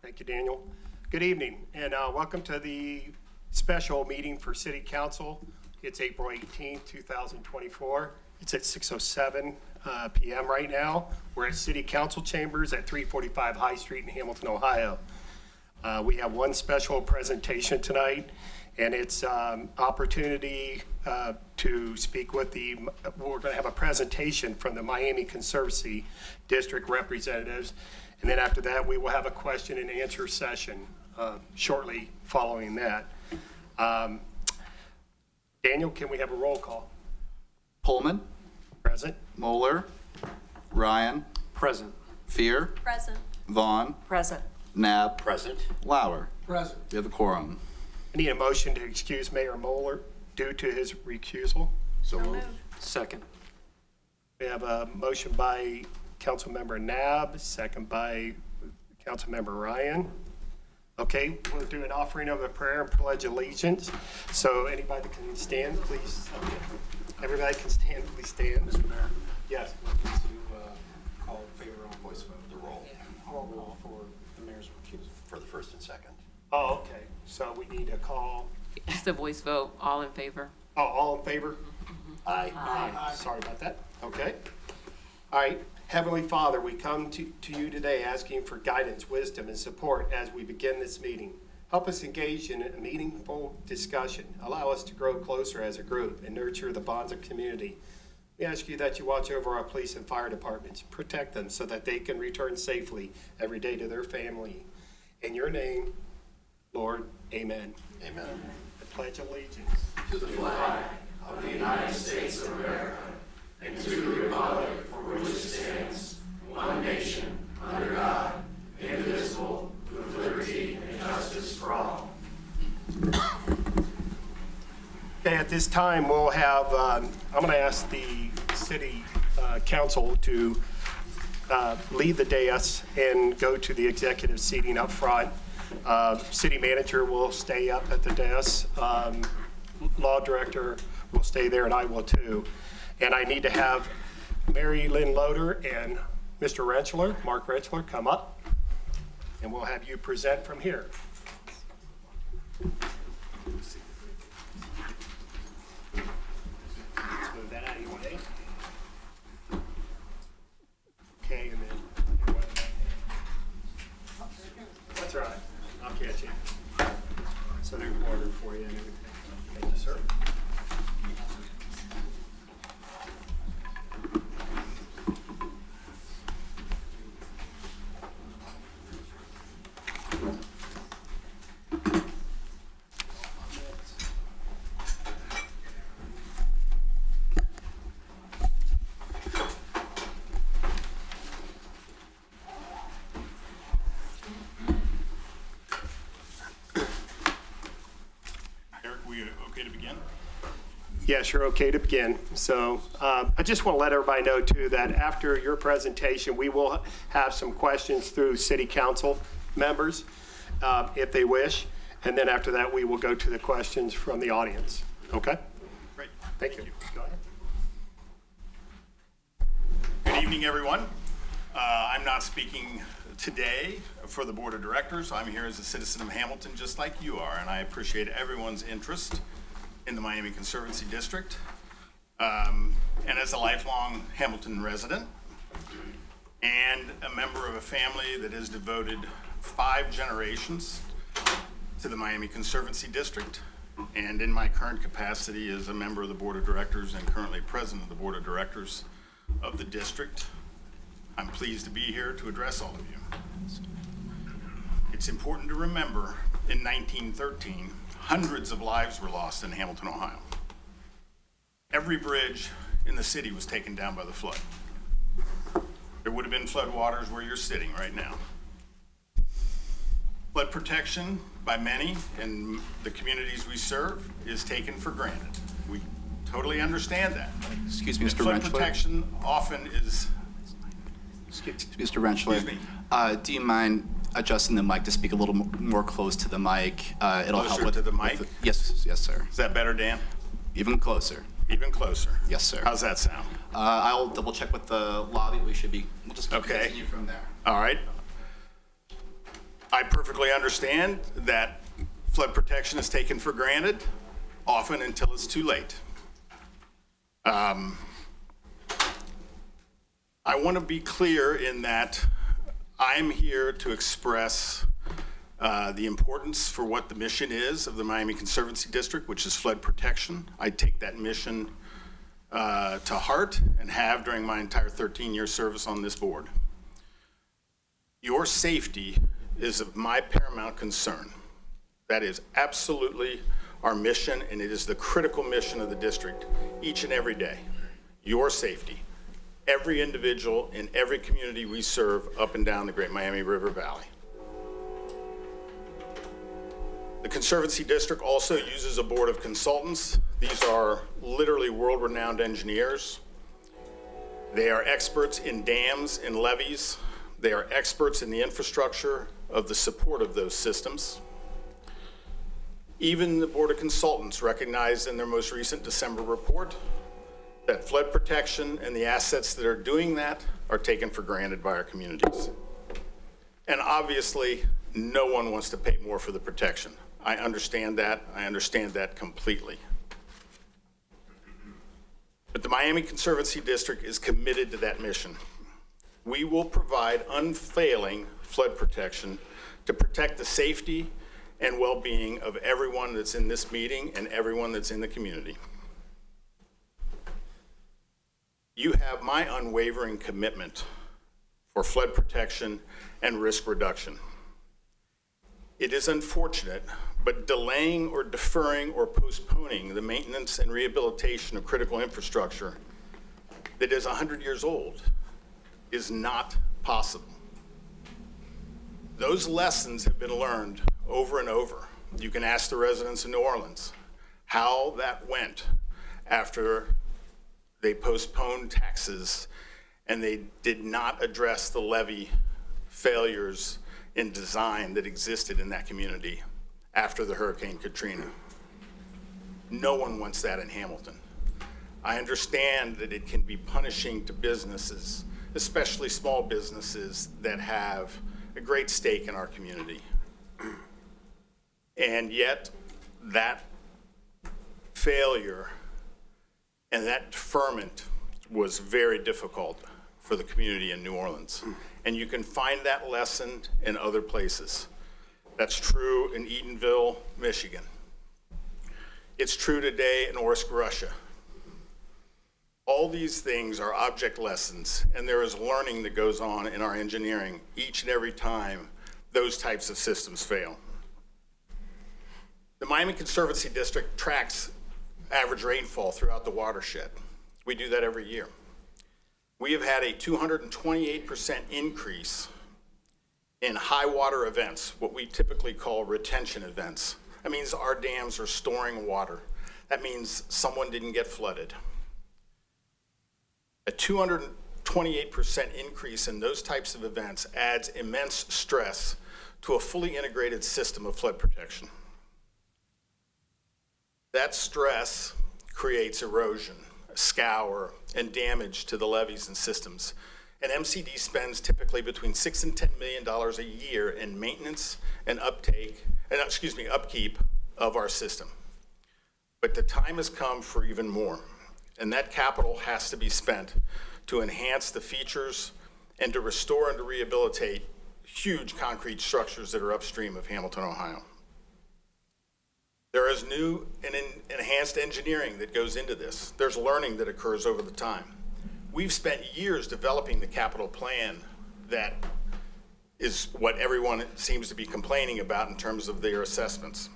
Thank you, Daniel. Good evening, and welcome to the special meeting for City Council. It's April 18th, 2024. It's at 6:07 p.m. right now. We're at City Council Chambers at 345 High Street in Hamilton, Ohio. We have one special presentation tonight, and it's opportunity to speak with we're going to have a presentation from the Miami Conservancy District representatives. And then after that, we will have a question and answer session shortly following that. Daniel, can we have a roll call? Pullman. Present. Moeller. Ryan. Present. Fear. Present. Vaughn. Present. Nab. Present. Lauer. Present. We have a quorum. I need a motion to excuse Mayor Moeller due to his recusal. So So moved. moved. Second. We have a motion by Councilmember Nab, second by Councilmember Ryan. Okay, we'll do an offering of a prayer and pledge allegiance. So anybody that can stand, please. Everybody can stand, please stand. Mr. Mayor, Yes. to call in favor on voice vote, the roll. Roll for the mayor's recusal. For the first and second. Oh, okay. So we need a call. It's the voice vote. All in favor? Oh, all in favor? Aye. Sorry about that. Okay. All right. Heavenly Father, we come to you today asking for guidance, wisdom, and support as we begin this meeting. Help us engage in a meaningful discussion. Allow us to grow closer as a group and nurture the bonds of community. We ask you that you watch over our police and fire departments, protect them so that they can return safely every day to their family. In your name, Lord, amen. Amen. I pledge allegiance to the flag of the United States of America and to the republic for which it stands, one nation, under God, indivisible, with liberty and justice for all. Okay, at this time, we'll have, I'm going to ask the city council to leave the dais and go to the executive seating up front. City manager will stay up at the dais. Law director will stay there, and I will too. And I need to have Mary Lynn Loader and Mr. Rentschler, Mark Rentschler, come up, and we'll have you present from here. Let's move that out of your way. Okay, and then, that's all right, I'll catch you. So there's order for you and everything. Thank you, sir. Yes, you're okay to begin. So I just want to let everybody know too that after your presentation, we will have some questions through city council members if they wish. And then after that, we will go to the questions from the audience. Okay? Great. Thank you. Go ahead. Good evening, everyone. I'm not speaking today for the board of directors. I'm here as a citizen of Hamilton, just like you are, and I appreciate everyone's interest in the Miami Conservancy District. And as a lifelong Hamilton resident and a member of a family that has devoted 5 generations to the Miami Conservancy District, and in my current capacity as a member of the board of directors and currently president of the board of directors of the district, I'm pleased to be here to address all of you. It's important to remember in 1913, hundreds of lives were lost in Hamilton, Ohio. Every bridge in the city was taken down by the flood. There would have been flood waters where you're sitting right now. Flood protection by many in the communities we serve is taken for granted. We totally understand that. Excuse me, Mr. Flood Rentschler. protection often is, Mr. Rentschler. Excuse me. Do you mind adjusting the mic to speak a little more close to the mic? It'll help Closer with to the mic? Yes, sir. is that better, Dan? Even closer. Even closer? Yes, sir. How's that sound? I'll double check with the lobby. We'll just Okay. continue from there. All right. I perfectly understand that flood protection is taken for granted, often until it's too late. I want to be clear in that I'm here to express the importance for what the mission is of the Miami Conservancy District, which is flood protection. I take that mission to heart and have during my entire 13-year service on this board. Your safety is of my paramount concern. That is absolutely our mission, and it is the critical mission of the district each and every day. Your safety. Every individual in every community we serve up and down the Great Miami River Valley. The Conservancy District also uses a board of consultants. These are literally world-renowned engineers. They are experts in dams and levees. They are experts in the infrastructure of the support of those systems. Even the Board of Consultants recognized in their most recent December report that flood protection and the assets that are doing that are taken for granted by our communities. And obviously, no one wants to pay more for the protection. I understand that. I understand that completely. But the Miami Conservancy District is committed to that mission. We will provide unfailing flood protection to protect the safety and well-being of everyone that's in this meeting and everyone that's in the community. You have my unwavering commitment for flood protection and risk reduction. It is unfortunate, but delaying or deferring or postponing the maintenance and rehabilitation of critical infrastructure that is 100 years old is not possible. Those lessons have been learned over and over. You can ask the residents of New Orleans how that went after they postponed taxes and they did not address the levee failures in design that existed in that community after the Hurricane Katrina. No one wants that in Hamilton. I understand that it can be punishing to businesses, especially small businesses that have a great stake in our community. And yet, that failure and that deferment was very difficult for the community in New Orleans. And you can find that lesson in other places. That's true in Eatonville, Michigan. It's true today in Orsk, Russia. All these things are object lessons, and there is learning that goes on in our engineering each and every time those types of systems fail. The Miami Conservancy District tracks average rainfall throughout the watershed. We do that every year. We have had a 228% increase in high water events, what we typically call retention events. That means our dams are storing water. That means someone didn't get flooded. A 228% increase in those types of events adds immense stress to a fully integrated system of flood protection. That stress creates erosion, scour, and damage to the levees and systems. And MCD spends typically between $6 and $10 million a year in maintenance and upkeep of our system. But the time has come for even more. And that capital has to be spent to enhance the features and to restore and to rehabilitate huge concrete structures that are upstream of Hamilton, Ohio. There is new and enhanced engineering that goes into this. There's learning that occurs over the time. We've spent years developing the capital plan that is what everyone seems to be complaining about in terms of their assessments.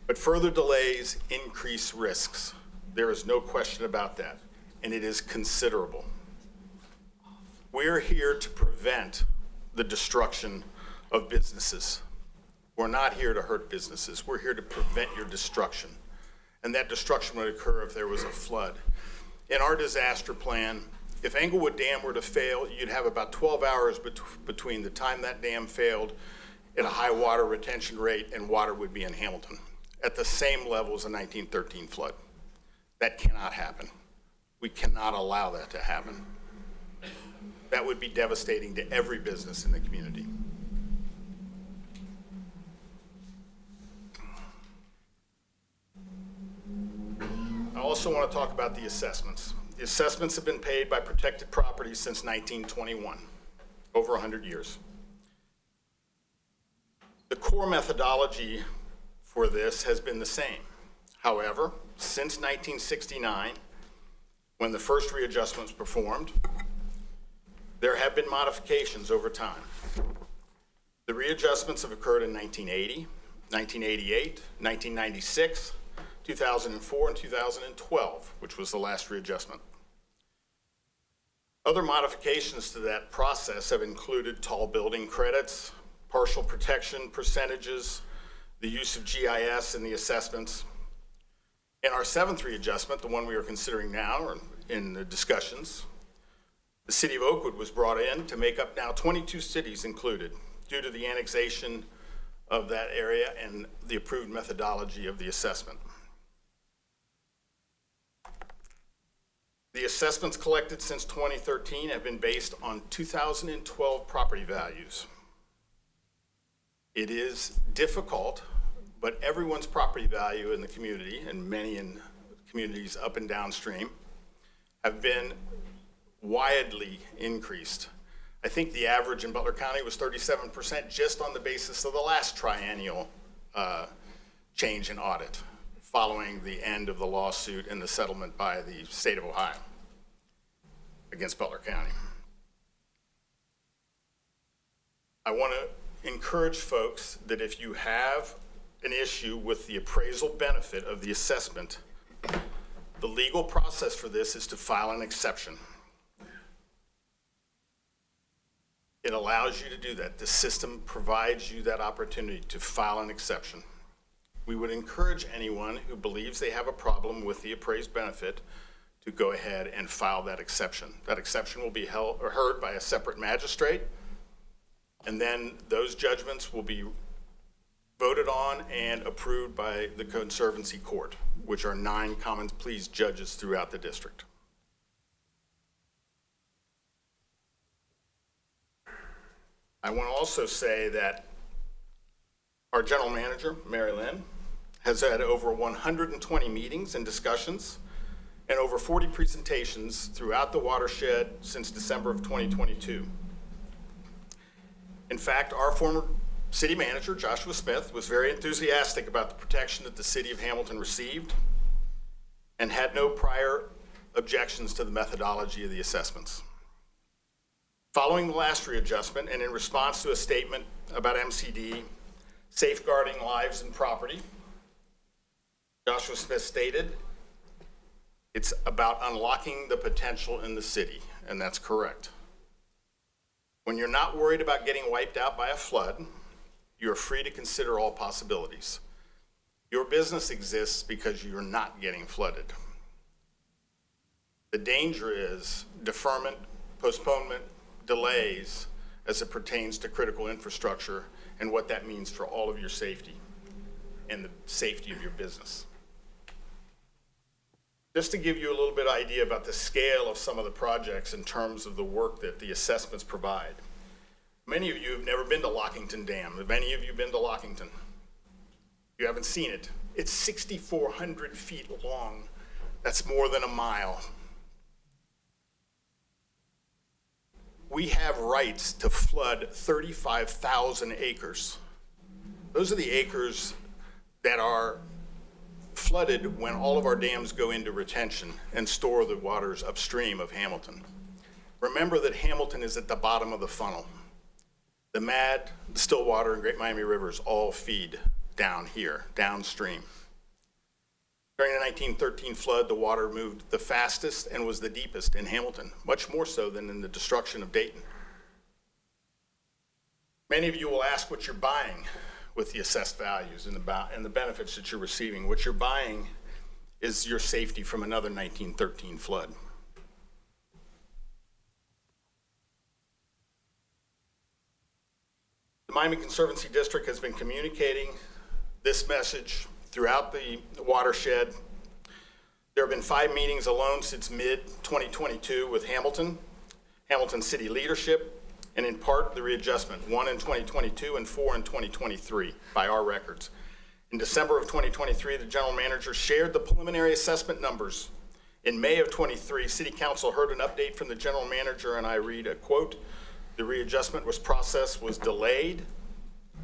But further delays increase risks. There is no question about that, and it is considerable. We're here to prevent the destruction of businesses. We're not here to hurt businesses. We're here to prevent your destruction. And that destruction would occur if there was a flood. In our disaster plan, if Englewood Dam were to fail, you'd have about 12 hours between the time that dam failed at a high water retention rate and water would be in Hamilton at the same level as the 1913 flood. That cannot happen. We cannot allow that to happen. That would be devastating to every business in the community. also want to talk about the assessments. The assessments have been paid by protected properties since 1921, over 100 years. The core methodology for this has been the same. However, since 1969, when the first readjustment was performed, there have been modifications over time. The readjustments have occurred in 1980, 1988, 1996, 2004, and 2012, which was the last readjustment. Other modifications to that process have included tall building credits, partial protection percentages, the use of GIS in the assessments. In our seventh readjustment, the one we are considering now, or in the discussions, the city of Oakwood was brought in to make up now 22 cities included due to the annexation of that area and the approved methodology of the assessment. The assessments collected since 2013 have been based on 2012 property values. It is difficult, but everyone's property value in the community, and many in communities up and downstream, have been widely increased. I think the average in Butler County was 37% just on the basis of the last triennial change in audit, following the end of the lawsuit and the settlement by the state of Ohio against Butler County. I want to encourage folks that if you have an issue with the appraisal benefit of the assessment, the legal process for this is to file an exception. It allows you to do that. The system provides you that opportunity to file an exception. We would encourage anyone who believes they have a problem with the appraised benefit to go ahead and file that exception. That exception will be heard by a separate magistrate, and then those judgments will be voted on and approved by the Conservancy Court, which are 9 common pleas judges throughout the district. I want to also say that our general manager, Mary Lynn, has had over 120 meetings and discussions and over 40 presentations throughout the watershed since December of 2022. In fact, our former city manager, Joshua Smith, was very enthusiastic about the protection that the city of Hamilton received and had no prior objections to the methodology of the assessments. Following the last readjustment and in response to a statement about MCD safeguarding lives and property, Joshua Smith stated, "It's about unlocking the potential in the city," and that's correct. When you're not worried about getting wiped out by a flood, you're free to consider all possibilities. Your business exists because you're not getting flooded. The danger is deferment, postponement, delays as it pertains to critical infrastructure and what that means for all of your safety and the safety of your business. Just to give you a little bit of idea about the scale of some of the projects in terms of the work that the assessments provide. Many of you have never been to Lockington Dam. Have any of you been to Lockington? You haven't seen it. It's 6,400 feet long. That's more than a mile. We have rights to flood 35,000 acres. Those are the acres that are flooded when all of our dams go into retention and store the waters upstream of Hamilton. Remember that Hamilton is at the bottom of the funnel. The Mad, the Stillwater, and Great Miami Rivers all feed down here, downstream. During the 1913 flood, the water moved the fastest and was the deepest in Hamilton, much more so than in the destruction of Dayton. Many of you will ask what you're buying with the assessed values and the benefits that you're receiving. What you're buying is your safety from another 1913 flood. The Miami Conservancy District has been communicating this message throughout the watershed. There have been 5 meetings alone since mid-2022 with Hamilton City leadership, and in part the readjustment, 1 in 2022 and 4 in 2023 by our records. In December of 2023, the general manager shared the preliminary assessment numbers. In May of 23, City Council heard an update from the general manager, and I read a quote, "The readjustment process was delayed.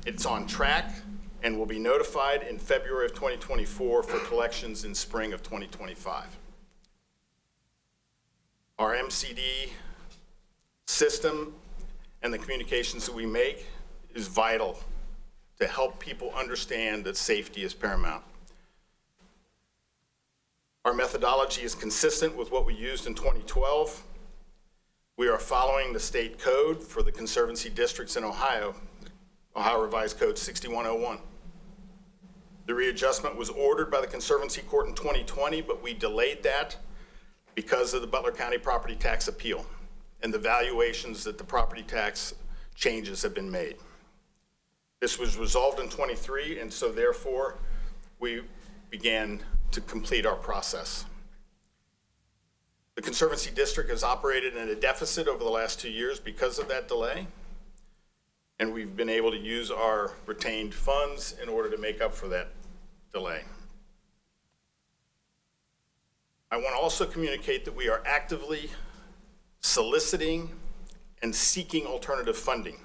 It's on track and will be notified in February of 2024 for collections in spring of 2025. Our MCD system and the communications that we make is vital to help people understand that safety is paramount. Our methodology is consistent with what we used in 2012. We are following the state code for the conservancy districts in Ohio, Ohio Revised Code 6101. The readjustment was ordered by the Conservancy Court in 2020, but we delayed that because of the Butler County property tax appeal and the valuations that the property tax changes have been made. This was resolved in 23, and so therefore we began to complete our process. The Conservancy District has operated in a deficit over the last 2 years because of that delay, and we've been able to use our retained funds in order to make up for that delay. I want to also communicate that we are actively soliciting and seeking alternative funding.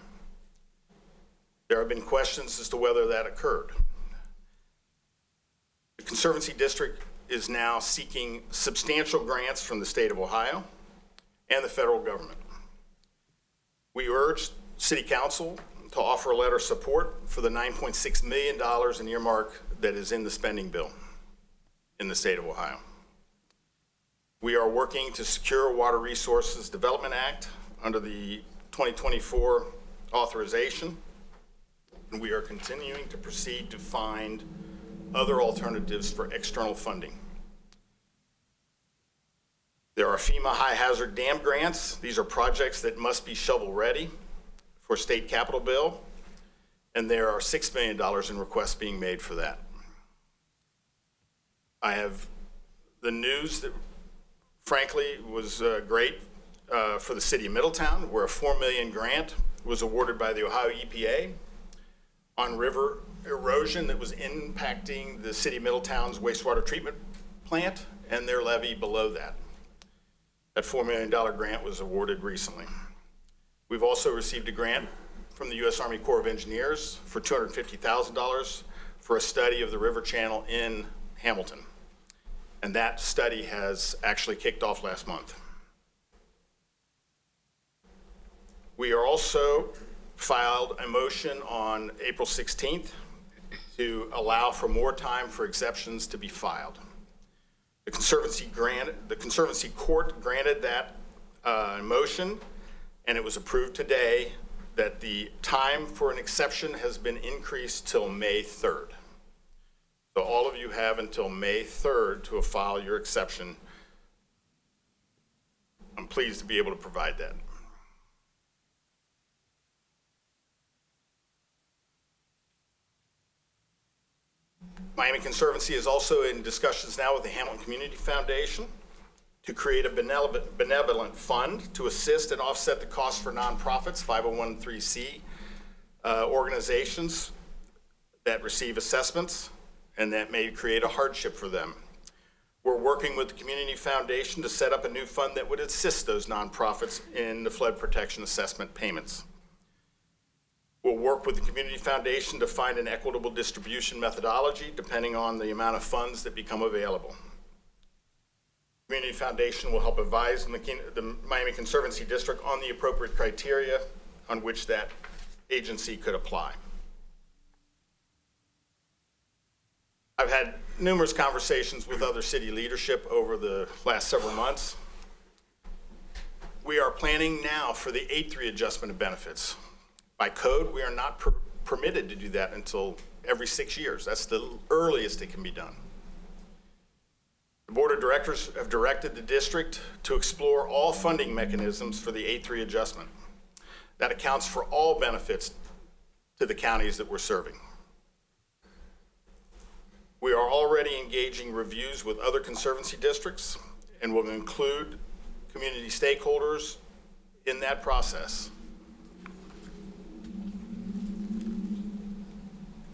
There have been questions as to whether that occurred. The Conservancy District is now seeking substantial grants from the state of Ohio and the federal government. We urge City Council to offer a letter of support for the $9.6 million in earmark that is in the spending bill in the state of Ohio. We are working to secure a Water Resources Development Act under the 2024 authorization, and we are continuing to proceed to find other alternatives for external funding. There are FEMA high hazard dam grants. These are projects that must be shovel ready for state capital bill, and there are $6 million in requests being made for that. I have the news that frankly was great for the city of Middletown, where a $4 million grant was awarded by the Ohio EPA on river erosion that was impacting the city of Middletown's wastewater treatment plant and their levee below that. That $4 million grant was awarded recently. We've also received a grant from the U.S. Army Corps of Engineers for $250,000 for a study of the river channel in Hamilton. And that study has actually kicked off last month. We are also filed a motion on April 16th to allow for more time for exceptions to be filed. The Conservancy Court granted that motion, and it was approved today that the time for an exception has been increased till May 3rd. So all of you have until May 3rd to file your exception. I'm pleased to be able to provide that. Miami Conservancy is also in discussions now with the Hamilton Community Foundation to create a benevolent fund to assist and offset the costs for nonprofits, 501(c) organizations that receive assessments and that may create a hardship for them. We're working with the Community Foundation to set up a new fund that would assist those nonprofits in the flood protection assessment payments. We'll work with the Community Foundation to find an equitable distribution methodology depending on the amount of funds that become available. Community Foundation will help advise the Miami Conservancy District on the appropriate criteria on which that agency could apply. I've had numerous conversations with other city leadership over the last several months. We are planning now for the 8th readjustment of benefits. By code, we are not permitted to do that until every 6 years. That's the earliest it can be done. The Board of Directors have directed the district to explore all funding mechanisms for the 8th readjustment. That accounts for all benefits to the counties that we're serving. We are already engaging reviews with other conservancy districts and will include community stakeholders in that process.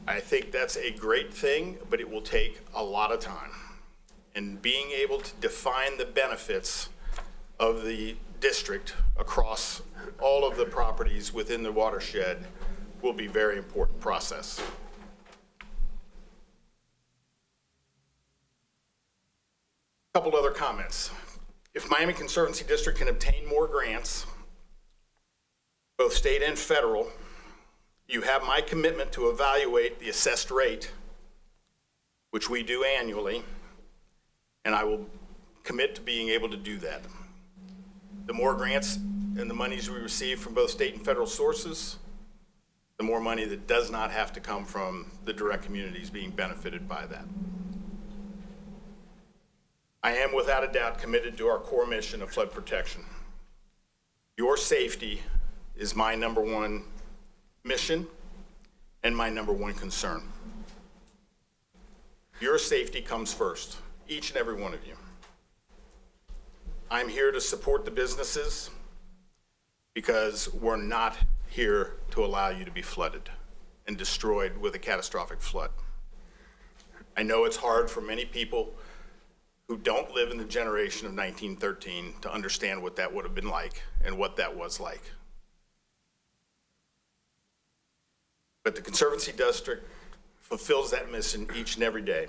I think that's a great thing, but it will take a lot of time. And being able to define the benefits of the district across all of the properties within the watershed will be a very important process. Couple other comments. If Miami Conservancy District can obtain more grants, both state and federal, you have my commitment to evaluate the assessed rate, which we do annually, and I will commit to being able to do that. The more grants and the monies we receive from both state and federal sources, the more money that does not have to come from the direct communities being benefited by that. I am without a doubt committed to our core mission of flood protection. Your safety is my number one mission and my number one concern. Your safety comes first, each and every one of you. I'm here to support the businesses because we're not here to allow you to be flooded and destroyed with a catastrophic flood. I know it's hard for many people who don't live in the generation of 1913 to understand what that would have been like and what that was like. But the Conservancy District fulfills that mission each and every day.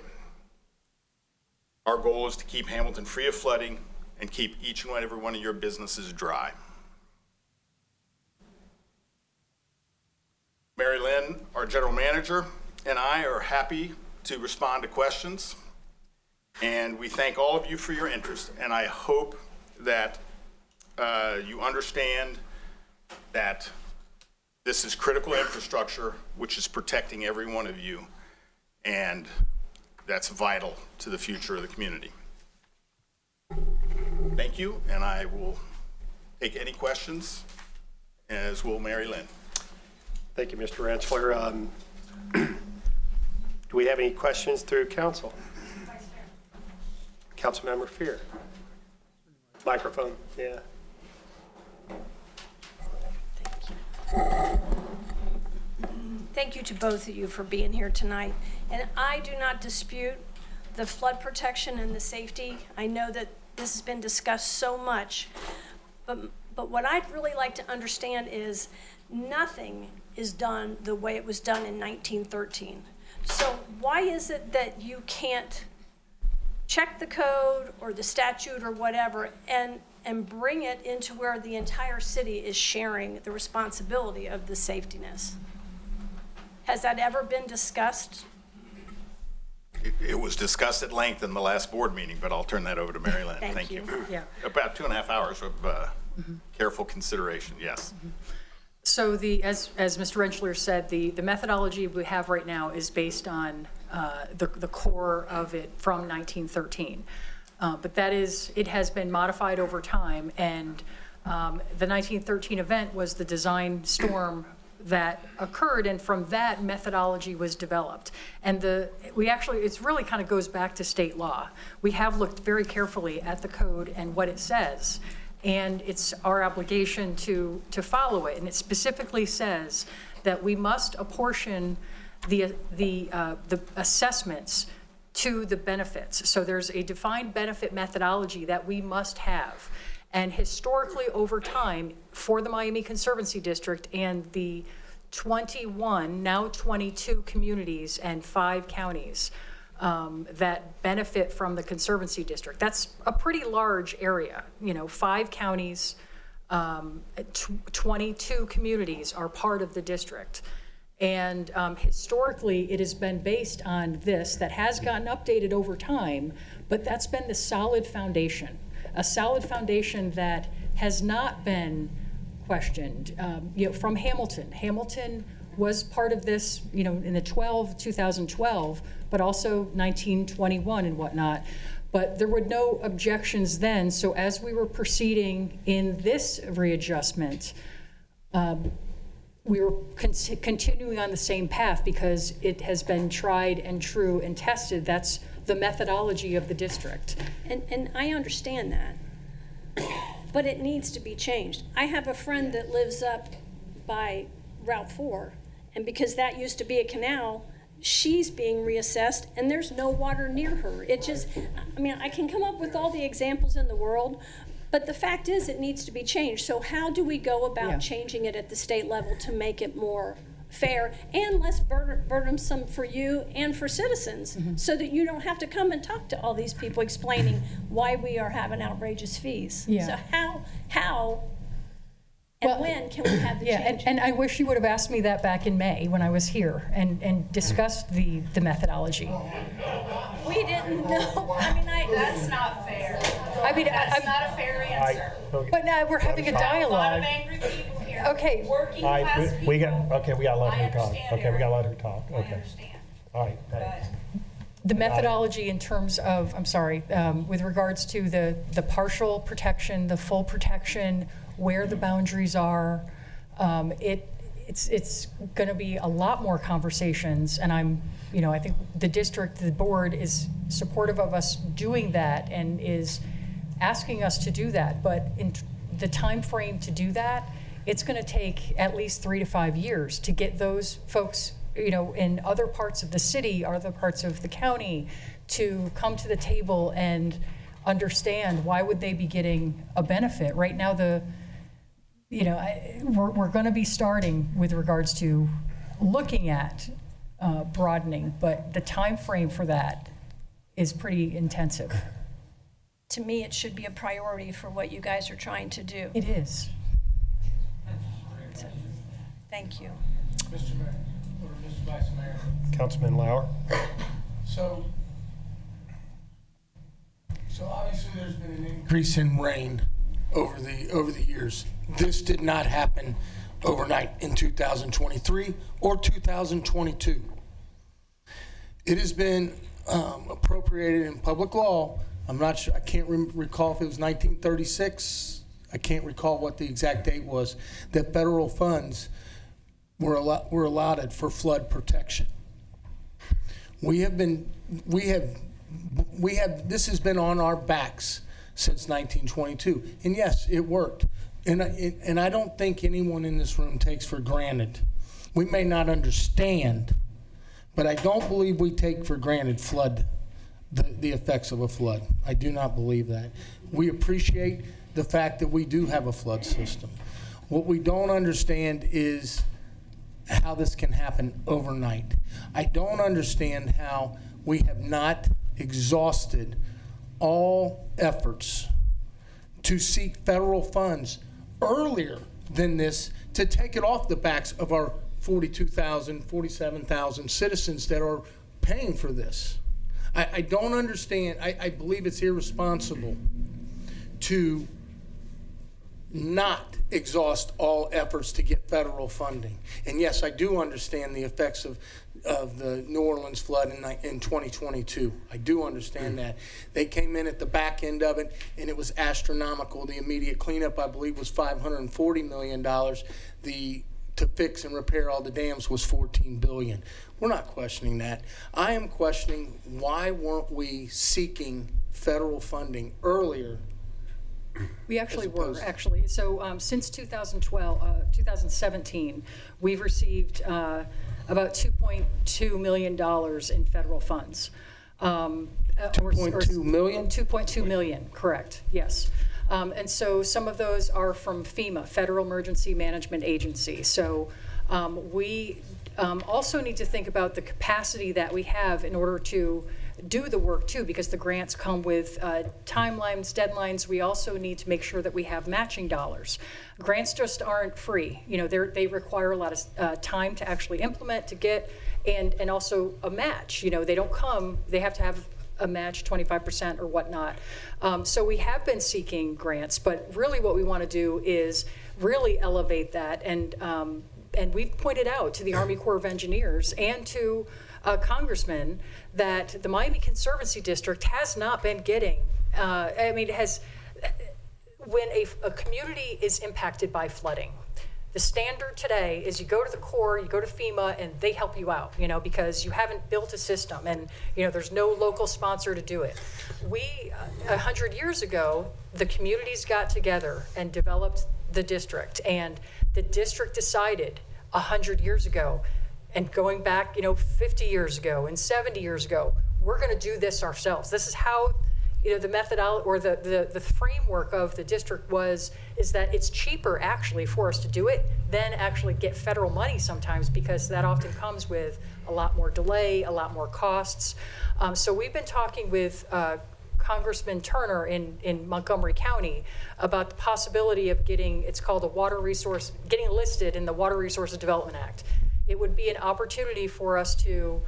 Our goal is to keep Hamilton free of flooding and keep each and every one of your businesses dry. Mary Lynn, our general manager, and I are happy to respond to questions. And we thank all of you for your interest. And I hope that you understand that this is critical infrastructure, which is protecting every one of you. And that's vital to the future of the community. Thank you, and I will take any questions, as will Mary Lynn. Thank you, Mr. Rensler. Do we have any questions through council? Councilmember Fear. Microphone, yeah. Thank you to both of you for being here tonight. And I do not dispute the flood protection and the safety. I know that this has been discussed so much, but what I'd really like to understand is nothing is done the way it was done in 1913. So why is it that you can't check the code or the statute or whatever and bring it into where the entire city is sharing the responsibility of the safetiness? Has that ever been discussed? It was discussed at length in the last board meeting, but I'll turn that over to Mary Lynn. Thank you. Yeah. About 2.5 hours of careful consideration, yes. So as Mr. Rensler said, the methodology we have right now is based on the core of it from 1913. But it has been modified over time, and the 1913 event was the design storm that occurred, and from that methodology was developed. And it really kind of goes back to state law. We have looked very carefully at the code and what it says, and it's our obligation to follow it. And it specifically says that we must apportion the assessments to the benefits. So there's a defined benefit methodology that we must have. And historically, over time, for the Miami Conservancy District and the 21, now 22 communities and 5 counties that benefit from the Conservancy District. That's a pretty large area. 5 counties, 22 communities are part of the district. And historically, it has been based on this that has gotten updated over time, but that's been the solid foundation. A solid foundation that has not been questioned. From Hamilton. Hamilton was part of this, in the 2012, but also 1921 and whatnot. But there were no objections then. So as we were proceeding in this readjustment, we were continuing on the same path because it has been tried and true and tested. That's the methodology of the district. And I understand that, but it needs to be changed. I have a friend that lives up by Route 4, and because that used to be a canal, she's being reassessed and there's no water near her. It just, I mean, I can come up with all the examples in the world, but the fact is it needs to be changed. So how do we go about changing it at the state level to make it more fair and less burdensome for you and for citizens, so that you don't have to come and talk to all these people explaining why we are having outrageous fees? So how and when can we have the change? And I wish you would have asked me that back in May when I was here and discussed the methodology. We didn't know. I mean, That's not fair. I mean, That's not a fair answer. but now we're having a A lot of dialogue. angry people here. Okay. Working class people. we got to let her talk. I Okay, we got to let her talk. I Okay. understand. All right, thanks. The methodology in terms of, I'm sorry, with regards to the partial protection, the full protection, where the boundaries are, it's going to be a lot more conversations, and I think the district, the board is supportive of us doing that and is asking us to do that, but in the time frame to do that, it's going to take at least 3 to 5 years to get those folks, in other parts of the city, other parts of the county, to come to the table and understand why would they be getting a benefit. Right now, we're going to be starting with regards to looking at broadening, but the time frame for that is pretty intensive. to me, it should be a priority for what you guys are trying to do. It is. So, thank you. Mr. Mayor, or Mr. Vice Mayor. Councilman Lauer. So obviously there's been an increase in rain over the years. This did not happen overnight in 2023 or 2022. It has been appropriated in public law. I'm not sure, I can't recall if it was 1936. I can't recall what the exact date was, that federal funds were allotted for flood protection. This has been on our backs since 1922. And yes, it worked. And I don't think anyone in this room takes for granted. We may not understand, but I don't believe we take for granted the effects of a flood. I do not believe that. We appreciate the fact that we do have a flood system. What we don't understand is how this can happen overnight. I don't understand how we have not exhausted all efforts to seek federal funds earlier than this to take it off the backs of our 42,000, 47,000 citizens that are paying for this. I don't understand. I believe it's irresponsible to not exhaust all efforts to get federal funding. And yes, I do understand the effects of the New Orleans flood in 2022. I do understand that. They came in at the back end of it, and it was astronomical. The immediate cleanup, I believe, was $540 million. To fix and repair all the dams was $14 billion. We're not questioning that. I am questioning why weren't we seeking federal funding earlier? We actually were, actually. So since 2017, we've received about $2.2 million in federal funds. 2.2 million? 2.2 million, correct, yes. And so some of those are from FEMA, Federal Emergency Management Agency. So we also need to think about the capacity that we have in order to do the work too, because the grants come with timelines, deadlines. We also need to make sure that we have matching dollars. Grants just aren't free. You know, they require a lot of time to actually implement, to get, and also a match. You know, they don't come, they have to have a match, 25% or whatnot. So we have been seeking grants, but really what we want to do is really elevate that. And we've pointed out to the Army Corps of Engineers and to congressmen that the Miami Conservancy District has not been getting, when a community is impacted by flooding, the standard today is you go to the Corps, you go to FEMA, and they help you out, you know, because you haven't built a system and, you know, there's no local sponsor to do it. 100 years ago, the communities got together and developed the district, and the district decided 100 years ago, and going back, 50 years ago and 70 years ago, we're going to do this ourselves. This is how, the methodology or the framework of the district is that it's cheaper actually for us to do it than actually get federal money sometimes, because that often comes with a lot more delay, a lot more costs. So we've been talking with Congressman Turner in Montgomery County about the possibility of getting listed in the Water Resources Development Act. It would be an opportunity for us to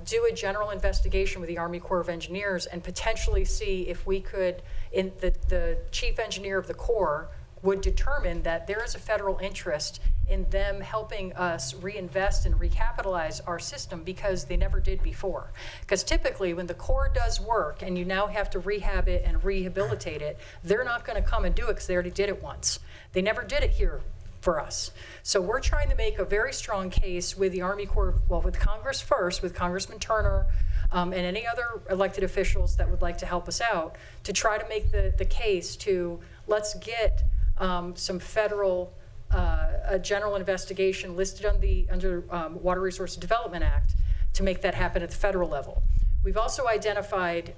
do a general investigation with the Army Corps of Engineers and potentially see if we could, the chief engineer of the Corps would determine that there is a federal interest in them helping us reinvest and recapitalize our system, because they never did before. Because typically when the Corps does work and you now have to rehab it and rehabilitate it, they're not going to come and do it because they already did it once. They never did it here for us. So we're trying to make a very strong case with the Army Corps, with Congress first, with Congressman Turner, and any other elected officials that would like to help us out, to try to make the case to let's get some federal a general investigation listed under Water Resources Development Act to make that happen at the federal level. We've also identified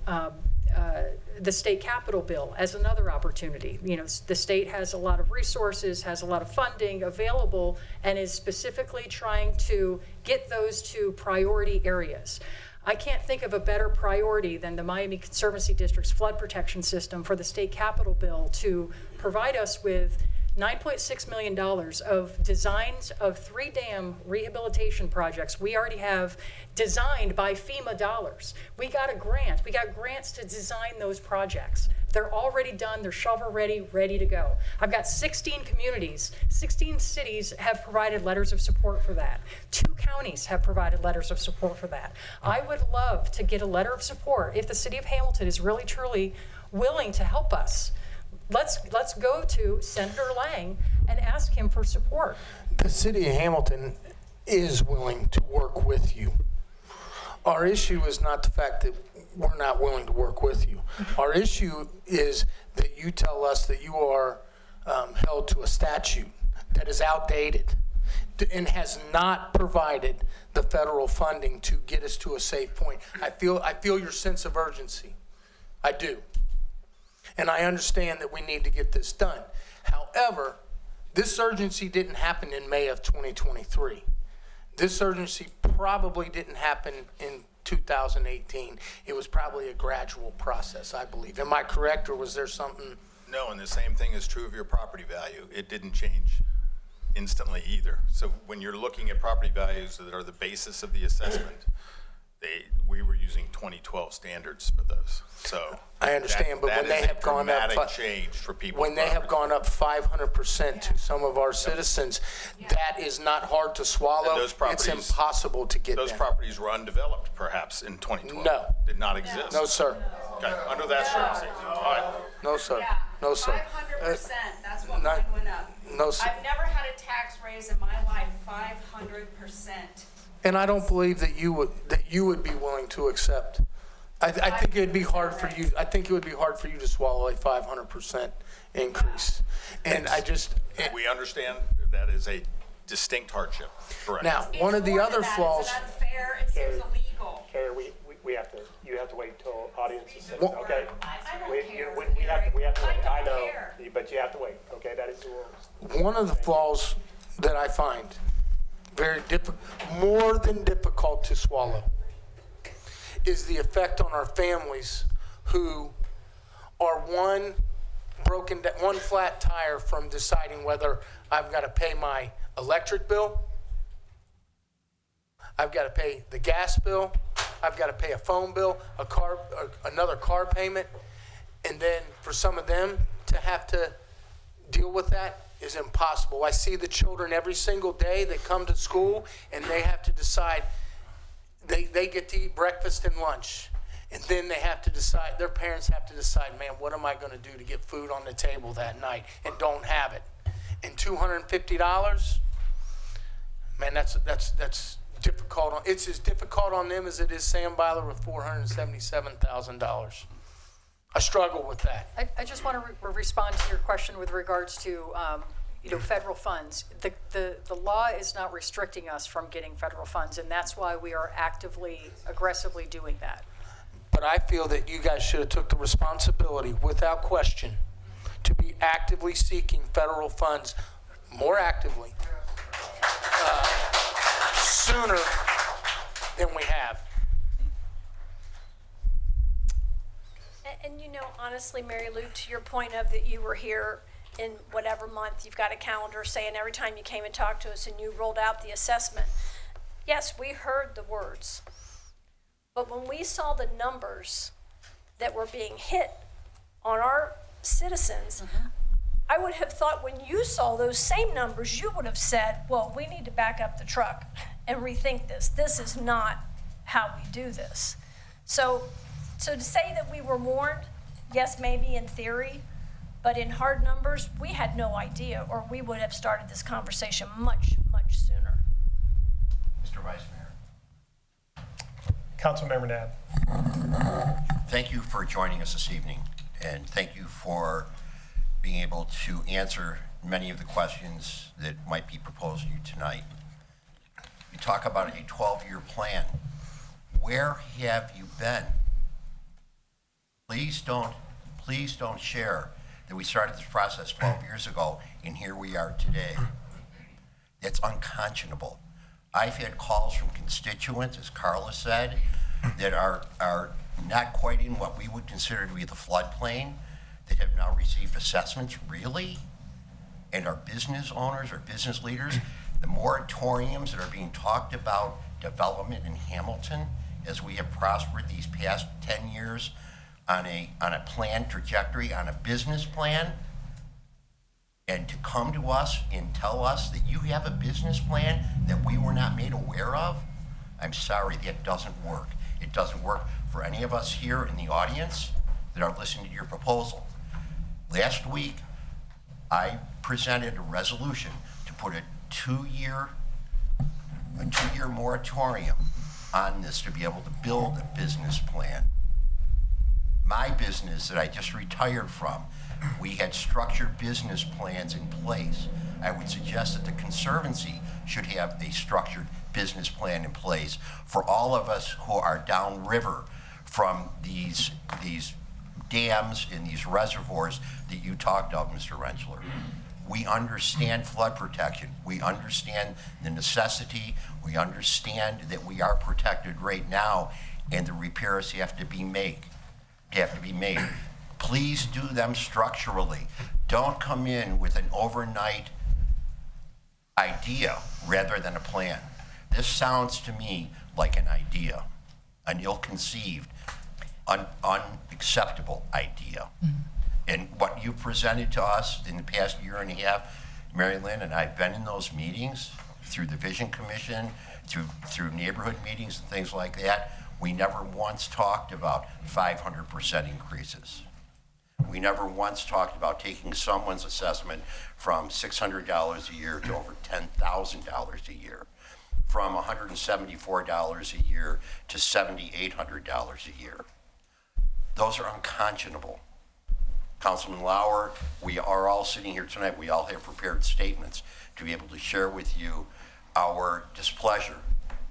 the state capital bill as another opportunity. The state has a lot of resources, has a lot of funding available, and is specifically trying to get those to priority areas. I can't think of a better priority than the Miami Conservancy District's flood protection system for the state capital bill to provide us with $9.6 million of designs of 3 dam rehabilitation projects we already have designed by FEMA dollars. We got a grant. We got grants to design those projects. They're already done. They're shovel ready, ready to go. I've got 16 communities, 16 cities have provided letters of support for that. 2 counties have provided letters of support for that. I would love to get a letter of support if the city of Hamilton is really, truly willing to help us. Let's go to Senator Lang and ask him for support. The city of Hamilton is willing to work with you. Our issue is not the fact that we're not willing to work with you. Our issue is that you tell us that you are held to a statute that is outdated and has not provided the federal funding to get us to a safe point. I feel your sense of urgency. I do. And I understand that we need to get this done. However, this urgency didn't happen in May of 2023. This urgency probably didn't happen in 2018. It was probably a gradual process, I believe. Am I correct, or was there something? No, and the same thing is true of your property value. It didn't change instantly either. So when you're looking at property values that are the basis of the assessment, we were using 2012 standards for those. So I understand, but when they have gone up, dramatic change for people. when they have gone up 500% to some of our citizens, that is not hard to swallow. And those properties, it's impossible to get those that. properties were undeveloped, perhaps, in 2012. No. Did not exist. No, sir. Okay, under that circumstance. All right. No, sir. Yeah. No, sir. 500%, that's what not- mine went up. No, sir. I've never had a tax raise in my life, 500%. And I don't believe that you would be willing to accept. I think it'd be hard for you. I think it would be hard for you to swallow a 500% increase. And We understand that is a distinct hardship. Correct. now, one of the other flaws. It's unfair, it seems illegal. Carrie, you have to wait until audience is finished, Well- okay? I don't We care. have to wait. I I don't know, care. but you have to wait, okay? That is the rules. One of the flaws that I find more than difficult to swallow is the effect on our families who are one flat tire from deciding whether I've got to pay my electric bill, I've got to pay the gas bill, I've got to pay a phone bill, another car payment, and then for some of them to have to deal with that is impossible. I see the children every single day that come to school and they have to decide, they get to eat breakfast and lunch. And then they have to decide, their parents have to decide, man, what am I going to do to get food on the table that night and don't have it? And $250, man, that's difficult. It's as difficult on them as it is Sam Byler with $477,000. I struggle with that. I just want to respond to your question with regards to, federal funds. The law is not restricting us from getting federal funds, and that's why we are aggressively doing that. But I feel that you guys should have took the responsibility, without question, to be actively seeking federal funds more actively sooner than we have. And honestly, Mary Lou, to your point of that you were here in whatever month, you've got a calendar saying every time you came and talked to us and you rolled out the assessment. Yes, we heard the words. But when we saw the numbers that were being hit on our citizens, I would have thought when you saw those same numbers, you would have said, well, we need to back up the truck and rethink this. This is not how we do this. So to say that we were warned, yes, maybe in theory, but in hard numbers, we had no idea, or we would have started this conversation much, much sooner. Mr. Vice Mayor. Councilmember Nab. Thank you for joining us this evening, and thank you for being able to answer many of the questions that might be proposed to you tonight. You talk about a 12-year plan. Where have you been? Please don't share that we started this process 12 years ago and here we are today. That's unconscionable. I've had calls from constituents, as Carla said, that are not quite in what we would consider to be the floodplain, that have now received assessments, really? And our business owners, our business leaders, the moratoriums that are being talked about development in Hamilton as we have prospered these past 10 years on a planned trajectory, on a business plan, and to come to us and tell us that you have a business plan that we were not made aware of, I'm sorry, that doesn't work. It doesn't work for any of us here in the audience that are listening to your proposal. Last week, I presented a resolution to put a two-year moratorium on this to be able to build a business plan. My business that I just retired from, we had structured business plans in place. I would suggest that the Conservancy should have a structured business plan in place for all of us who are downriver from these dams and these reservoirs that you talked of, Mr. Rentschler. We understand flood protection. We understand the necessity. We understand that we are protected right now and the repairs have to be made. Please do them structurally. Don't come in with an overnight idea rather than a plan. This sounds to me like an idea, an ill-conceived, unacceptable idea. And what you presented to us in the past year and a half, Mary Lynn, and I've been in those meetings through the Vision Commission, through neighborhood meetings and things like that. We never once talked about 500% increases. We never once talked about taking someone's assessment from $600 a year to over $10,000 a year, from $174 a year to $7,800 a year. Those are unconscionable. Councilman Lauer, we are all sitting here tonight, we all have prepared statements to be able to share with you our displeasure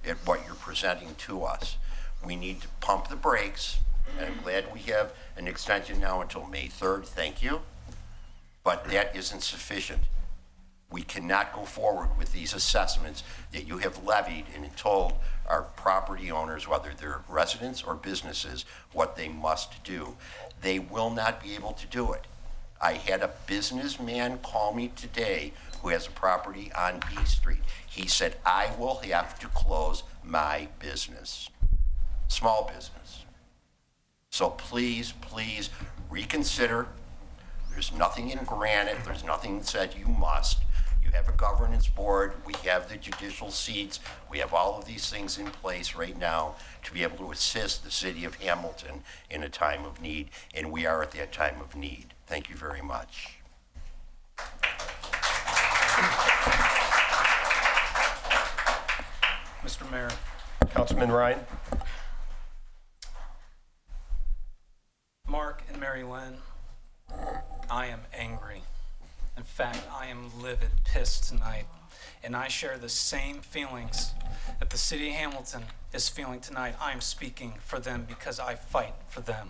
at what you're presenting to us. We need to pump the brakes, and I'm glad we have an extension now until May 3rd, thank you, but that isn't sufficient. We cannot go forward with these assessments that you have levied and told our property owners, whether they're residents or businesses, what they must do. They will not be able to do it. I had a businessman call me today who has a property on B Street. He said, I will have to close my business, small business. So please, please reconsider. There's nothing in granite. There's nothing that said you must. You have a governance board. We have the judicial seats. We have all of these things in place right now to be able to assist the city of Hamilton in a time of need, and we are at that time of need. Thank you very much. Mr. Mayor. Councilman Ryan. Mark and Mary Lynn, I am angry. In fact, I am livid, pissed tonight, and I share the same feelings that the city of Hamilton is feeling tonight. I am speaking for them because I fight for them,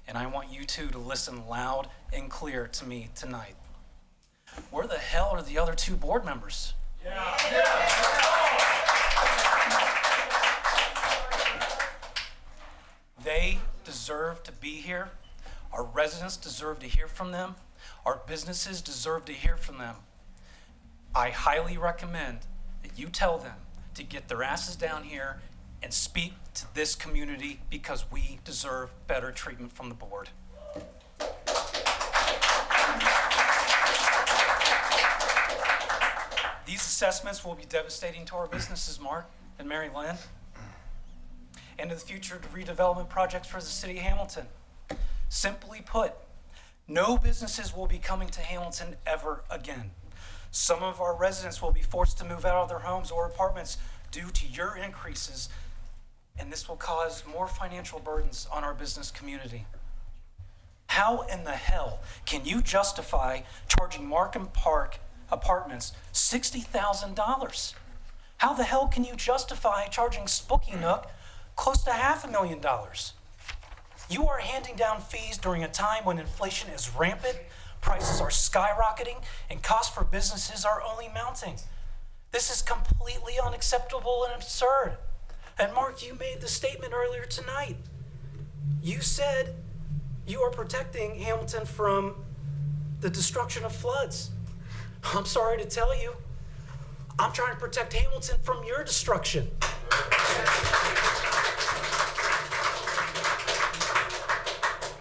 and I want you two to listen loud and clear to me tonight. Where the hell are the other two board members? They deserve to be here. Our residents deserve to hear from them. Our businesses deserve to hear from them. I highly recommend that you tell them to get their asses down here and speak to this community because we deserve better treatment from the board. These assessments will be devastating to our businesses, Mark and Mary Lynn, and to the future redevelopment projects for the city of Hamilton. Simply put, no businesses will be coming to Hamilton ever again. Some of our residents will be forced to move out of their homes or apartments due to your increases, and this will cause more financial burdens on our business community. How in the hell can you justify charging Markham Park apartments $60,000? How the hell can you justify charging Spooky Nook close to $500,000? You are handing down fees during a time when inflation is rampant, prices are skyrocketing, and costs for businesses are only mounting. This is completely unacceptable and absurd. And Mark, you made the statement earlier tonight. You said you are protecting Hamilton from the destruction of floods. I'm sorry to tell you, I'm trying to protect Hamilton from your destruction.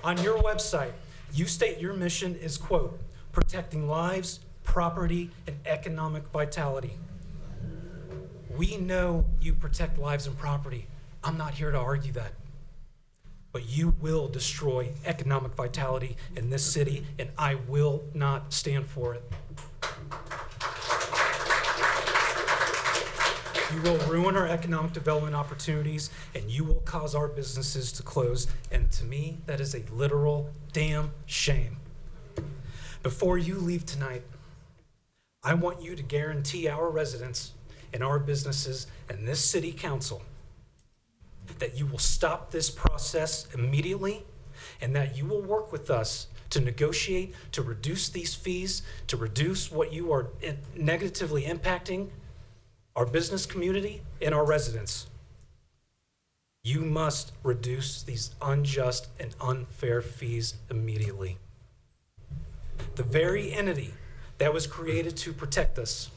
On your website, you state your mission is, quote, protecting lives, property, and economic vitality. We know you protect lives and property. I'm not here to argue that. But you will destroy economic vitality in this city, and I will not stand for it. You will ruin our economic development opportunities, and you will cause our businesses to close. And to me, that is a literal damn shame. Before you leave tonight, I want you to guarantee our residents and our businesses and this city council that you will stop this process immediately and that you will work with us to negotiate, to reduce these fees, to reduce what you are negatively impacting our business community and our residents. You must reduce these unjust and unfair fees immediately. The very entity that was created to protect us,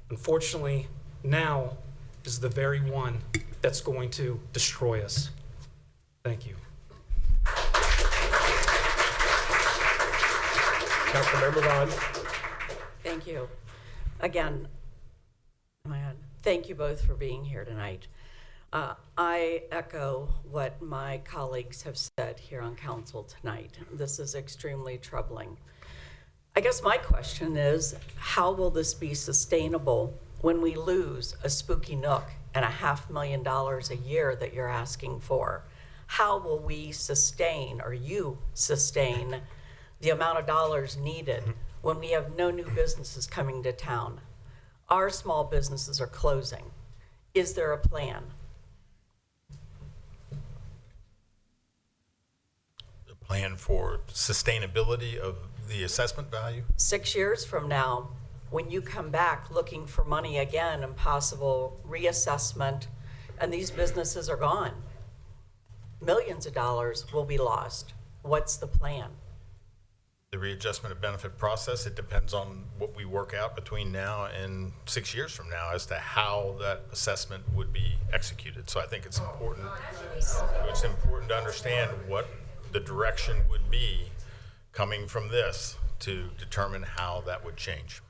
unfortunately, now is the very one that's going to destroy us. Thank you. Councilmember Vaughn. Thank you. Again, thank you both for being here tonight. I echo what my colleagues have said here on council tonight. This is extremely troubling. I guess my question is, how will this be sustainable when we lose a Spooky Nook and $500,000 a year that you're asking for? How will we sustain, or you sustain, the amount of dollars needed when we have no new businesses coming to town? Our small businesses are closing. Is there a plan? A plan for sustainability of the assessment value? 6 years from now, when you come back looking for money again and possible reassessment, and these businesses are gone, millions of dollars will be lost. What's the plan? The readjustment of benefit process, it depends on what we work out between now and 6 years from now as to how that assessment would be executed. So I think it's important to understand what the direction would be coming from this to determine how that would change.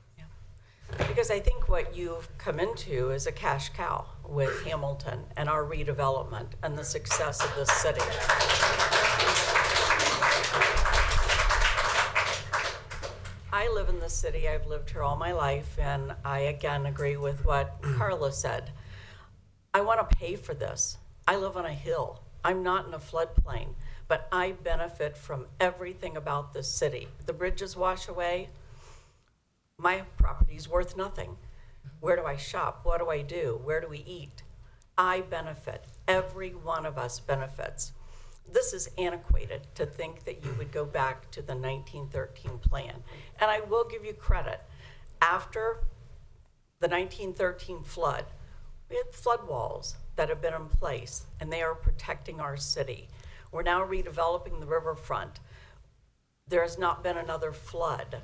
Because I think what you've come into is a cash cow with Hamilton and our redevelopment and the success of this city. I live in this city, I've lived here all my life, and I again agree with what Carla said. I want to pay for this. I live on a hill. I'm not in a floodplain, but I benefit from everything about this city. The bridges wash away, My property's worth nothing. Where do I shop? What do I do? Where do we eat? I benefit. Every one of us benefits. This is antiquated to think that you would go back to the 1913 plan. And I will give you credit. After the 1913 flood, we had flood walls that have been in place, and they are protecting our city. We're now redeveloping the riverfront. There has not been another flood.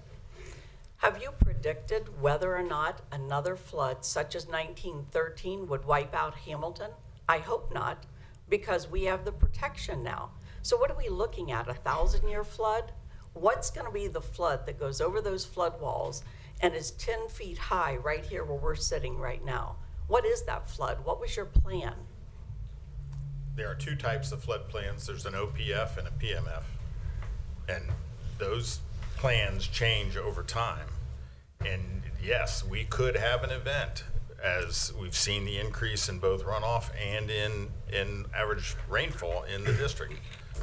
Have you predicted whether or not another flood such as 1913 would wipe out Hamilton? I hope not, because we have the protection now. So what are we looking at, 1,000-year flood? What's gonna be the flood that goes over those flood walls and is 10 feet high right here where we're sitting right now? What is that flood? What was your plan? There are two types of flood plans. There's an OPF and a PMF. And those plans change over time. And yes, we could have an event, as we've seen the increase in both runoff and in average rainfall in the district.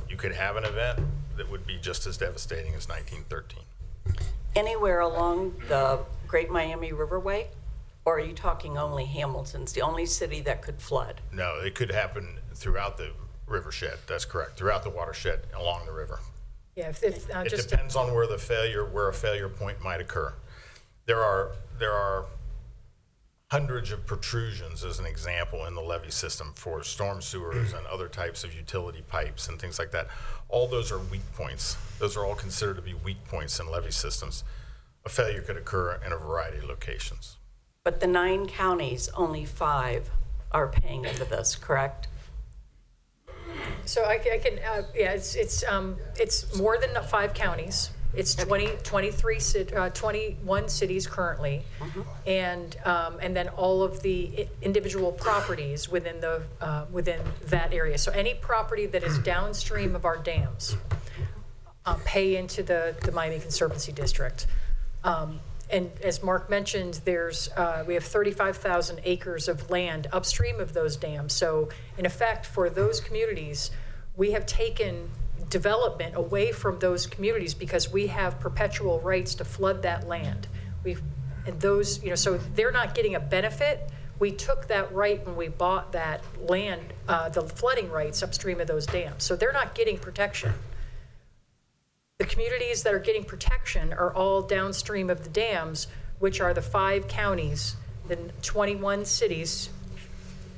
You could have an event that would be just as devastating as 1913. Anywhere along the Great Miami Riverway? Or are you talking only Hamilton's, the only city that could flood? No, it could happen throughout the rivershed. That's correct. Throughout the watershed along the river. Yeah, It depends on where a failure point might occur. There are hundreds of protrusions, as an example, in the levee system for storm sewers and other types of utility pipes and things like that. All those are weak points. Those are all considered to be weak points in levee systems. A failure could occur in a variety of locations. But the 9 counties, only 5 are paying into this, correct? So I can, yeah, it's more than 5 counties. It's 21 cities currently, and then all of the individual properties within that area. So any property that is downstream of our dams pay into the Miami Conservancy District. And as Mark mentioned, we have 35,000 acres of land upstream of those dams. So in effect, for those communities, we have taken development away from those communities because we have perpetual rights to flood that land. So they're not getting a benefit. We took that right when we bought that land, the flooding rights upstream of those dams. So they're not getting protection. The communities that are getting protection are all downstream of the dams, which are the 5 counties, the 21 cities,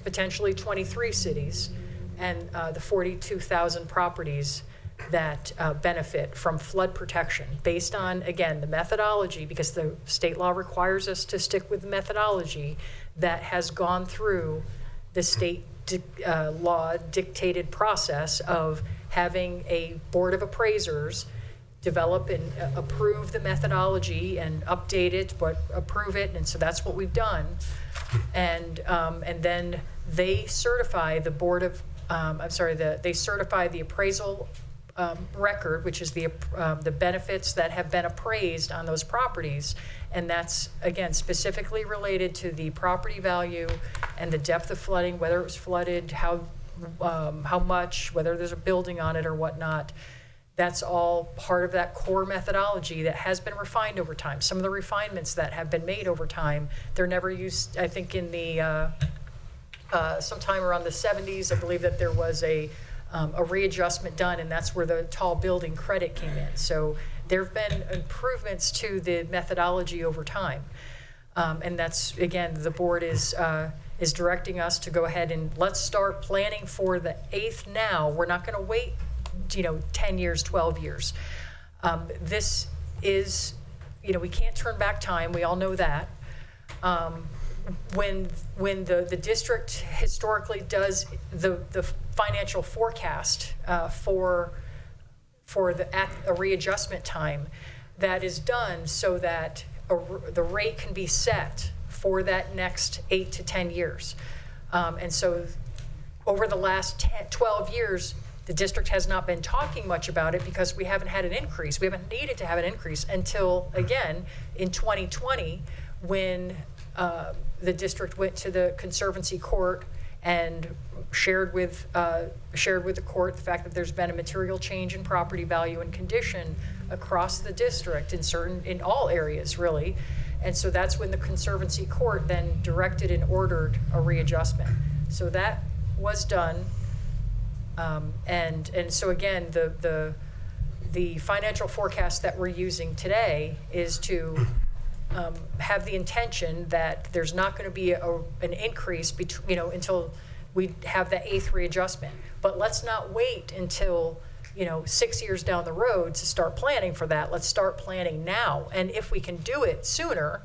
potentially 23 cities, and the 42,000 properties that benefit from flood protection based on, again, the methodology, because the state law requires us to stick with the methodology that has gone through the state law dictated process of having a board of appraisers develop and approve the methodology and update it, but approve it, and so that's what we've done. And then they certify the board of, they certify the appraisal record, which is the benefits that have been appraised on those properties, and that's, again, specifically related to the property value and the depth of flooding, whether it was flooded, how much, whether there's a building on it or whatnot. That's all part of that core methodology that has been refined over time. Some of the refinements that have been made over time, they're never used, I think in the, sometime around the 70s, I believe that there was a readjustment done, and that's where the tall building credit came in. So there have been improvements to the methodology over time. And that's, again, the board is directing us to go ahead and let's start planning for the 8th now. We're not gonna wait 10 years, 12 years. This is, we can't turn back time. We all know that. When the district historically does the financial forecast for a readjustment time, that is done so that the rate can be set for that next 8 to 10 years. And so over the last 12 years, the district has not been talking much about it because we haven't had an increase. We haven't needed to have an increase until, again, in 2020, when the district went to the Conservancy Court and shared with the court the fact that there's been a material change in property value and condition across the district in all areas, really. And so that's when the Conservancy Court then directed and ordered a readjustment. So that was done. And so again, the financial forecast that we're using today is to have the intention that there's not going to be an increase until we have the 8th readjustment. But let's not wait until 6 years down the road to start planning for that. Let's start planning now. And if we can do it sooner,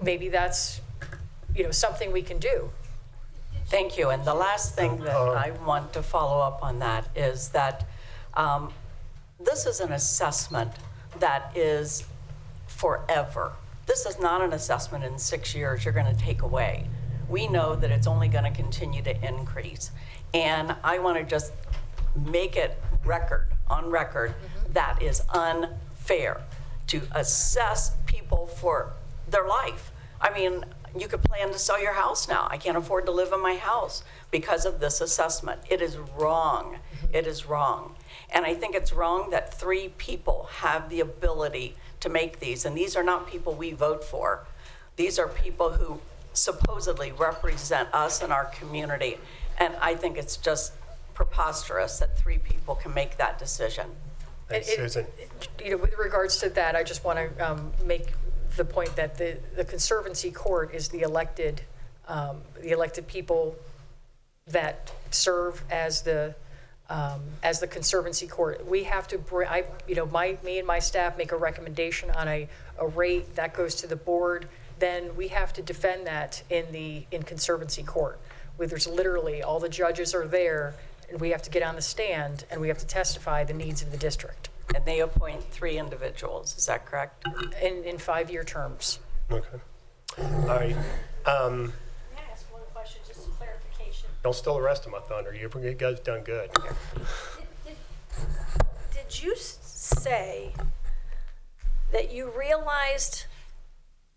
maybe that's something we can do. Thank you. And the last thing that I want to follow up on that is that this is an assessment that is forever. This is not an assessment in 6 years you're going to take away. We know that it's only going to continue to increase. And I want to just make it on record, that is unfair to assess people for their life. I mean, you could plan to sell your house now. I can't afford to live in my house because of this assessment. It is wrong. It is wrong. And I think it's wrong that 3 people have the ability to make these. And these are not people we vote for. These are people who supposedly represent us and our community. And I think it's just preposterous that 3 people can make that decision. Thanks, Susan. With regards to that, I just want to make the point that the Conservancy Court is the elected people that serve as the Conservancy Court. We have to, me and my staff make a recommendation on a rate that goes to the board. Then we have to defend that in Conservancy Court, where there's literally all the judges are there, and we have to get on the stand and we have to testify the needs of the district. And they appoint 3 individuals, is that correct? In 5-year terms. Okay. All right. May I ask one question, just a clarification? Don't steal the rest of my thunder. You guys done good. Did you say that you realized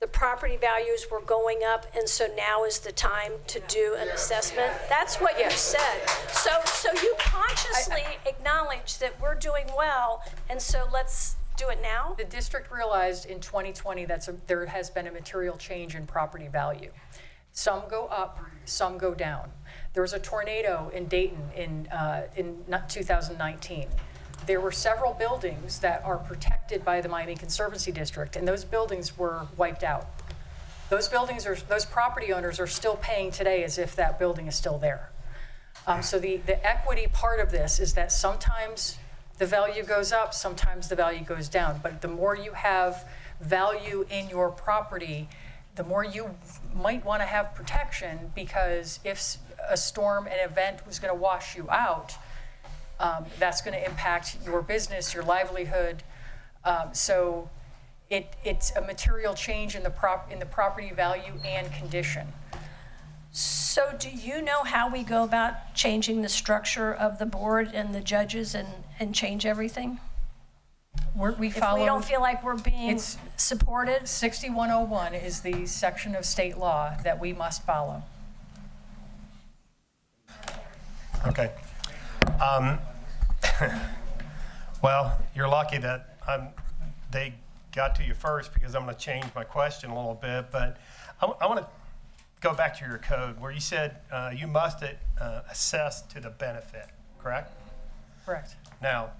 the property values were going up, and so now is the time to do an assessment? That's what you said. So you consciously acknowledge that we're doing well, and so let's do it now? The district realized in 2020 there has been a material change in property value. Some go up, some go down. There was a tornado in Dayton in 2019. There were several buildings that are protected by the Miami Conservancy District, and those buildings were wiped out. Those property owners are still paying today as if that building is still there. So the equity part of this is that sometimes the value goes up, sometimes the value goes down. But the more you have value in your property, the more you might want to have protection, because if a storm, an event was going to wash you out, that's going to impact your business, your livelihood. So it's a material change in the property value and condition. So do you know how we go about changing the structure of the board and the judges and change everything? If we don't feel like we're being supported? 6101 is the section of state law that we must follow. Okay. Well, you're lucky that they got to you first, because I'm going to change my question a little bit. But I want to go back to your code where you said you must assess to the benefit, correct? Correct. Now,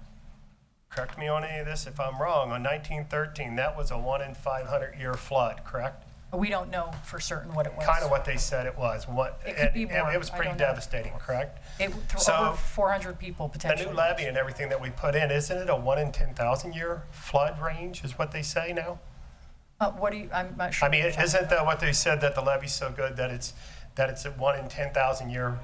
correct me on any of this if I'm wrong. On 1913, that was a 1 in 500 year flood, correct? We don't know for certain what it was. Kind of what they said it was. It could be more. It was pretty I don't know. devastating, correct? Over 400 people The potentially. new levee and everything that we put in, isn't it a 1 in 10,000 year flood range is what they say now? I'm not sure. I mean, isn't that what they said, that the levee's so good that it's a 1 in 10,000 year,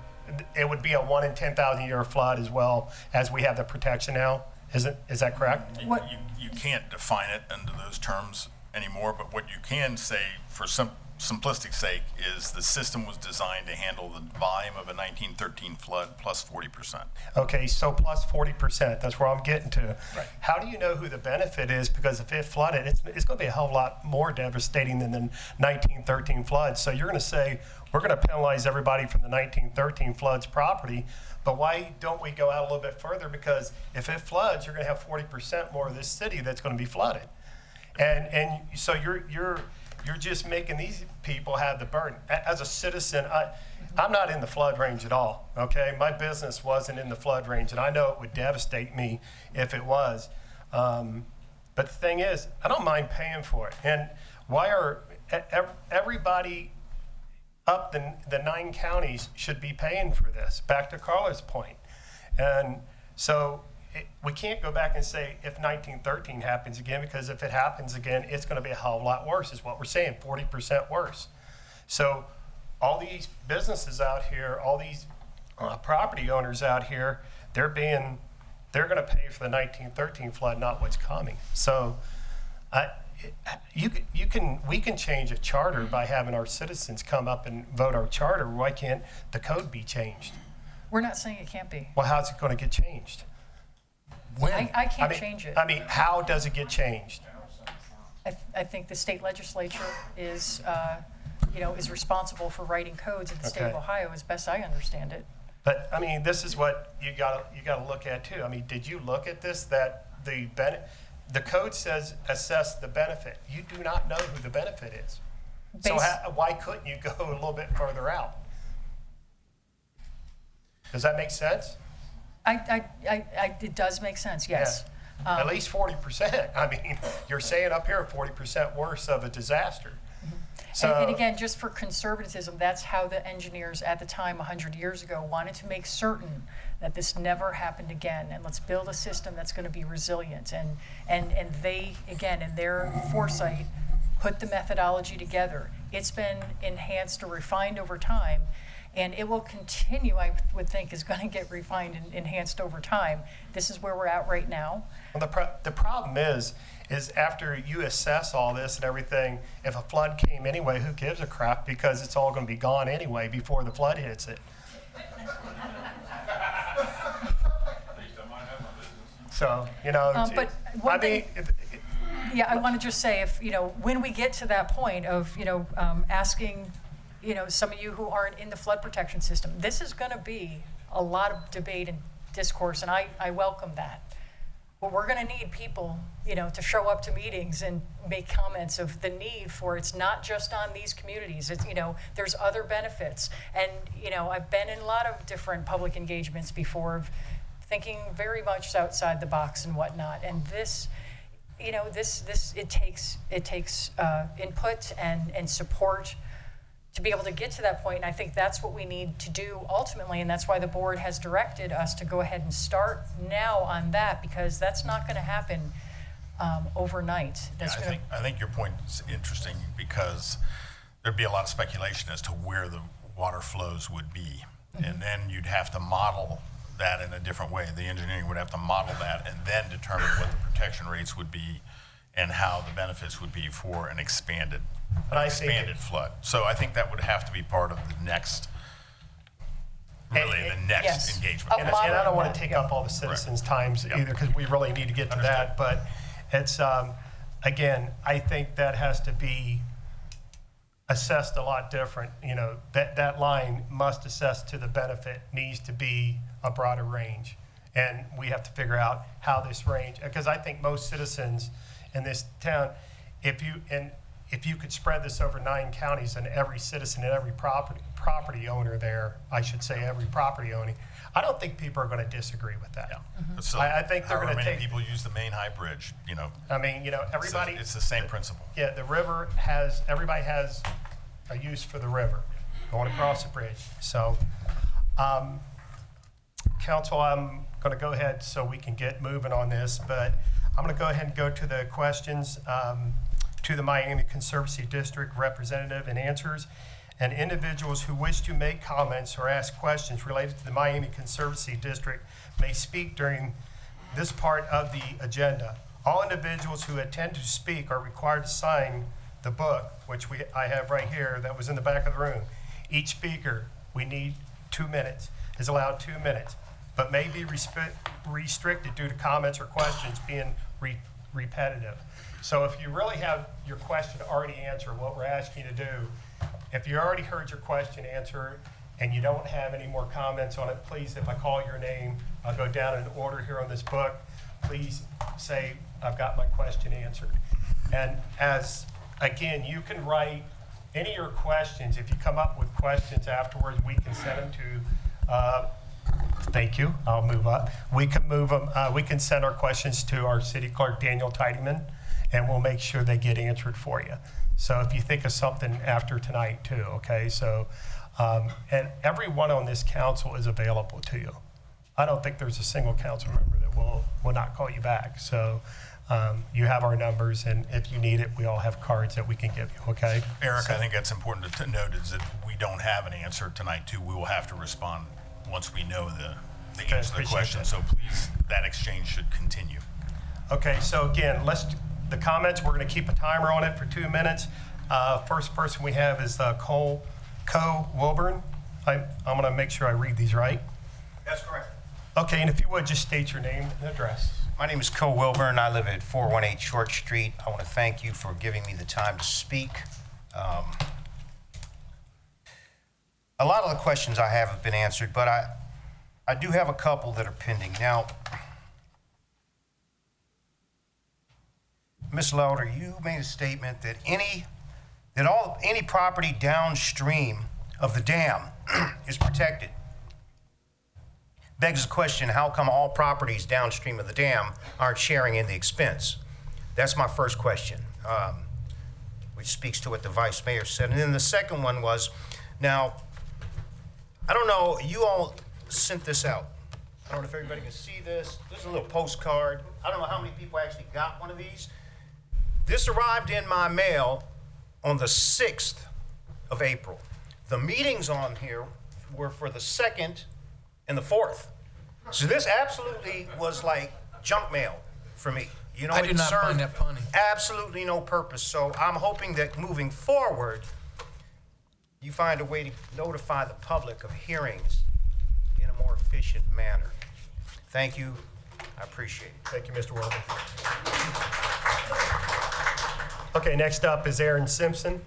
it would be a 1 in 10,000 year flood as well as we have the protection now? Is that correct? You can't define it under those terms anymore, but what you can say for simplistic sake is the system was designed to handle the volume of a 1913 flood plus 40%. Okay, so plus 40%, that's where I'm getting to. Right. How do you know who the benefit is? Because if it flooded, it's going to be a whole lot more devastating than the 1913 floods. So you're going to say, we're going to penalize everybody from the 1913 floods property, but why don't we go out a little bit further? Because if it floods, you're going to have 40% more of this city that's going to be flooded. And so you're just making these people have the burden. As a citizen, I'm not in the flood range at all, okay? My business wasn't in the flood range, and I know it would devastate me if it was. But the thing is, I don't mind paying for it. And why are everybody up the 9 counties should be paying for this? Back to Carla's point. And so we can't go back and say if 1913 happens again, because if it happens again, it's going to be a hell of a lot worse, is what we're saying, 40% worse. So all these businesses out here, all these property owners out here, they're going to pay for the 1913 flood, not what's coming. So we can change a charter by having our citizens come up and vote our charter. Why can't the code be changed? We're not saying it can't be. Well, how's it going to get changed? When? I can't change it. I mean, how does it get changed? I think the state legislature is responsible for writing codes in the state of Okay. Ohio, as best I understand it. But I mean, this is what you got to look at too. I mean, did you look at this? That the code says assess the benefit. You do not know who the benefit is. So why couldn't you go a little bit further out? Does that make sense? It does make sense, yes. Yeah. At least 40%. I mean, you're saying up here 40% worse of a disaster. So, and again, just for conservatism, that's how the engineers at the time, 100 years ago, wanted to make certain that this never happened again. And let's build a system that's going to be resilient. And they, again, in their foresight, put the methodology together. It's been enhanced or refined over time. And it will continue, I would think, is going to get refined and enhanced over time. This is where we're at right now. Well, the problem is after you assess all this and everything, if a flood came anyway, who gives a crap? Because it's all going to be gone anyway before the flood hits it. So, but one thing, I want to just say, if when we get to that point of asking, some of you who aren't in the flood protection system, this is going to be a lot of debate and discourse, and I welcome that. But we're going to need people, to show up to meetings and make comments of the need for it's not just on these communities. It's, there's other benefits. And, I've been in a lot of different public engagements before, of thinking very much outside the box and whatnot. And this, it takes input and support to be able to get to that point. And I think that's what we need to do ultimately, and that's why the board has directed us to go ahead and start now on that, because that's not going to happen overnight. I think your point is interesting, because there'd be a lot of speculation as to where the water flows would be. Mm-hmm. And then you'd have to model that in a different way. The engineering would have to model that and then determine what the protection rates would be and how the benefits would be for an expanded flood. So I think that would have to be part of the next, engagement. And I don't want to take up all the citizens' times either, because we really need to get to that. But it's, again, I think that has to be assessed a lot different. That line must assess to the benefit, needs to be a broader range. And we have to figure out how this range, because I think most citizens in this town, if you could spread this over 9 counties and every citizen and every property owner there, I should say every property owner, I don't think people are going to disagree with that. Yeah. Mm-hmm. So I think they're going to take. People use the main high bridge, I mean, everybody. It's the same principle. Yeah, the river everybody has a use for the river, going across the bridge. So, Council, I'm going to go ahead so we can get moving on this, but I'm going to go ahead and go to the questions to the Miami Conservancy District representative and answers. And individuals who wish to make comments or ask questions related to the Miami Conservancy District may speak during this part of the agenda. All individuals who intend to speak are required to sign the book, which I have right here, that was in the back of the room. Each speaker, we need 2 minutes, is allowed 2 minutes, but may be restricted due to comments or questions being repetitive. So if you really have your question already answered, what we're asking you to do, if you already heard your question answered and you don't have any more comments on it, please, if I call your name, I'll go down in order here on this book. Please say, I've got my question answered. And again, you can write any of your questions. If you come up with questions afterwards, we can send them to, thank you, I'll move up. We can move them, we can send our questions to our city clerk, Daniel Tidyman, and we'll make sure they get answered for you. So if you think of something after tonight too, okay? So, and everyone on this council is available to you. I don't think there's a single council member that will not call you back. So you have our numbers, and if you need it, we all have cards that we can give you, okay? Eric, I think that's important to note is that we don't have an answer tonight too. We will have to respond once we know the answer to the question. That. So please, that exchange should continue. Okay, so again, the comments, we're gonna keep a timer on it for 2 minutes. First person we have is Co Wilburn. I'm gonna make sure I read these right. That's correct. Okay, and if you would, just state your name and address. My name is Co Wilburn. I live at 418 Short Street. I want to thank you for giving me the time to speak. A lot of the questions I have been answered, but I do have a couple that are pending. Now, Ms. Lauder, you made a statement that any property downstream of the dam is protected. Begs the question, how come all properties downstream of the dam aren't sharing in the expense? That's my first question, which speaks to what the vice mayor said. And then the second one was, now, I don't know, you all sent this out. I don't know if everybody can see this. This is a little postcard. I don't know how many people actually got one of these. This arrived in my mail on the 6th of April. The meetings on here were for the 2nd and the 4th. So this absolutely was like junk mail for me. You know, I do not find that funny. Absolutely no purpose. So I'm hoping that moving forward, you find a way to notify the public of hearings in a more efficient manner. Thank you. I appreciate it. Thank you, Mr. Wilburn. Okay, next up is Aaron Simpson.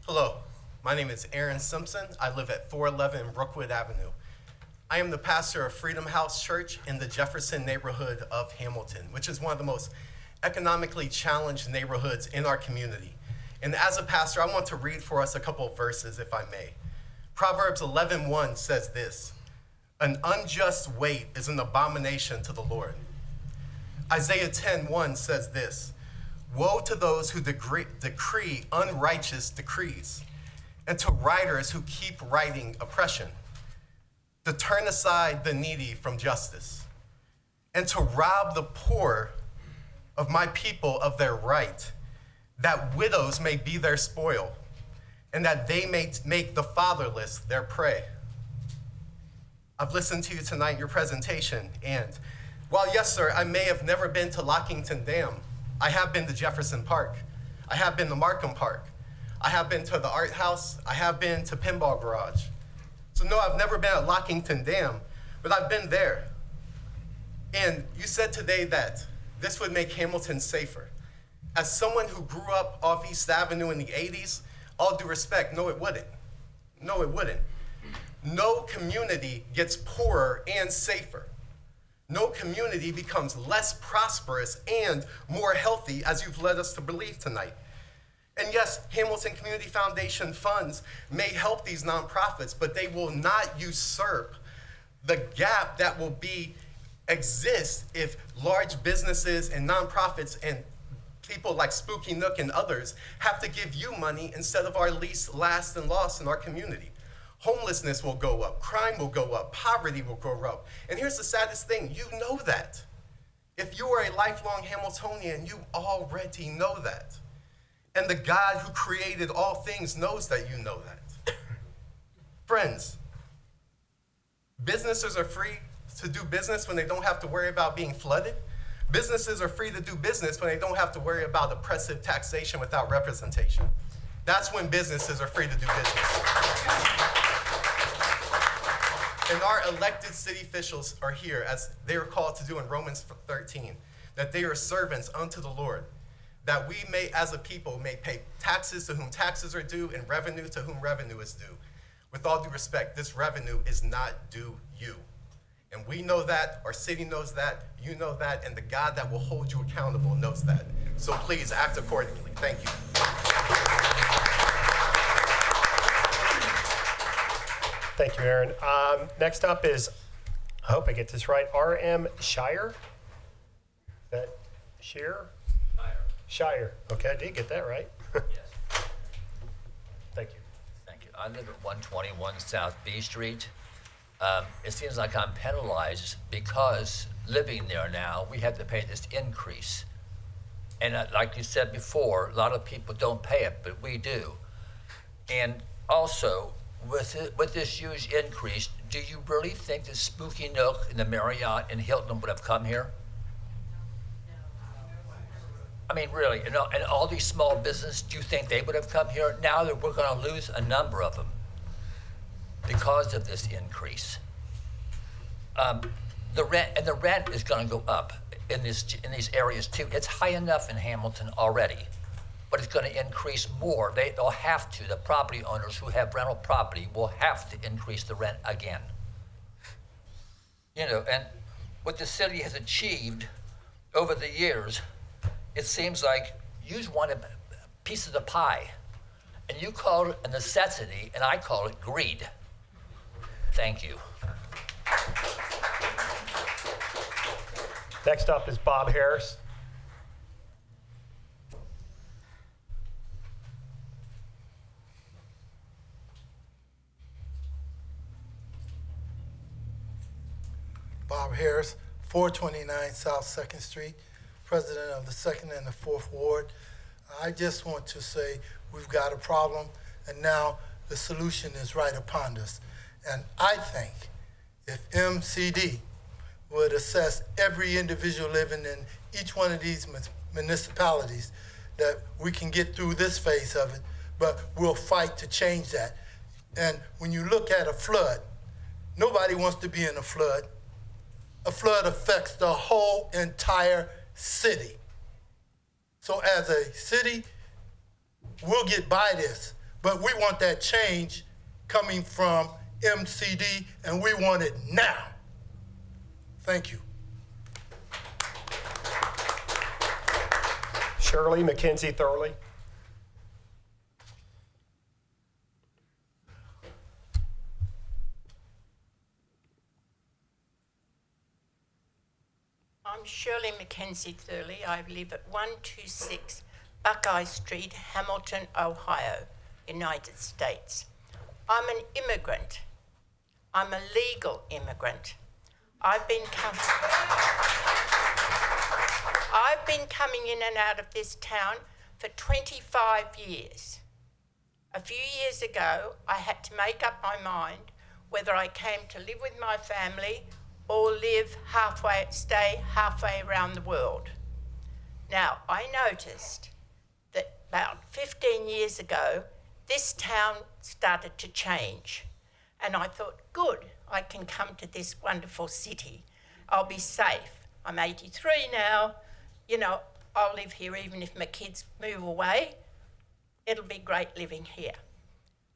Hello, my name is Aaron Simpson. I live at 411 Brookwood Avenue. I am the pastor of Freedom House Church in the Jefferson neighborhood of Hamilton, which is one of the most economically challenged neighborhoods in our community. And as a pastor, I want to read for us a couple of verses, if I may. Proverbs 11:1 says this, "An unjust weight is an abomination to the Lord." Isaiah 10:1 says this, "Woe to those who decree unrighteous decrees, and to writers who keep writing oppression, to turn aside the needy from justice, and to rob the poor of my people of their right, that widows may be their spoil, and that they may make the fatherless their prey." I've listened to you tonight, your presentation, and while yes, sir, I may have never been to Lockington Dam, I have been to Jefferson Park. I have been to Markham Park. I have been to the Art House. I have been to Pinball Garage. So no, I've never been at Lockington Dam, but I've been there. And you said today that this would make Hamilton safer. As someone who grew up off East Avenue in the 80s, all due respect, no, it wouldn't. No, it wouldn't. No community gets poorer and safer. No community becomes less prosperous and more healthy, as you've led us to believe tonight. And yes, Hamilton Community Foundation funds may help these nonprofits, but they will not usurp the gap that will exist if large businesses and nonprofits and people like Spooky Nook and others have to give you money instead of our least, last, and lost in our community. Homelessness will go up, crime will go up, poverty will grow up. And here's the saddest thing, you know that. If you are a lifelong Hamiltonian, you already know that. And the God who created all things knows that you know that. Friends, businesses are free to do business when they don't have to worry about being flooded. Businesses are free to do business when they don't have to worry about oppressive taxation without representation. That's when businesses are free to do business. And our elected city officials are here, as they are called to do in Romans 13, that they are servants unto the Lord. that we may, as a people, may pay taxes to whom taxes are due and revenue to whom revenue is due. With all due respect, this revenue is not due you. And we know that, our city knows that, you know that, and the God that will hold you accountable knows that. So please act accordingly. Thank you. Thank you, Aaron. Next up is, I hope I get this right, R.M. Shire? Is that Shearer? Shire. Okay, I did get that right. Yes. Thank you. Thank you. I live at 121 South B Street. It seems like I'm penalized because living there now, we have to pay this increase. And like you said before, a lot of people don't pay it, but we do. And also, with this huge increase, do you really think the Spooky Nook and the Marriott and Hilton would have come here? I mean, really, and all these small businesses, do you think they would have come here? Now that we're going to lose a number of them because of this increase. The rent is going to go up in these areas too. It's high enough in Hamilton already, but it's going to increase more. They'll have to. The property owners who have rental property will have to increase the rent again. You know, and what the city has achieved over the years, it seems like you just want a piece of the pie, and you call it a necessity, and I call it greed. Thank you. Next up is Bob Harris. Bob Harris, 429 South 2nd Street, president of the 2nd and the 4th Ward. I just want to say we've got a problem, and now the solution is right upon us. And I think if MCD would assess every individual living in each one of these municipalities, that we can get through this phase of it, but we'll fight to change that. And when you look at a flood, nobody wants to be in a flood. A flood affects the whole entire city. So as a city, we'll get by this, but we want that change coming from MCD, and we want it now. Thank you. Shirley McKenzie Thurley. I'm Shirley McKenzie Thurley. I live at 126 Buckeye Street, Hamilton, Ohio, United States. I'm an immigrant. I'm a legal immigrant. I've been coming in and out of this town for 25 years. A few years ago, I had to make up my mind whether I came to live with my family or stay halfway around the world. Now, I noticed that about 15 years ago, this town started to change. And I thought, good, I can come to this wonderful city. I'll be safe. I'm 83 now. You know, I'll live here even if my kids move away. It'll be great living here.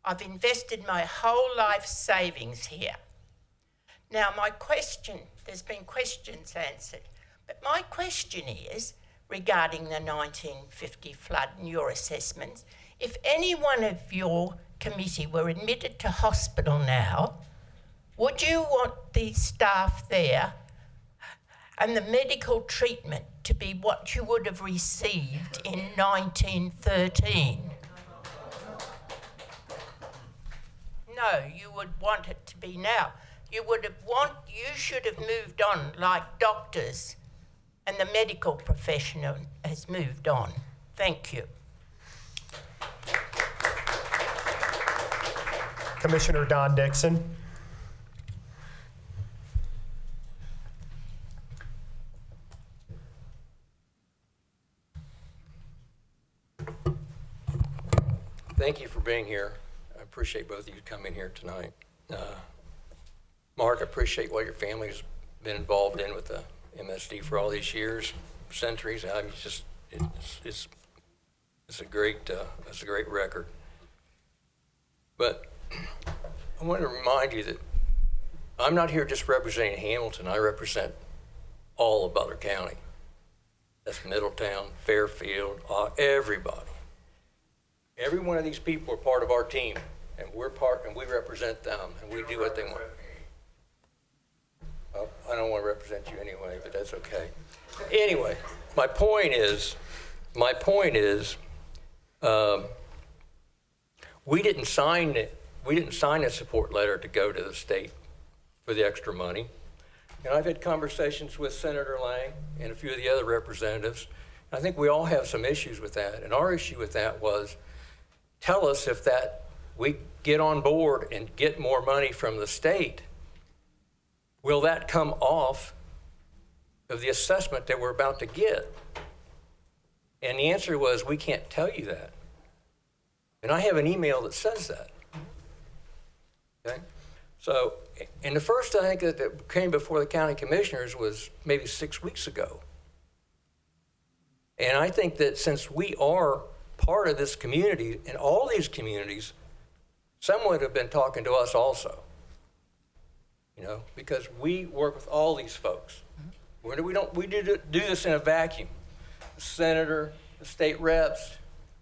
I've invested my whole life savings here. Now, my question, there's been questions answered, but my question is, regarding the 1950 flood and your assessments, if any one of your committee were admitted to hospital now, would you want the staff there and the medical treatment to be what you would have received in 1913? No, you would want it to be now. You should have moved on like doctors, and the medical profession has moved on. Thank you. Commissioner Don Dixon. Thank you for being here. I appreciate both of you coming here tonight. Mark, I appreciate what your family's been involved in with the MSD for all these years, centuries. it's a great record. But I want to remind you that I'm not here just representing Hamilton. I represent all of Butler County. That's Middletown, Fairfield, everybody. Every one of these people are part of our team, and we represent them, and we do what they want. Well, I don't want to represent you anyway, but that's okay. Anyway, my point is, we didn't sign a support letter to go to the state for the extra money. And I've had conversations with Senator Lang and a few of the other representatives. I think we all have some issues with that. And our issue with that was, tell us if that we get on board and get more money from the state, will that come off of the assessment that we're about to get? And the answer was, we can't tell you that. And I have an email that says that. Okay? So, and the first I think that came before the county commissioners was maybe 6 weeks ago. And I think that since we are part of this community, and all these communities, someone would have been talking to us also. You know, because we work with all these folks. We do this in a vacuum. The senator, the state reps,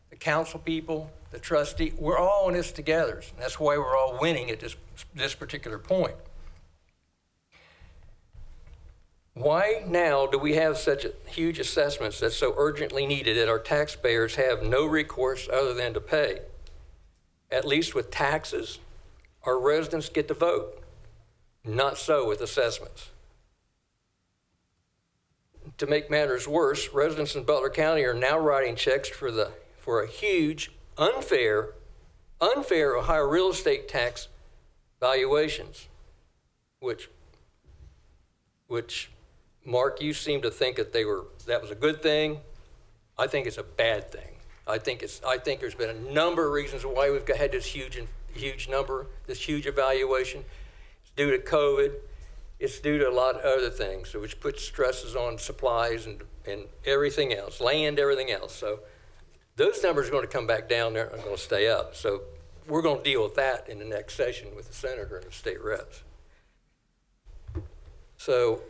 the council people, the trustee, we're all in this together. And that's why we're all winning at this particular point. Why now do we have such huge assessments that's so urgently needed that our taxpayers have no recourse other than to pay? At least with taxes, our residents get to vote. Not so with assessments. To make matters worse, residents in Butler County are now writing checks for a huge, unfair Ohio real estate tax valuations, which Mark, you seem to think that that was a good thing. I think it's a bad thing. I think there's been a number of reasons why we've had this huge number, this huge evaluation. It's due to COVID. It's due to a lot of other things, which puts stresses on supplies and everything else, land, everything else. So those numbers are going to come back down. They're not going to stay up. So we're going to deal with that in the next session with the senator and the state reps. So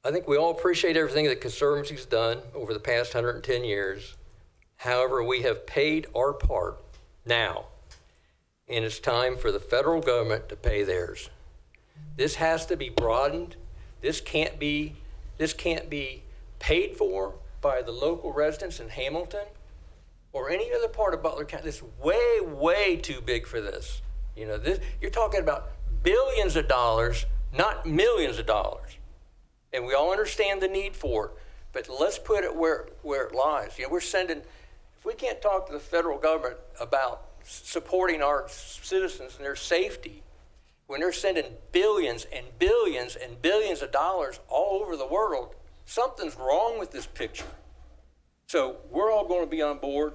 I think we all appreciate everything that Conservancy's done over the past 110 years. However, we have paid our part now, and it's time for the federal government to pay theirs. This has to be broadened. This can't be paid for by the local residents in Hamilton or any other part of Butler County. This is way, way too big for this. You know, you're talking about billions of dollars, not millions of dollars. And we all understand the need for it, but let's put it where it lies. You know, if we can't talk to the federal government about supporting our citizens and their safety, when they're sending billions and billions and billions of dollars all over the world, something's wrong with this picture. So we're all going to be on board.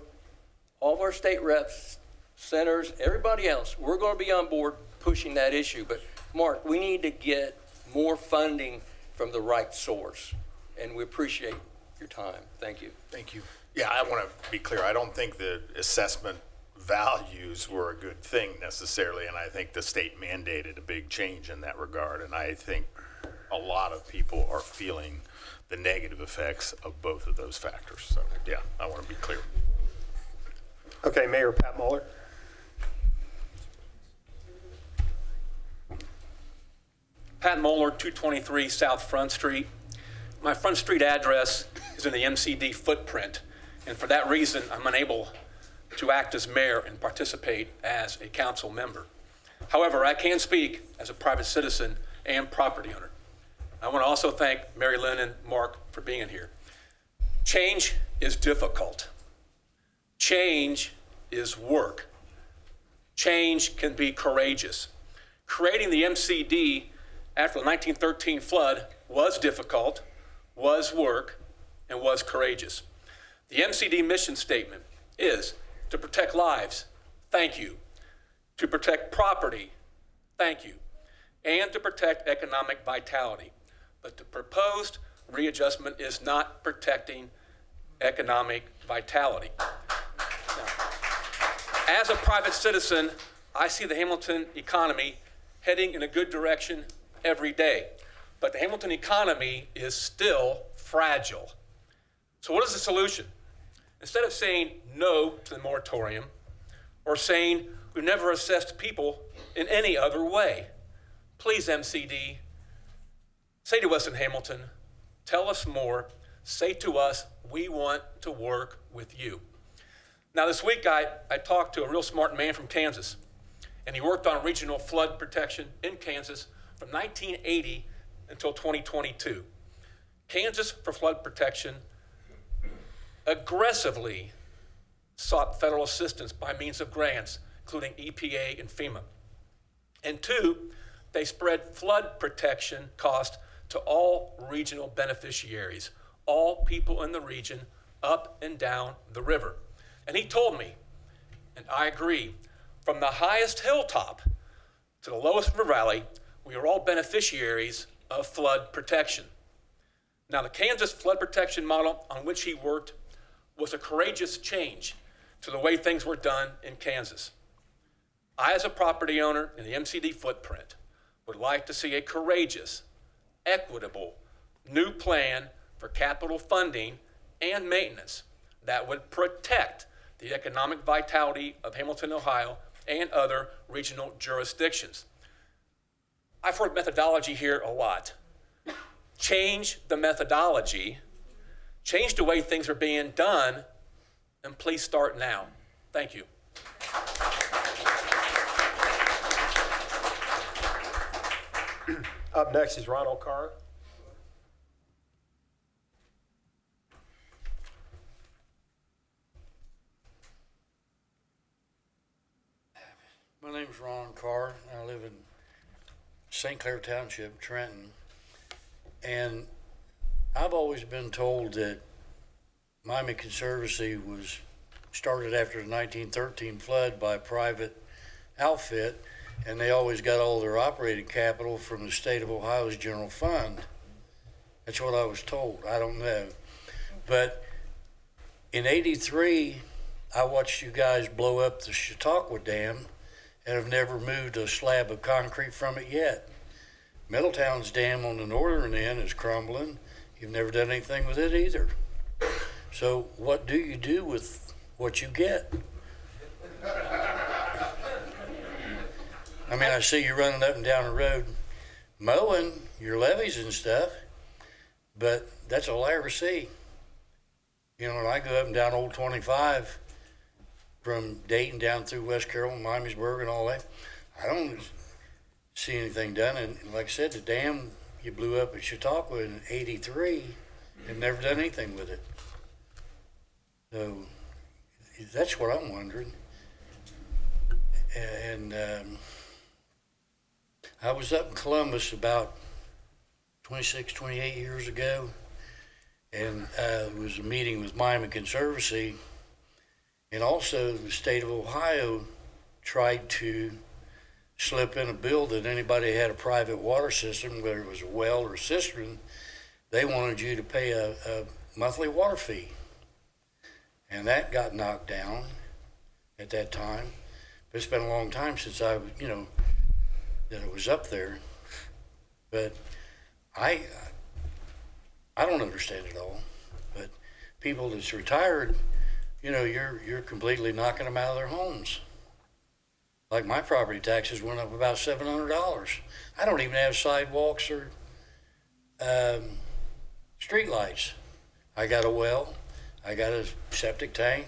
All of our state reps, senators, everybody else, we're going to be on board pushing that issue. But Mark, we need to get more funding from the right source. And we appreciate your time. Thank you. Thank you. Yeah, I want to be clear. I don't think the assessment values were a good thing necessarily, and I think the state mandated a big change in that regard, and I think a lot of people are feeling the negative effects of both of those factors. So yeah, I want to be clear. Okay, Mayor Pat Mueller. Pat Mueller, 223 South Front Street. My Front Street address is in the MCD footprint, and for that reason, I'm unable to act as mayor and participate as a council member. However, I can speak as a private citizen and property owner. I want to also thank Mary Lynn and Mark for being here. Change is difficult. Change is work. Change can be courageous. Creating the MCD after the 1913 flood was difficult, was work, and was courageous. The MCD mission statement is to protect lives, thank you. To protect property, thank you. And to protect economic vitality. But the proposed readjustment is not protecting economic vitality. Now, as a private citizen, I see the Hamilton economy heading in a good direction every day. But the Hamilton economy is still fragile. So what is the solution? Instead of saying no to the moratorium or saying we've never assessed people in any other way, please, MCD, say to us in Hamilton, tell us more, say to us, we want to work with you. Now this week I talked to a real smart man from Kansas, and he worked on regional flood protection in Kansas from 1980 until 2022. Kansas, for flood protection, aggressively sought federal assistance by means of grants, including EPA and FEMA. And two, they spread flood protection cost to all regional beneficiaries, all people in the region up and down the river. And he told me, and I agree, from the highest hilltop to the lowest river valley, we are all beneficiaries of flood protection. Now, the Kansas flood protection model on which he worked was a courageous change to the way things were done in Kansas. I, as a property owner in the MCD footprint, would like to see a courageous, equitable, new plan for capital funding and maintenance that would protect the economic vitality of Hamilton, Ohio, and other regional jurisdictions. I've heard methodology here a lot. Change the methodology, change the way things are being done, and please start now. Thank you. Up next is Ronald Carr. My name's Ron Carr. I live in St. Clair Township, Trenton. And I've always been told that Miami Conservancy was started after the 1913 flood by a private outfit, and they always got all their operating capital from the state of Ohio's general fund. That's what I was told. I don't know. But in '83, I watched you guys blow up the Chautauqua Dam and have never moved a slab of concrete from it yet. Middletown's dam on the northern end is crumbling. You've never done anything with it either. So what do you do with what you get? I mean, I see you running up and down the road mowing your levees and stuff, but that's all I ever see. You know, when I go up and down Old 25 from Dayton down through West Carroll and Miamisburg and all that, I don't see anything done. And like I said, the dam you blew up at Chautauqua in '83 and never done anything with it. So that's what I'm wondering. And I was up in Columbus about 26, 28 years ago, and it was a meeting with Miami Conservancy, and also the state of Ohio tried to slip in a bill that anybody had a private water system, whether it was a well or a cistern, they wanted you to pay a monthly water fee. And that got knocked down at that time. But it's been a long time since that it was up there. But I don't understand it all. But people that's retired, you're completely knocking them out of their homes. Like my property taxes went up about $700. I don't even have sidewalks or street lights. I got a well, I got a septic tank,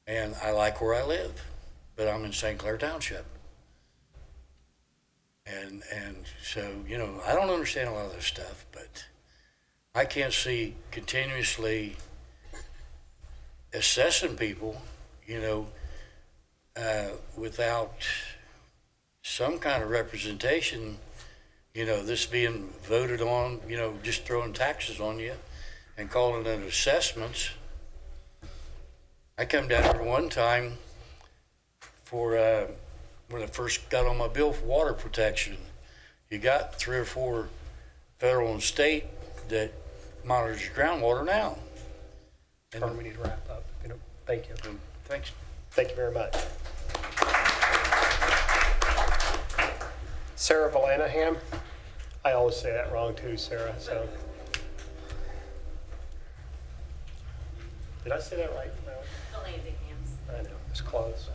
and I like where I live, but I'm in St. Clair Township. And so, I don't understand a lot of this stuff, but I can't see continuously assessing people, without some kind of representation, this being voted on, just throwing taxes on you and calling it assessments. I come down here one time for when I first got on my bill for water protection. You got 3 or 4 federal and state that monitors your groundwater now. or we need to wrap up. Thank you. Thanks. Thank you very much. Sarah Vallanaham. I always say that wrong too, Sarah. So, did I say that right? No. I know, it's close.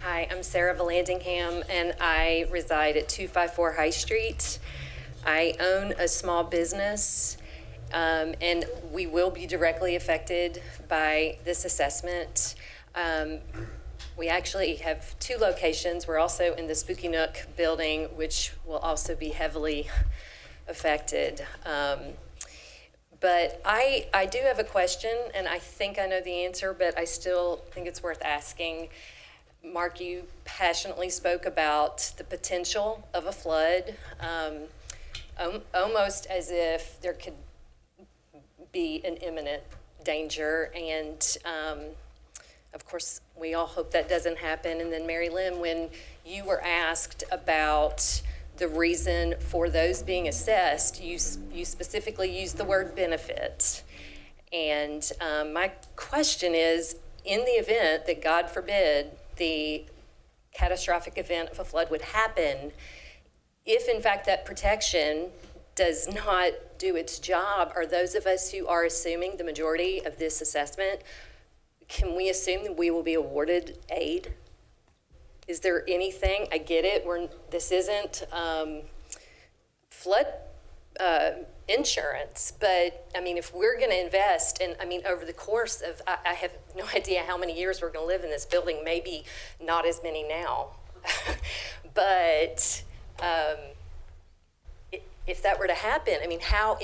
Hi, I'm Sarah Vallandingham, and I reside at 254 High Street. I own a small business, and we will be directly affected by this assessment. We actually have 2 locations. We're also in the Spooky Nook building, which will also be heavily affected. But I do have a question, and I think I know the answer, but I still think it's worth asking. Mark, you passionately spoke about the potential of a flood, almost as if there could be an imminent danger. And of course, we all hope that doesn't happen. And then Mary Lynn, when you were asked about the reason for those being assessed, you specifically used the word benefit. And my question is, in the event that, God forbid, the catastrophic event of a flood would happen, if in fact that protection does not do its job, are those of us who are assuming the majority of this assessment, can we assume that we will be awarded aid? Is there anything, I get it, this isn't flood insurance, but I mean, if we're gonna invest, and I mean, over the course of, I have no idea how many years we're gonna live in this building, maybe not as many now, but if that were to happen, I mean, how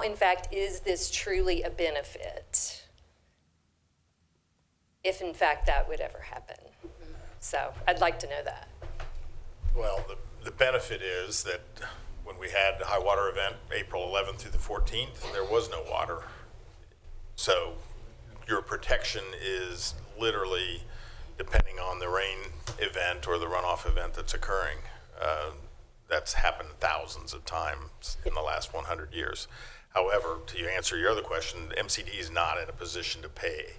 in fact is this truly a benefit? If in fact that would ever happen. So I'd like to know that. Well, the benefit is that when we had the high water event, April 11th through the 14th, there was no water. So your protection is literally depending on the rain event or the runoff event that's occurring. That's happened thousands of times in the last 100 years. However, to answer your other question, the MCD is not in a position to pay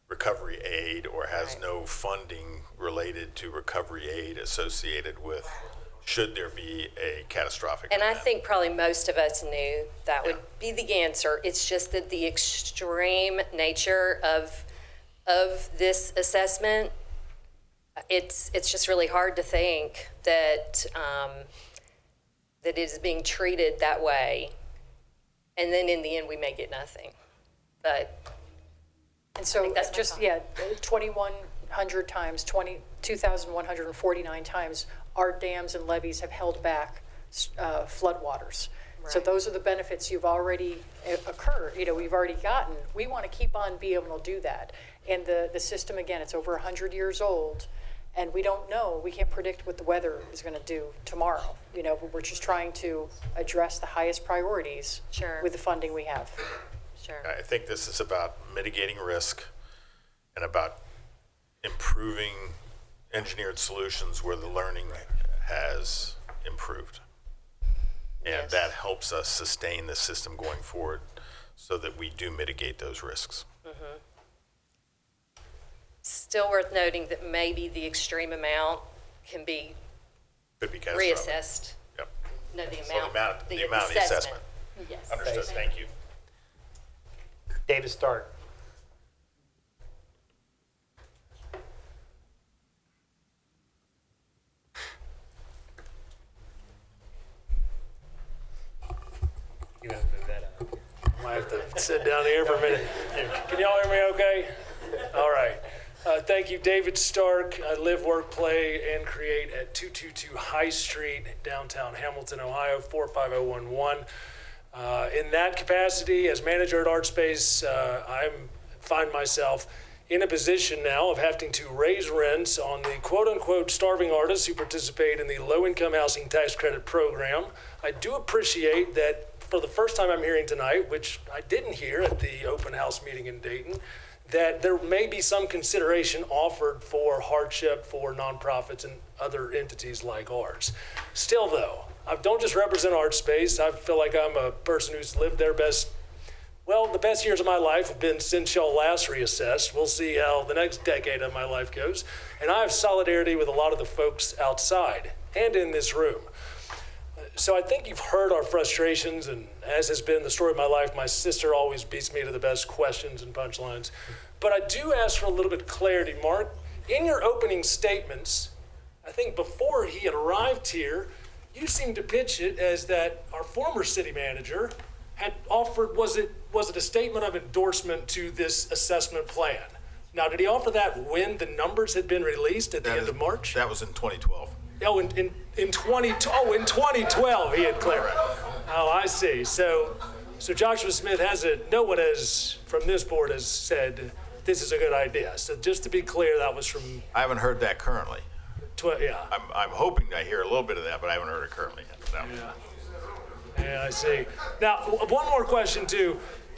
recovery aid or has no funding related to recovery aid associated with should there be a catastrophic And event. I think probably most of us knew that would be the answer. It's just that the extreme nature of this assessment, it's just really hard to think that that it is being treated that way, and then in the end we may get nothing. But And so just, 2,100 times, 2,149 times, our dams and levees have held back floodwaters. So those are the benefits you've already occurred, we've already gotten. We want to keep on being able to do that. And the system, again, it's over 100 years old, and we don't know, we can't predict what the weather is going to do tomorrow. But we're just trying to address the highest priorities with the funding we have. I think this is about mitigating risk and about improving engineered solutions where the learning has improved. And that helps us sustain the system going forward so that we do mitigate those risks. Mm-hmm. Still worth noting that maybe the extreme amount can be reassessed. Yep. No, the So amount, the amount of the assessment. Yes. Understood. Thank you. David Stark. You have to move that up. I might have to sit down here for a minute. Can y'all hear me okay? All right. Thank you, David Stark. I live, work, play, and create at 222 High Street, downtown Hamilton, Ohio, 45011. In that capacity, as manager at ArtSpace, I find myself in a position now of having to raise rents on the quote-unquote starving artists who participate in the low-income housing tax credit program. I do appreciate that for the first time I'm hearing tonight, which I didn't hear at the open house meeting in Dayton, that there may be some consideration offered for hardship for nonprofits and other entities like ours. Still though, I don't just represent ArtSpace. I feel like I'm a person who's lived their best Well, the best years of my life have been since y'all last reassessed. We'll see how the next decade of my life goes. And I have solidarity with a lot of the folks outside and in this room. So I think you've heard our frustrations, and as has been the story of my life, my sister always beats me to the best questions and punchlines. But I do ask for a little bit of clarity, Mark. In your opening statements, I think before he had arrived here, you seemed to pitch it as that our former city manager had offered, was it a statement of endorsement to this assessment plan? Now, did he offer that when the numbers had been released at the end of March? That was in 2012. Oh, in 2012, he had clarified. Oh, I see. So Joshua Smith hasn't, no one has, from this board has said, this is a good idea. So just to be clear, that was from, I haven't heard that currently. yeah. I'm hoping I hear a little bit of that, but I haven't heard it currently yet. So. Yeah, I see. Now, one more question too.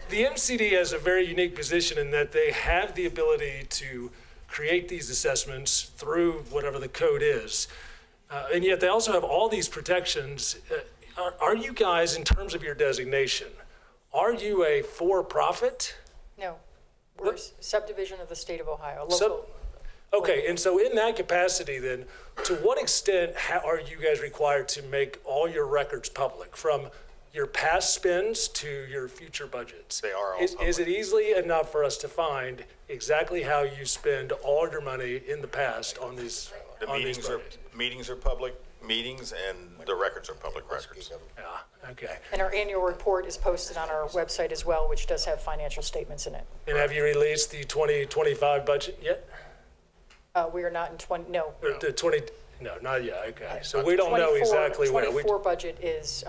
The MCD has a very unique position in that they have the ability to create these assessments through whatever the code is. And yet they also have all these protections. Are you guys, in terms of your designation, are you a for-profit? No, we're a subdivision of the state of Ohio, Okay, and so in that capacity then, to what extent are you guys required to make all your records public, from your past spends to your future budgets? They are all Is public. it easily enough for us to find exactly how you spend all your money in the past on these The budgets? meetings are public meetings, and the records are public records. Yeah, okay. And our annual report is posted on our website as well, which does have financial statements in it. And have you released the 2025 budget yet? We are not in 20, no. Or the 20, no, not yet, okay. So we don't know exactly where. 24 budget is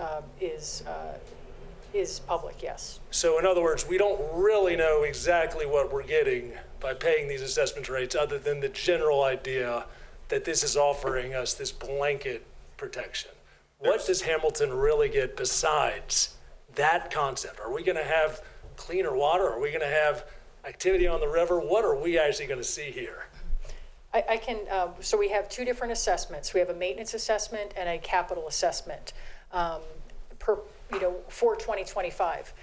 public, yes. So in other words, we don't really know exactly what we're getting by paying these assessment rates, other than the general idea that this is offering us this blanket protection. What does Hamilton really get besides that concept? Are we going to have cleaner water? Are we going to have activity on the river? What are we actually going to see here? I can, so we have two different assessments. We have a maintenance assessment and a capital assessment for 2025.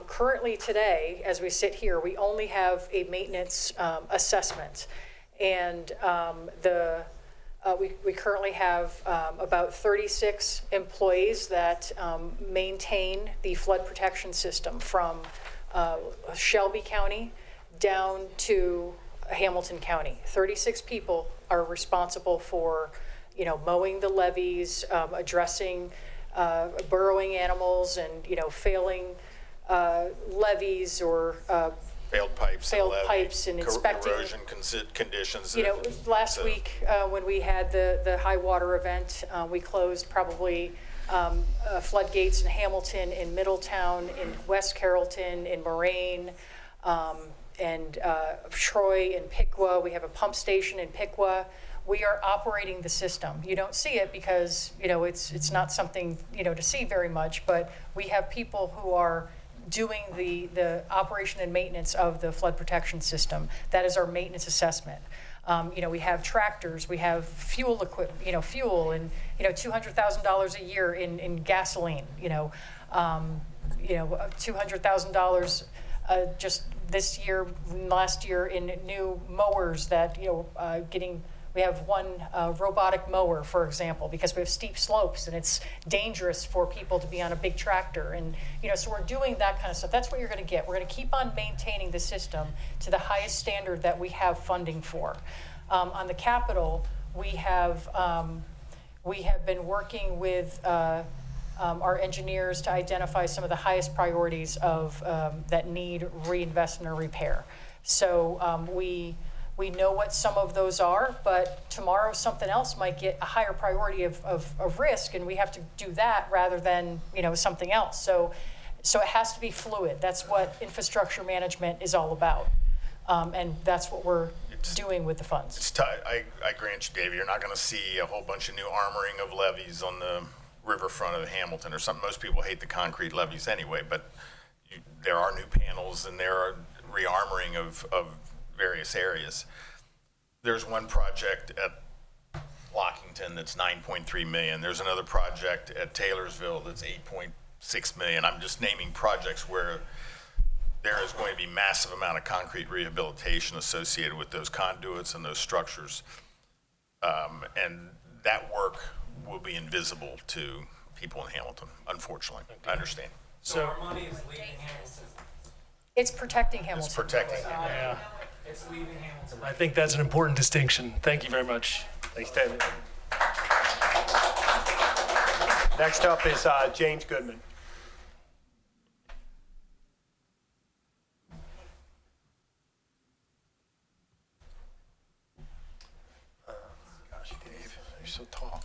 Currently today, as we sit here, we only have a maintenance assessment. And we currently have about 36 employees that maintain the flood protection system from Shelby County down to Hamilton County. 36 people are responsible for, mowing the levees, addressing burrowing animals and, failing levees or Failed pipes and inspecting. Erosion conditions. Last week when we had the high water event, we closed probably floodgates in Hamilton, in Middletown, in West Carrollton, in Moraine, and Troy and Piqua. We have a pump station in Piqua. We are operating the system. You don't see it because it's not something to see very much, but we have people who are doing the operation and maintenance of the flood protection system. That is our maintenance assessment. We have tractors, we have fuel equipment, fuel, and $200,000 a year in gasoline. $200,000 just this year, last year, in new mowers that we have one robotic mower, for example, because we have steep slopes and it's dangerous for people to be on a big tractor. And, so we're doing that kind of stuff. That's what you're going to get. We're going to keep on maintaining the system to the highest standard that we have funding for. On the Capitol, we have been working with our engineers to identify some of the highest priorities of that need reinvestment or repair. So we know what some of those are, but tomorrow something else might get a higher priority of risk, and we have to do that rather than something else. So it has to be fluid. That's what infrastructure management is all about, and that's what we're doing with the funds. I grant you, Dave, you're not going to see a whole bunch of new armoring of levees on the riverfront of Hamilton or something. Most people hate the concrete levees anyway, but there are new panels and there are rearmoring of various areas. There's one project at Lockington that's $9.3 million. There's another project at Taylorsville that's $8.6 million. I'm just naming projects where there is going to be massive amount of concrete rehabilitation associated with those conduits and those structures. And that work will be invisible to people in Hamilton, unfortunately. I understand. So our money is leaving Hamilton. It's protecting Hamilton. It's protecting. yeah, It's leaving Hamilton. I think that's an important distinction. Thank you very much. Thanks, David. Next up is James Goodman. Gosh, Dave, you're so tall.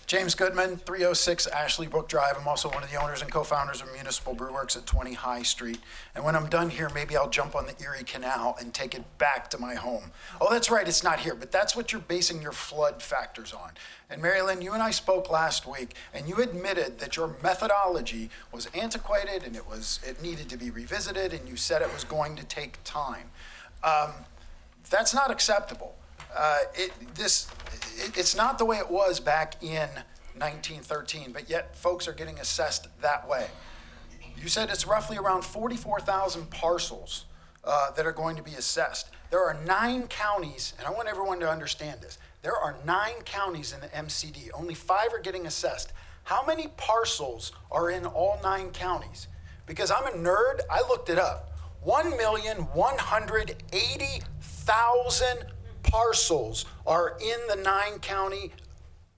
James Goodman, 306 Ashley Brook Drive. I'm also one of the owners and co-founders of Municipal Brew Works at 20 High Street. And when I'm done here, maybe I'll jump on the Erie Canal and take it back to my home. Oh, that's right, it's not here, but that's what you're basing your flood factors on. And Mary Lynn, you and I spoke last week, and you admitted that your methodology was antiquated and it needed to be revisited, and you said it was going to take time. That's not acceptable. It's not the way it was back in 1913, but yet folks are getting assessed that way. You said it's roughly around 44,000 parcels that are going to be assessed. There are 9 counties, and I want everyone to understand this. There are 9 counties in the MCD. Only 5 are getting assessed. How many parcels are in all 9 counties? Because I'm a nerd, I looked it up. 1,180,000 parcels are in the 9-county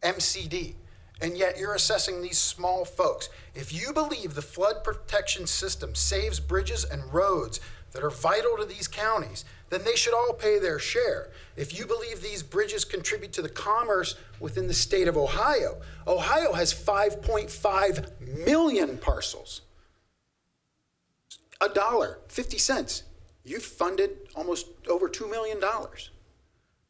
MCD, and yet you're assessing these small folks. If you believe the flood protection system saves bridges and roads that are vital to these counties, then they should all pay their share. If you believe these bridges contribute to the commerce within the state of Ohio, Ohio has 5.5 million parcels. $1.50. You've funded almost over $2 million.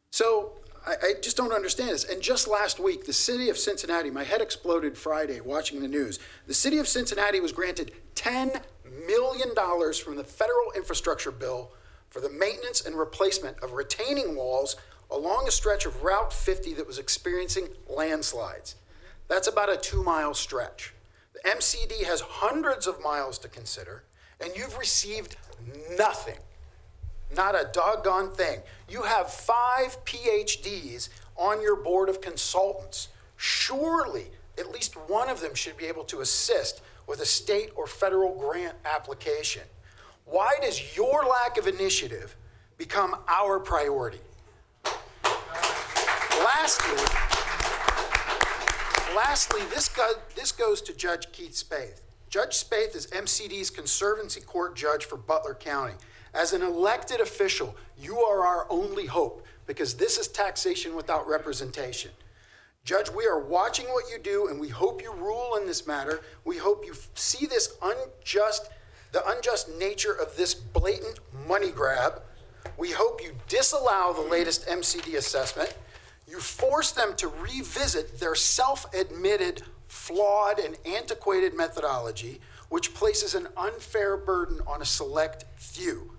So I just don't understand this. And just last week, the city of Cincinnati, my head exploded Friday watching the news. The city of Cincinnati was granted $10 million from the federal infrastructure bill for the maintenance and replacement of retaining walls along a stretch of Route 50 that was experiencing landslides. That's about a 2-mile stretch. The MCD has hundreds of miles to consider, and you've received nothing. Not a doggone thing. You have 5 PhDs on your board of consultants. Surely, at least one of them should be able to assist with a state or federal grant application. Why does your lack of initiative become our priority? Lastly, this goes to Judge Keith Spaeth. Judge Spaeth is MCD's Conservancy Court judge for Butler County. As an elected official, you are our only hope because this is taxation without representation. Judge, we are watching what you do and we hope you rule in this matter. We hope you see the unjust nature of this blatant money grab. We hope you disallow the latest MCD assessment. You force them to revisit their self-admitted flawed and antiquated methodology, which places an unfair burden on a select few.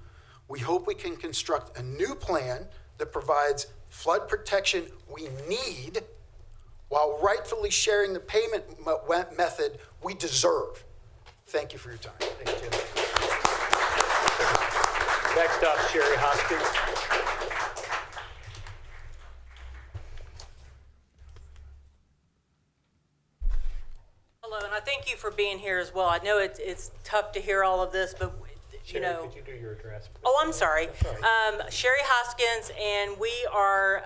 We hope we can construct a new plan that provides flood protection we need while rightfully sharing the payment method we deserve. Thank you for your time. Thank you, Tim. next up, Sherry Hoskins. Hello, and I thank you for being here as well. I know it's tough to hear all of this, but you know. Could you do your address, please? Oh, I'm sorry. Sherry Hoskins, and we are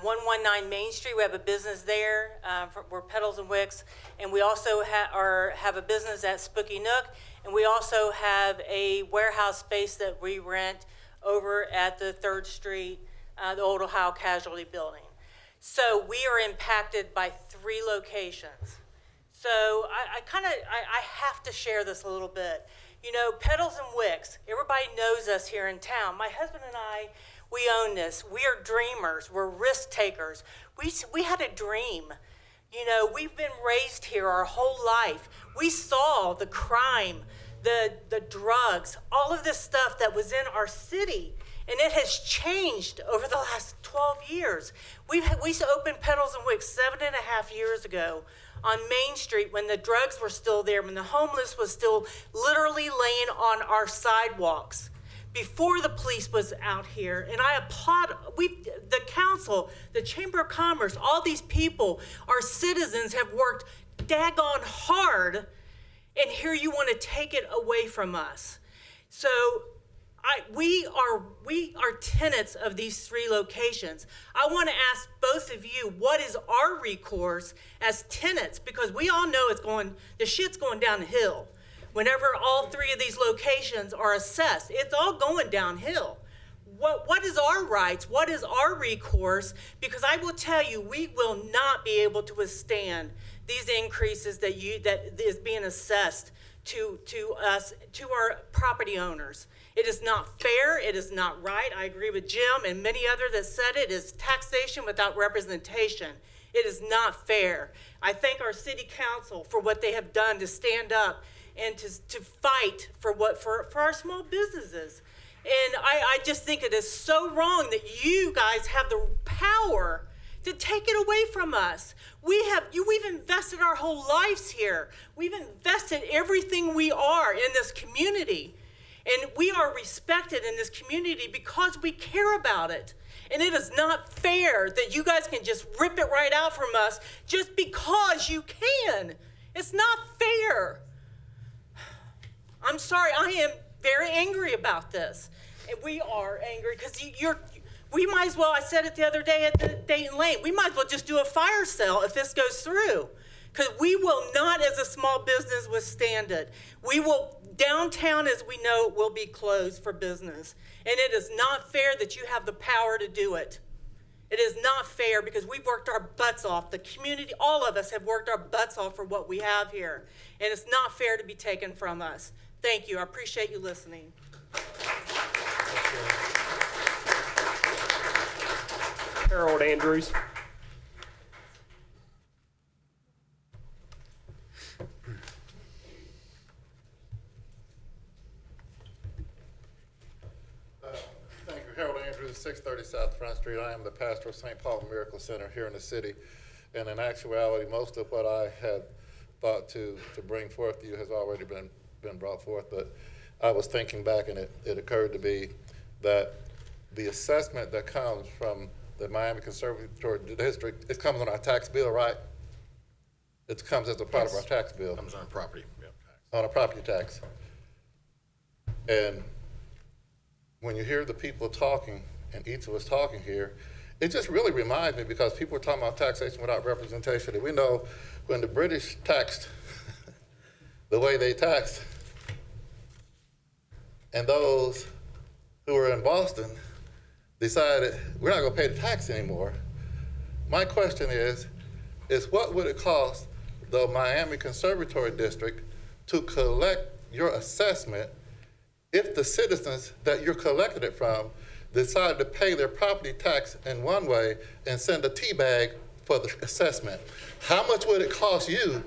119 Main Street. We have a business there. We're Petals and Wicks, and we also have a business at Spooky Nook, and we also have a warehouse space that we rent over at the 3rd Street, the old Ohio Casualty Building. So we are impacted by 3 locations. So I have to share this a little bit. You know, Petals and Wicks, everybody knows us here in town. My husband and I, we own this. We are dreamers. We're risk takers. We had a dream. You know, we've been raised here our whole life. We saw the crime, the drugs, all of this stuff that was in our city. And it has changed over the last 12 years. We opened Petals and Wicks 7.5 years ago on Main Street when the drugs were still there, when the homeless was still literally laying on our sidewalks before the police was out here. And I applaud the council, the Chamber of Commerce, all these people, our citizens have worked daggone hard, and here you want to take it away from us. So we are tenants of these 3 locations. I want to ask both of you, what is our recourse as tenants? Because we all know the shit's going downhill. Whenever all 3 of these locations are assessed, it's all going downhill. What is our rights? What is our recourse? Because I will tell you, we will not be able to withstand these increases that is being assessed to us, to our property owners. It is not fair. It is not right. I agree with Jim and many others that said it is taxation without representation. It is not fair. I thank our city council for what they have done to stand up and to fight for our small businesses. And I just think it is so wrong that you guys have the power to take it away from us. We've invested our whole lives here. We've invested everything we are in this community. And we are respected in this community because we care about it. And it is not fair that you guys can just rip it right out from us just because you can. It's not fair. I'm sorry, I am very angry about this. And we are angry because we might as well, I said it the other day at the Dayton Lane, we might as well just do a fire sale if this goes through. Because we will not, as a small business, withstand it. Downtown, as we know, will be closed for business. And it is not fair that you have the power to do it. It is not fair because we've worked our butts off. The community, all of us have worked our butts off for what we have here. And it's not fair to be taken from us. Thank you. I appreciate you listening. Harold Andrews. Thank you. Harold Andrews, 630 South Front Street. I am the pastor of St. Paul Miracle Center here in the city. And in actuality, most of what I had thought to bring forth to you has already been brought forth. But I was thinking back, and it occurred to me that the assessment that comes from the Miami Conservancy District, it comes on our tax bill, right? It comes as a part of our tax bill. Comes on property. Yep. On a property tax. And when you hear the people talking, and each of us talking here, it just really reminds me, because people are talking about taxation without representation, and we know when the British taxed the way they taxed, and those who were in Boston decided we're not going to pay the tax anymore. My question is what would it cost the Miami Conservancy District to collect your assessment if the citizens that you're collecting it from decided to pay their property tax in one way and send a tea bag for the assessment? How much would it cost you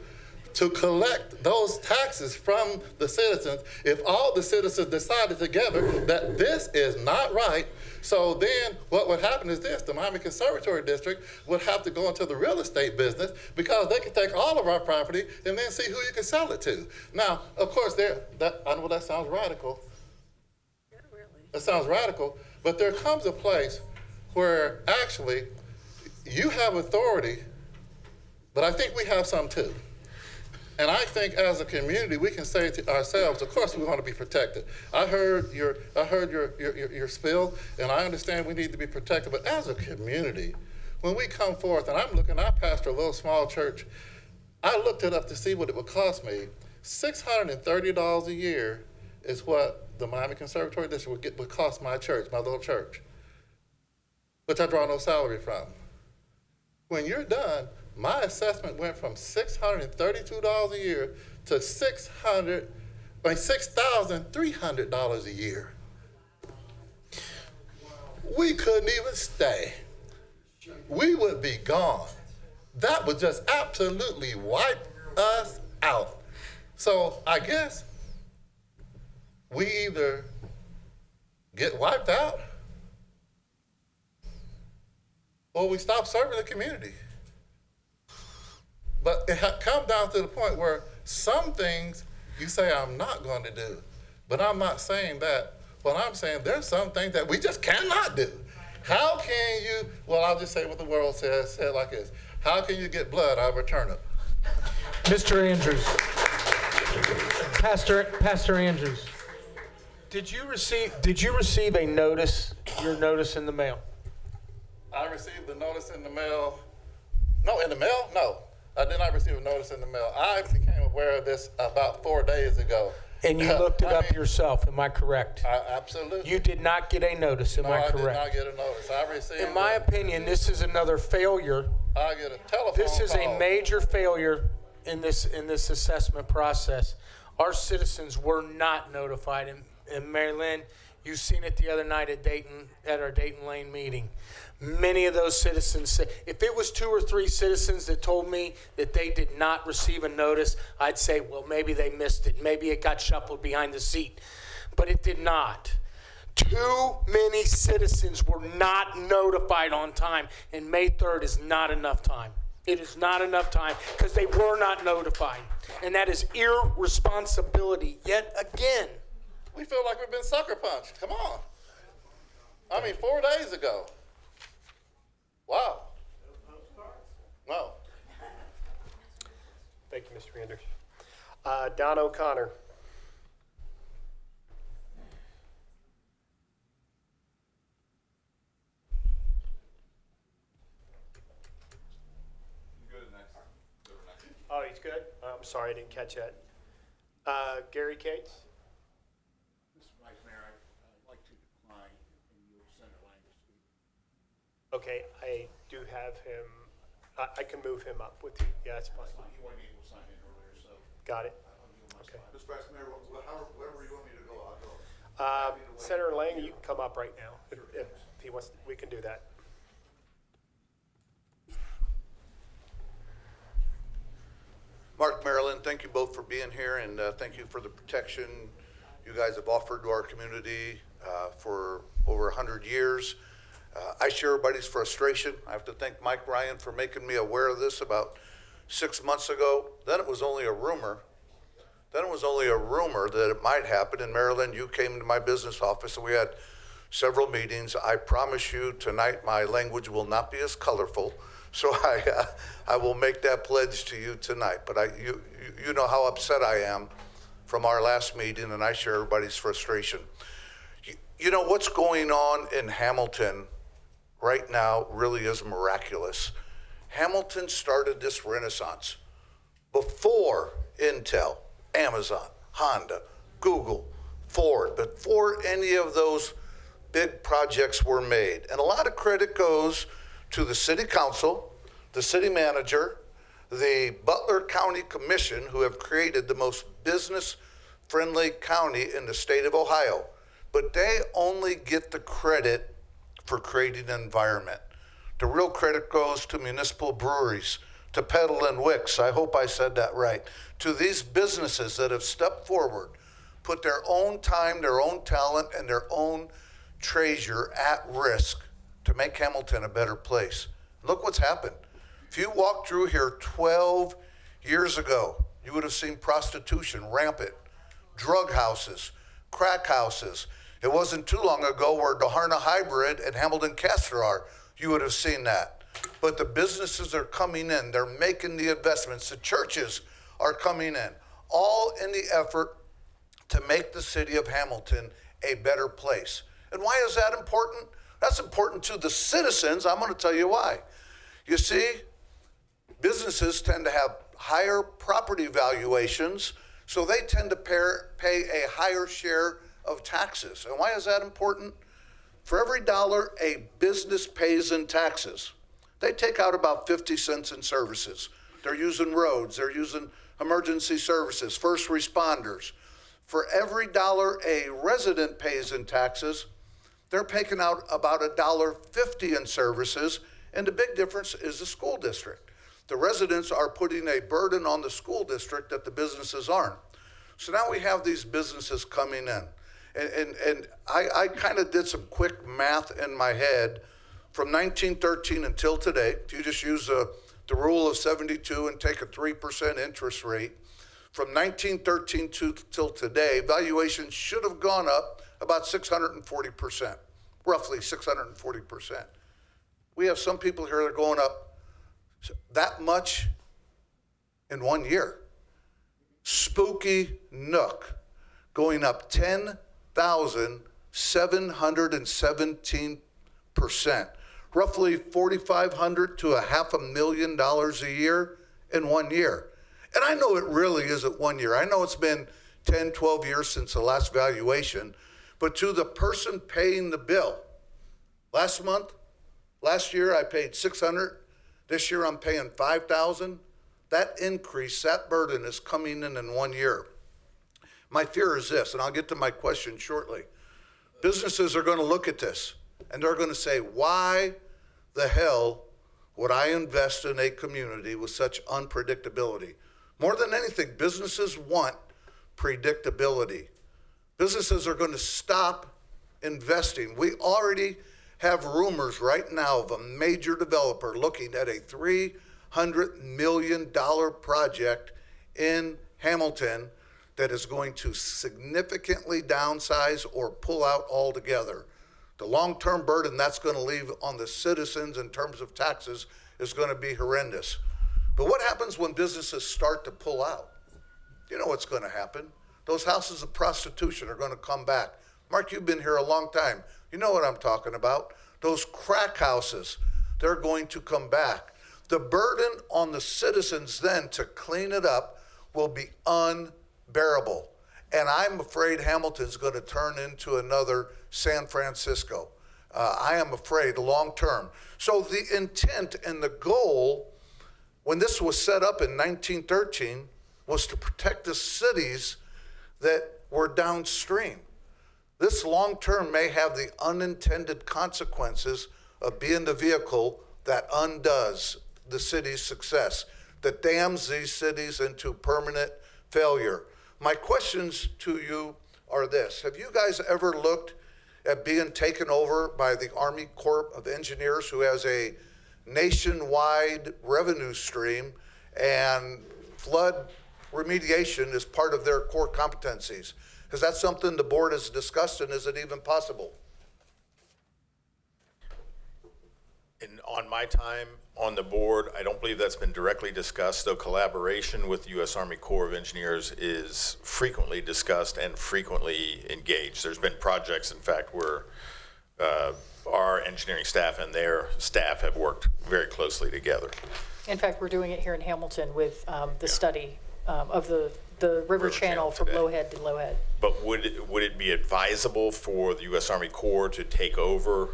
to collect those taxes from the citizens if all the citizens decided together that this is not right? So then what would happen is this: the Miami Conservancy District would have to go into the real estate business, because they can take all of our property and then see who you can sell it to. Now, of course, I know that sounds radical. That sounds radical, but there comes a place where actually you have authority, but I think we have some too. And I think as a community, we can say to ourselves, of course we want to be protected. I heard your spill, and I understand we need to be protected, but as a community, when we come forth, and I pastor a little small church, I looked it up to see what it would cost me. $630 a year is what the Miami Conservancy District would cost my church, my little church, which I draw no salary from. When you're done, my assessment went from $632 a year to $6,300 a year. We couldn't even stay. We would be gone. That would just absolutely wipe us out. So I guess we either get wiped out or we stop serving the community. But it come down to the point where some things you say I'm not going to do. But I'm not saying that. What I'm saying, there's some things that we just cannot do. How can you, well, I'll just say what the world says, say it like this. How can you get blood out of a turnip? Mr. Andrews. Pastor Andrews. Did you receive a notice, your notice in the mail? I received the notice in the mail. No, in the mail? No. I did not receive a notice in the mail. I became aware of this about 4 days ago. And you looked it up yourself, am I correct? Absolutely. You did not get a notice, am I correct? No, I did not get a notice. I received In my opinion, this is another failure. I get a telephone This is call. a major failure in this assessment process. Our citizens were not notified. And Mary Lynn, you've seen it the other night at our Dayton Lane meeting. Many of those citizens said, if it was 2 or 3 citizens that told me that they did not receive a notice, I'd say, well, maybe they missed it. Maybe it got shuffled behind the seat. But it did not. Too many citizens were not notified on time, and May 3rd is not enough time. It is not enough time because they were not notified. And that is irresponsibility yet again. We feel like we've been sucker punched. Come on. I mean, 4 days ago. Wow. No. Thank you, Mr. Anders. Don O'Connor. Oh, he's good? I'm sorry, I didn't catch that. Gary Cates? Mr. Vice Mayor, I'd like to decline in your center language speaker. Okay, I do have him, I can move him up with you. Yeah, that's fine. He wasn't able to sign in earlier, so. Got it. Okay. Mr. Vice Mayor, wherever you want me to go, I'll go. Senator Lang, you can come up right now. If he wants, we can do that. Mark, Marilyn, thank you both for being here, and thank you for the protection you guys have offered to our community for over 100 years. I share everybody's frustration. I have to thank Mike Ryan for making me aware of this about 6 months ago. Then it was only a rumor. Then it was only a rumor that it might happen. In Maryland, you came to my business office, and we had several meetings. I promise you tonight my language will not be as colorful. So I will make that pledge to you tonight. But you know how upset I am from our last meeting, and I share everybody's frustration. You know, what's going on in Hamilton right now really is miraculous. Hamilton started this renaissance before Intel, Amazon, Honda, Google, Ford, before any of those big projects were made. And a lot of credit goes to the city council, the city manager, the Butler County Commission, who have created the most business-friendly county in the state of Ohio. But they only get the credit for creating an environment. The real credit goes to municipal breweries, to Petal and Wicks, I hope I said that right, to these businesses that have stepped forward, put their own time, their own talent, and their own treasure at risk to make Hamilton a better place. Look what's happened. If you walked through here 12 years ago, you would have seen prostitution rampant, drug houses, crack houses. It wasn't too long ago where Daharna Hybrid and Hamilton Castor are. You would have seen that. But the businesses are coming in. They're making the investments. The churches are coming in, all in the effort to make the city of Hamilton a better place. And why is that important? That's important to the citizens. I'm going to tell you why. You see, businesses tend to have higher property valuations, so they tend to pay a higher share of taxes. And why is that important? For every dollar a business pays in taxes, they take out about 50 cents in services. They're using roads, they're using emergency services, first responders. For every dollar a resident pays in taxes, they're taking out about $1.50 in services, and the big difference is the school district. The residents are putting a burden on the school district that the businesses aren't. So now we have these businesses coming in. And I kind of did some quick math in my head from 1913 until today. If you just use the the rule of 72 and take a 3% interest rate, from 1913 till today, valuations should have gone up about 640%, roughly 640%. We have some people here that are going up that much in 1 year. Spooky Nook going up 10,717%, roughly $4,500 to $500,000 a year in 1 year. And I know it really isn't 1 year. I know it's been 10, 12 years since the last valuation, but to the person paying the bill, last year I paid $600. This year I'm paying $5,000. That increase, that burden is coming in 1 year. My fear is this, and I'll get to my question shortly. Businesses are going to look at this and they're going to say, why the hell would I invest in a community with such unpredictability? More than anything, businesses want predictability. Businesses are going to stop investing. We already have rumors right now of a major developer looking at a $300 million project in Hamilton that is going to significantly downsize or pull out altogether. The long-term burden that's going to leave on the citizens in terms of taxes is going to be horrendous. But what happens when businesses start to pull out? You know what's going to happen. Those houses of prostitution are going to come back. Mark, you've been here a long time. You know what I'm talking about. Those crack houses, they're going to come back. The burden on the citizens then to clean it up will be unbearable. And I'm afraid Hamilton's going to turn into another San Francisco. I am afraid long term. So the intent and the goal when this was set up in 1913 was to protect the cities that were downstream. This long term may have the unintended consequences of being the vehicle that undoes the city's success, that damns these cities into permanent failure. My questions to you are this. Have you guys ever looked at being taken over by the Army Corps of Engineers, who has a nationwide revenue stream and flood remediation is part of their core competencies? Is that something the board has discussed, and is it even possible? On my time on the board, I don't believe that's been directly discussed, though collaboration with the U.S. Army Corps of Engineers is frequently discussed and frequently engaged. There's been projects, in fact, where our engineering staff and their staff have worked very closely together. In fact, we're doing it here in Hamilton with the study of the river channel from today. Lowhead to Lowhead. But would it be advisable for the U.S. Army Corps to take over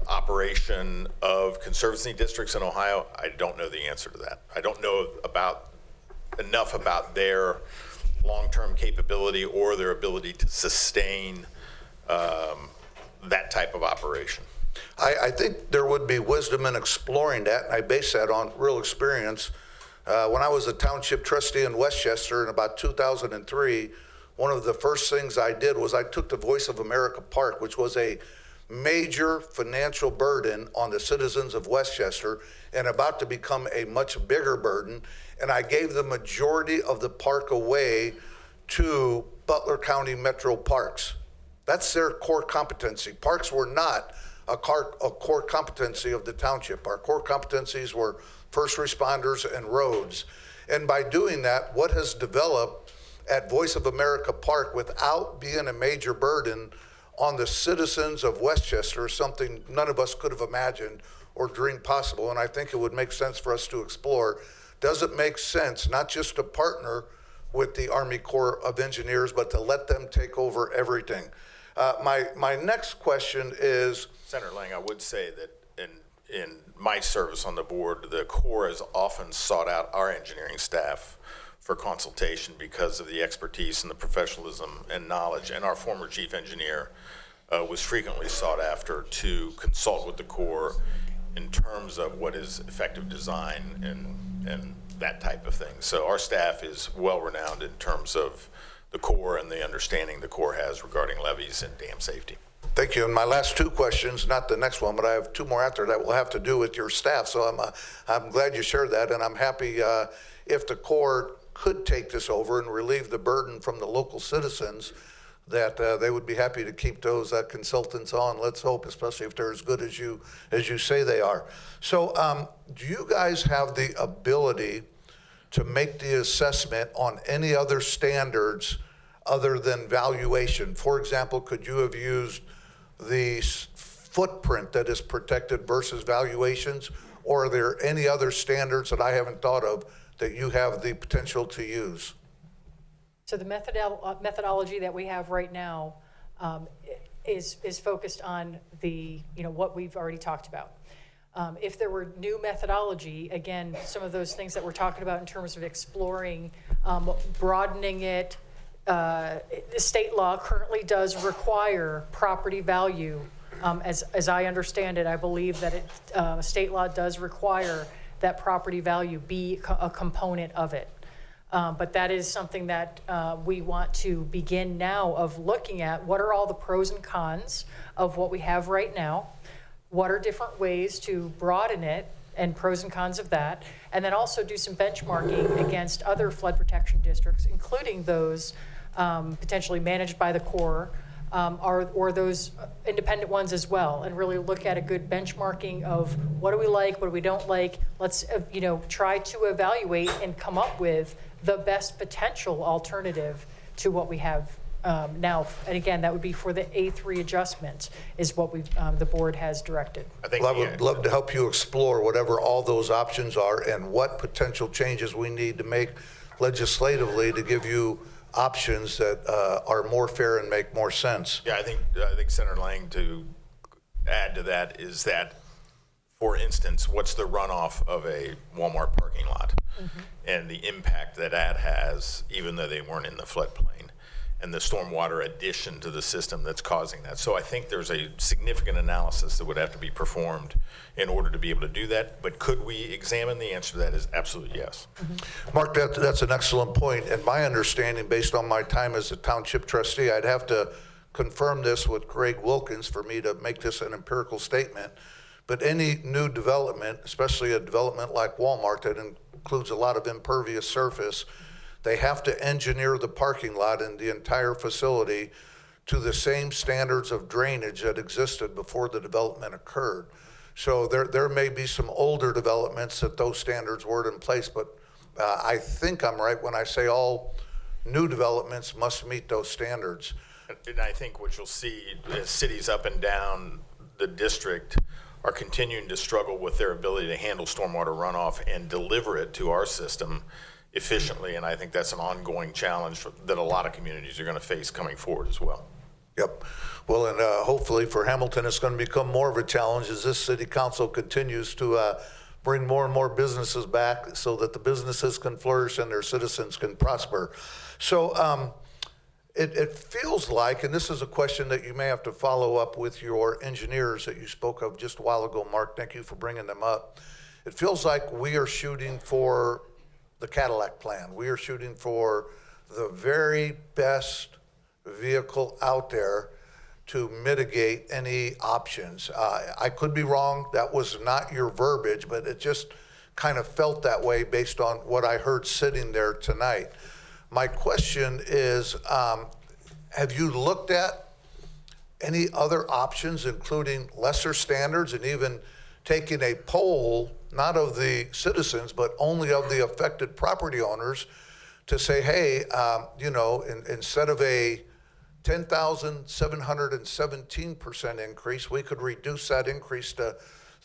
operation of conservancy districts in Ohio? I don't know the answer to that. I don't know enough about their long-term capability or their ability to sustain that type of operation. I think there would be wisdom in exploring that, and I base that on real experience. When I was a township trustee in Westchester in about 2003, one of the first things I did was I took the Voice of America Park, which was a major financial burden on the citizens of Westchester and about to become a much bigger burden, and I gave the majority of the park away to Butler County Metro Parks. That's their core competency. Parks were not a core competency of the township. Our core competencies were first responders and roads. And by doing that, what has developed at Voice of America Park without being a major burden on the citizens of Westchester is something none of us could have imagined or dreamed possible. And I think it would make sense for us to explore. Does it make sense not just to partner with the Army Corps of Engineers, but to let them take over everything? My next question is... Senator Lang, I would say that in my service on the board, the Corps has often sought out our engineering staff for consultation because of the expertise and the professionalism and knowledge. And our former chief engineer was frequently sought after to consult with the Corps in terms of what is effective design and that type of thing. So our staff is well renowned in terms of the Corps and the understanding the Corps has regarding levees and dam safety. Thank you. And my last two questions, not the next one, but I have two more after that, will have to do with your staff. So I'm glad you shared that, and I'm happy if the Corps could take this over and relieve the burden from the local citizens, that they would be happy to keep those consultants on. Let's hope, especially if they're as good as you say they are. So do you guys have the ability to make the assessment on any other standards other than valuation? For example, could you have used the footprint that is protected versus valuations, or are there any other standards that I haven't thought of that you have the potential to use? So the methodology that we have right now is focused on the, what we've already talked about. If there were new methodology, again, some of those things that we're talking about in terms of exploring, broadening it, the state law currently does require property value. As I understand it, I believe that state law does require that property value be a component of it. But that is something that we want to begin now of looking at. What are all the pros and cons of what we have right now? What are different ways to broaden it and pros and cons of that? And then also do some benchmarking against other flood protection districts, including those potentially managed by the Corps, or those independent ones as well, and really look at a good benchmarking of what do we like, what do we don't like. Let's try to evaluate and come up with the best potential alternative to what we have now. And again, that would be for the A3 adjustment is what the board has directed. I would love to help you explore whatever all those options are and what potential changes we need to make legislatively to give you options that are more fair and make more sense. Yeah, I think Senator Lang, to add to that, is that, for instance, what's the runoff of a Walmart parking lot and the impact that has, even though they weren't in the floodplain, and the stormwater addition to the system that's causing that. So I think there's a significant analysis that would have to be performed in order to be able to do that. But could we examine? The answer to that is absolutely yes. Mark, that's an excellent point. And my understanding, based on my time as a township trustee, I'd have to confirm this with Greg Wilkins for me to make this an empirical statement. But any new development, especially a development like Walmart that includes a lot of impervious surface, they have to engineer the parking lot and the entire facility to the same standards of drainage that existed before the development occurred. So there may be some older developments that those standards weren't in place, but I think I'm right when I say all new developments must meet those standards. And I think what you'll see is cities up and down the district are continuing to struggle with their ability to handle stormwater runoff and deliver it to our system efficiently, and I think that's an ongoing challenge that a lot of communities are going to face coming forward as well. Yep. Well, and hopefully for Hamilton, it's going to become more of a challenge as this city council continues to bring more and more businesses back so that the businesses can flourish and their citizens can prosper. So it feels like, and this is a question that you may have to follow up with your engineers that you spoke of just a while ago, Mark, thank you for bringing them up. It feels like we are shooting for the Cadillac plan. We are shooting for the very best vehicle out there to mitigate any options. I could be wrong. That was not your verbiage, but it just kind of felt that way based on what I heard sitting there tonight. My question is, have you looked at any other options, including lesser standards and even taking a poll, not of the citizens, but only of the affected property owners, to say, hey, instead of a 10,717% increase, we could reduce that increase to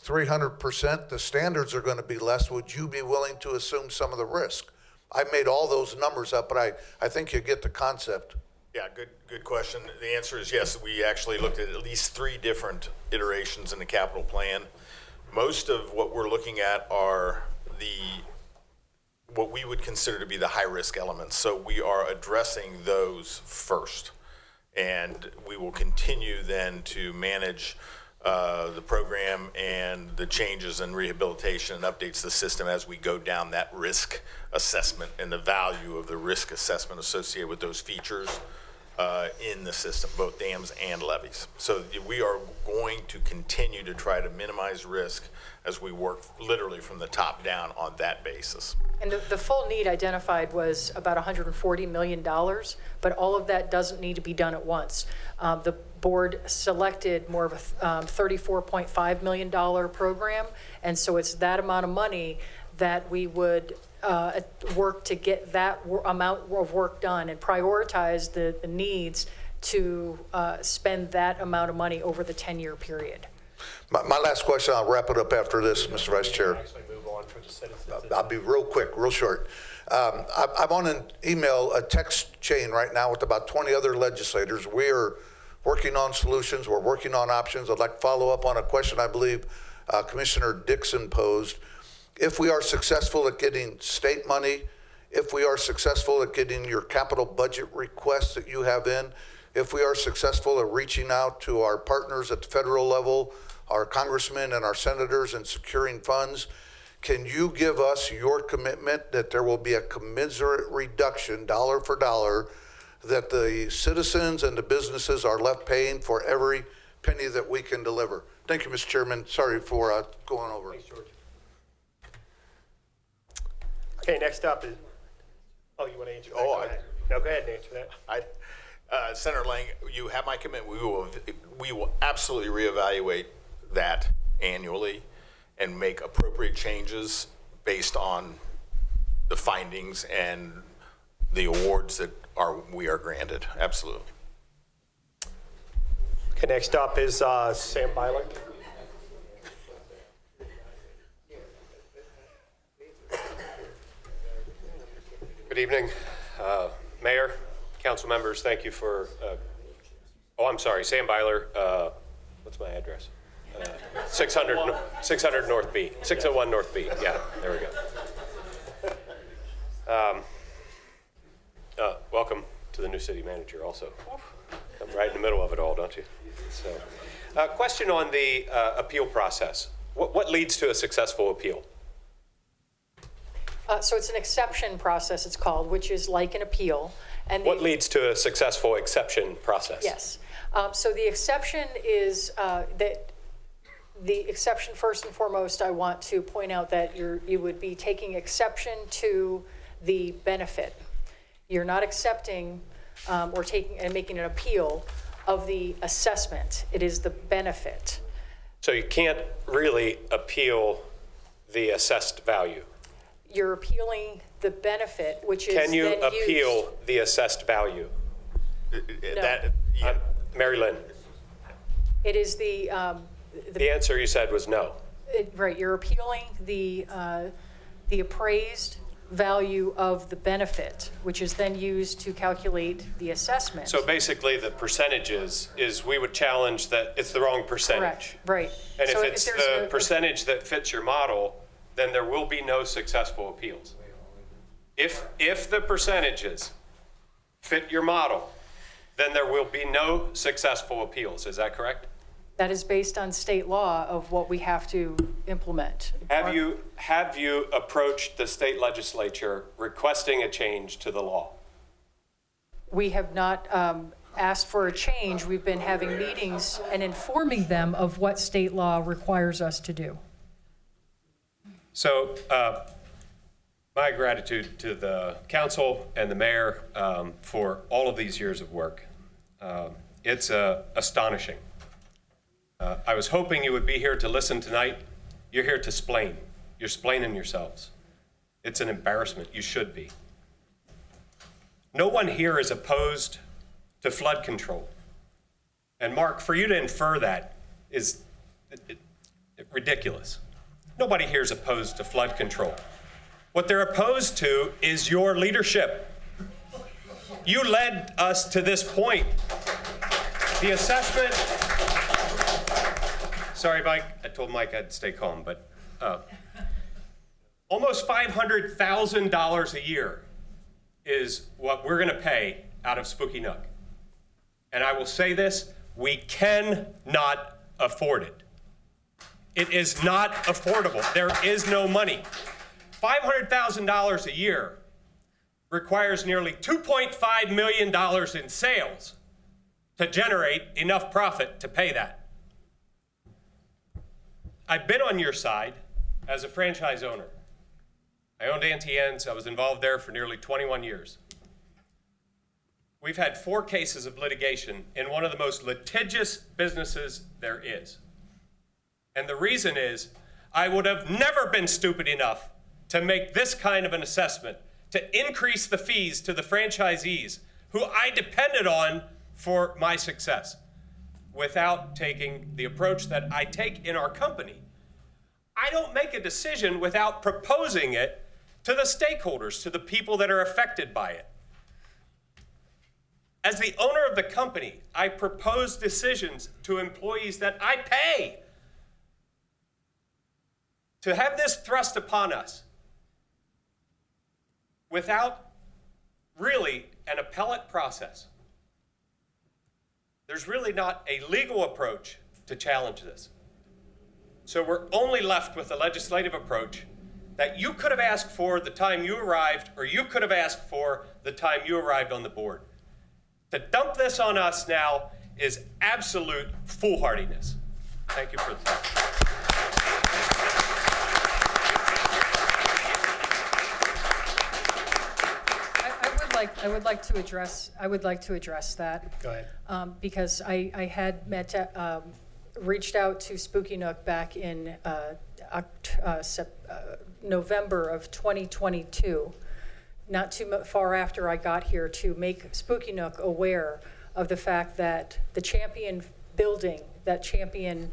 300%. The standards are going to be less. Would you be willing to assume some of the risk? I made all those numbers up, but I think you get the concept. Yeah, good question. The answer is yes. We actually looked at least 3 different iterations in the capital plan. Most of what we're looking at are what we would consider to be the high-risk elements. So we are addressing those first. And we will continue then to manage the program and the changes in rehabilitation and updates to the system as we go down that risk assessment and the value of the risk assessment associated with those features. in the system, both dams and levees. So we are going to continue to try to minimize risk as we work literally from the top down on that basis. And the full need identified was about $140 million, but all of that doesn't need to be done at once. The board selected more of a $34.5 million program, and so it's that amount of money that we would work to get that amount of work done and prioritize the needs to spend that amount of money over the 10-year period. My last question, I'll wrap it up after this, Mr. Vice Chair. I'll be real quick, real short. I'm on an email, a text chain right now with about 20 other legislators. We are working on solutions. We're working on options. I'd like to follow up on a question I believe Commissioner Dixon posed. If we are successful at getting state money, if we are successful at getting your capital budget requests that you have in, if we are successful at reaching out to our partners at the federal level, our congressmen and our senators and securing funds, can you give us your commitment that there will be a commensurate reduction, dollar for dollar, that the citizens and the businesses are left paying for every penny that we can deliver? Thank you, Mr. Chairman. Sorry for going over. Thanks, George. Okay, next up is, oh, you want to answer that? Oh, go ahead. No, go ahead and answer that. Senator Lang, you have my commitment. We will absolutely reevaluate that annually and make appropriate changes based on the findings and the awards that we are granted. Absolutely. Okay, next up is Sam Byler. Good evening, Mayor, council members. Thank you for, I'm sorry, Sam Byler. What's my address? 600 North B, 601 North B. Yeah, there we go. Welcome to the new city manager also. I'm right in the middle of it all, don't you? So, question on the appeal process. What leads to a successful appeal? So it's an exception process, it's called, which is like an appeal. And What leads to a successful exception process? Yes. So the exception is that the exception, first and foremost, I want to point out that you would be taking exception to the benefit. You're not accepting or taking and making an appeal of the assessment. It is the benefit. So you can't really appeal the assessed value. You're appealing the benefit, which is Can you then appeal used. the assessed value? No. Mary Lynn, It is the answer you said was no. right. You're appealing the appraised value of the benefit, which is then used to calculate the assessment. So basically the percentages is we would challenge that it's the wrong percentage. Correct. Right. And So if it's there's the percentage that fits your model, then there will be no successful appeals. If the percentages fit your model, then there will be no successful appeals. Is that correct? That is based on state law of what we have to implement. Have you approached the state legislature requesting a change to the law? We have not asked for a change. We've been having meetings and informing them of what state law requires us to do. So my gratitude to the council and the mayor for all of these years of work. It's astonishing. I was hoping you would be here to listen tonight. You're here to splain. You're splaining yourselves. It's an embarrassment. You should be. No one here is opposed to flood control. And Mark, for you to infer that is ridiculous. Nobody here is opposed to flood control. What they're opposed to is your leadership. You led us to this point. The assessment, sorry, Mike, I told Mike I'd stay calm, but almost $500,000 a year is what we're gonna pay out of Spooky Nook. And I will say this, we cannot afford it. It is not affordable. There is no money. $500,000 a year requires nearly $2.5 million in sales to generate enough profit to pay that. I've been on your side as a franchise owner. I owned Auntie Anne's. I was involved there for nearly 21 years. We've had 4 cases of litigation in one of the most litigious businesses there is. And the reason is, I would have never been stupid enough to make this kind of an assessment, to increase the fees to the franchisees who I depended on for my success, without taking the approach that I take in our company. I don't make a decision without proposing it to the stakeholders, to the people that are affected by it. As the owner of the company, I propose decisions to employees that I pay. To have this thrust upon us without really an appellate process, there's really not a legal approach to challenge this. So we're only left with a legislative approach that you could have asked for the time you arrived, or you could have asked for the time you arrived on the board. To dump this on us now is absolute foolhardiness. Thank you for the time. I would like to address that. Go ahead. Because I had reached out to Spooky Nook back in November of 2022, not too far after I got here, to make Spooky Nook aware of the fact that the Champion building, that Champion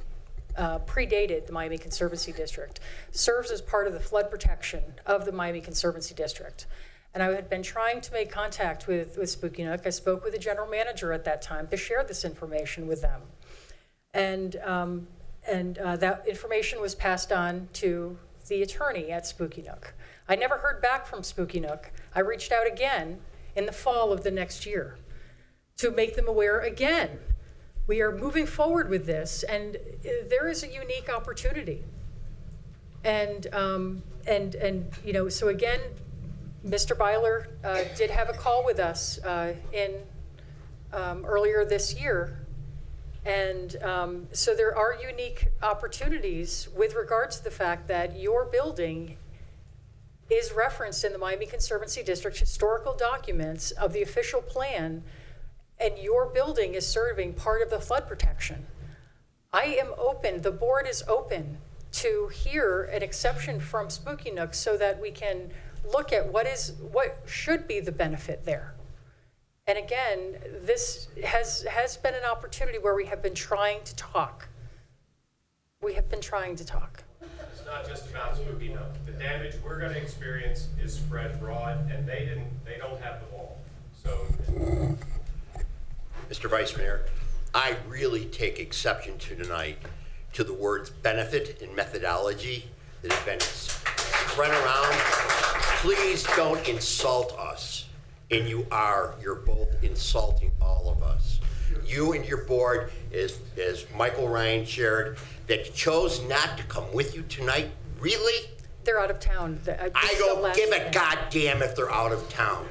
predated the Miami Conservancy District, serves as part of the flood protection of the Miami Conservancy District. And I had been trying to make contact with Spooky Nook. I spoke with the general manager at that time to share this information with them. And that information was passed on to the attorney at Spooky Nook. I never heard back from Spooky Nook. I reached out again in the fall of the next year to make them aware again. We are moving forward with this, and there is a unique opportunity. And you know, so again, Mr. Byler did have a call with us earlier this year. And so there are unique opportunities with regards to the fact that your building is referenced in the Miami Conservancy District historical documents of the official plan, and your building is serving part of the flood protection. I am open, the board is open to hear an exception from Spooky Nook so that we can look at what should be the benefit there. And again, this has been an opportunity where we have been trying to talk. We have been trying to talk. It's not just about Spooky Nook. The damage we're going to experience is spread broad, and they don't have the wall. So, Mr. Vice Mayor, I really take exception tonight to the words benefit and methodology that have been spread around. Please don't insult us. And you're both insulting all of us. You and your board, as Michael Ryan shared, that chose not to come with you tonight, really? They're out of town. I don't give a goddamn if they're out of town.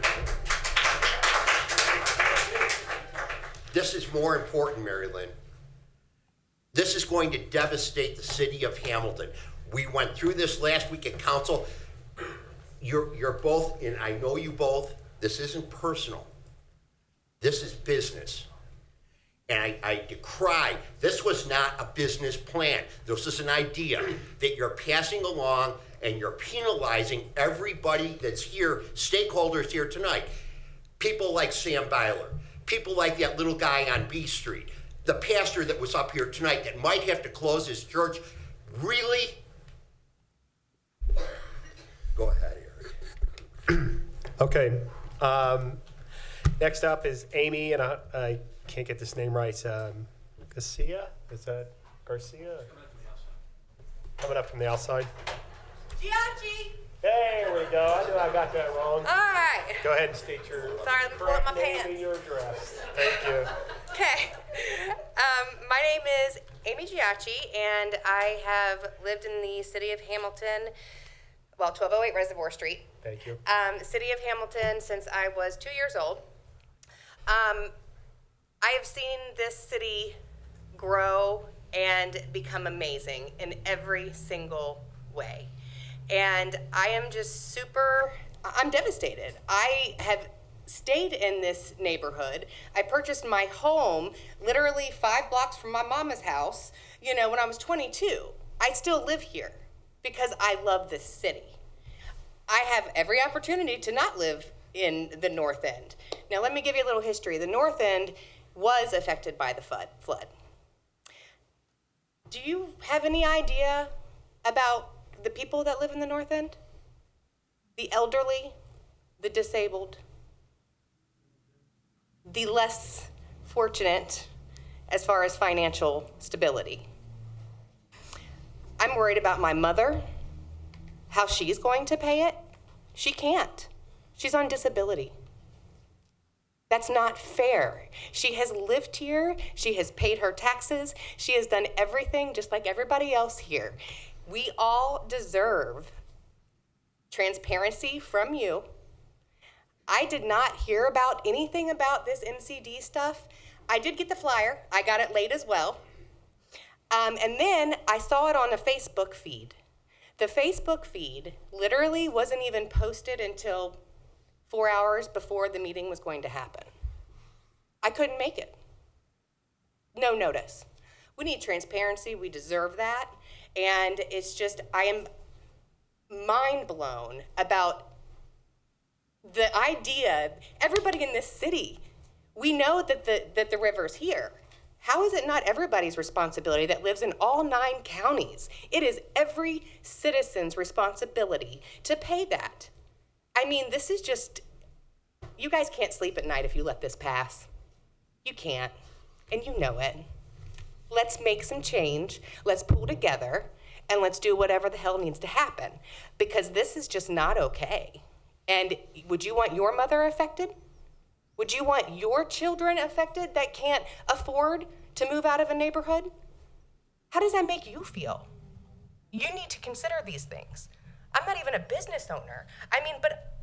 This is more important, Mary Lynn. This is going to devastate the city of Hamilton. We went through this last week at council. You're both, and I know you both, this isn't personal. This is business. And I decry, this was not a business plan. This is an idea that you're passing along, and you're penalizing everybody that's here, stakeholders here tonight. People like Sam Byler, people like that little guy on B Street, the pastor that was up here tonight that might have to close his church. Really? Go ahead, Eric. Okay. Next up is Amy, and I can't get this name right. Garcia? Is that Garcia? Coming up from the outside. Giachi! There we go. I knew I got that wrong. All right. Go ahead and state your Sorry, let me pull up my name pants. and your address. Thank you. Okay. My name is Amy Giachi, and I have lived in the city of Hamilton, 1208 Reservoir Street. Thank you. City of Hamilton since I was 2 years old. I have seen this city grow and become amazing in every single way. And I am just I'm devastated. I have stayed in this neighborhood. I purchased my home literally 5 blocks from my mama's house, when I was 22. I still live here because I love this city. I have every opportunity to not live in the North End. Now, let me give you a little history. The North End was affected by the flood. Do you have any idea about the people that live in the North End? The elderly, the disabled, the less fortunate as far as financial stability. I'm worried about my mother, how she's going to pay it. She can't. She's on disability. That's not fair. She has lived here. She has paid her taxes. She has done everything just like everybody else here. We all deserve transparency from you. I did not hear about anything about this MCD stuff. I did get the flyer. I got it late as well. And then I saw it on a Facebook feed. The Facebook feed literally wasn't even posted until 4 hours before the meeting was going to happen. I couldn't make it. No notice. We need transparency. We deserve that. And it's just, I am mind blown about the idea, everybody in this city, we know that the river's here. How is it not everybody's responsibility that lives in all 9 counties? It is every citizen's responsibility to pay that. I mean, this is just, you guys can't sleep at night if you let this pass. You can't, and you know it. Let's make some change, let's pull together, and let's do whatever the hell needs to happen, because this is just not okay. And would you want your mother affected? Would you want your children affected that can't afford to move out of a neighborhood? How does that make you feel? You need to consider these things. I'm not even a business owner. I mean, but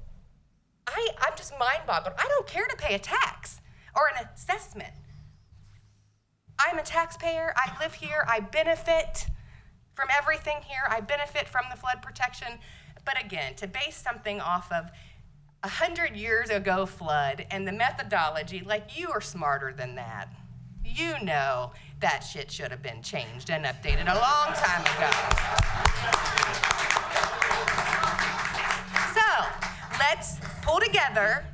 I'm just mind-boggled. I don't care to pay a tax or an assessment. I'm a taxpayer. I live here. I benefit from everything here. I benefit from the flood protection. But again, to base something off of 100 years ago flood and the methodology, like, you are smarter than that. You know that shit should have been changed and updated a long time ago. So let's pull together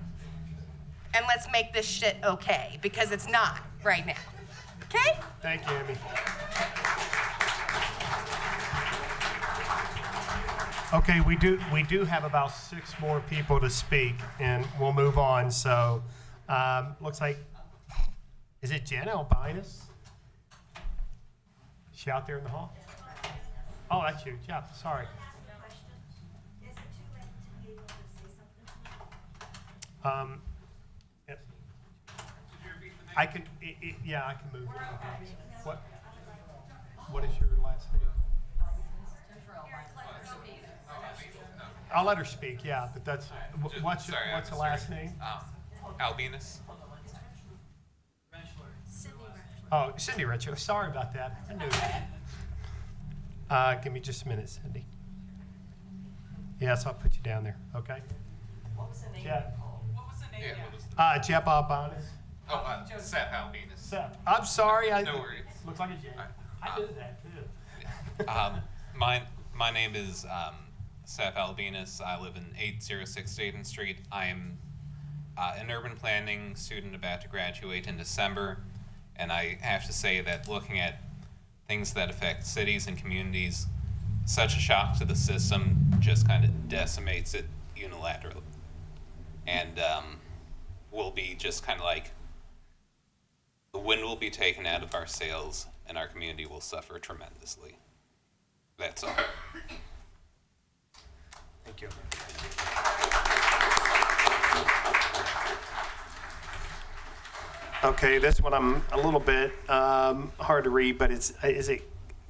and let's make this shit okay, because it's not right now. Okay? Thank you, Amy. Okay, we do have about 6 more people to speak, and we'll move on. So, looks like, is it Jen Albinus? She out there in the hall? Oh, that's you. Yeah, sorry. Yep. I can, yeah, I can move. What is your last name? I'll let her speak, yeah, but that's, what's the last name? Albinus. Oh, Cindy Richard, sorry about that. I knew that. Give me just a minute, Cindy. Yes, I'll put you down there, okay? What was the name? Jeff. What was the name? Jeff Albinus. Oh, Seth Albinus. Seth, I'm sorry. No worries. Looks like a J. I did that too. My name is Seth Albinus. I live in 806 Dayton Street. I am an urban planning student about to graduate in December, and I have to say that looking at things that affect cities and communities, such a shock to the system just kind of decimates it unilaterally. And will be just kind of like the wind will be taken out of our sails and our community will suffer tremendously. That's all. Thank you. Okay, this one I'm a little bit hard to read, but is it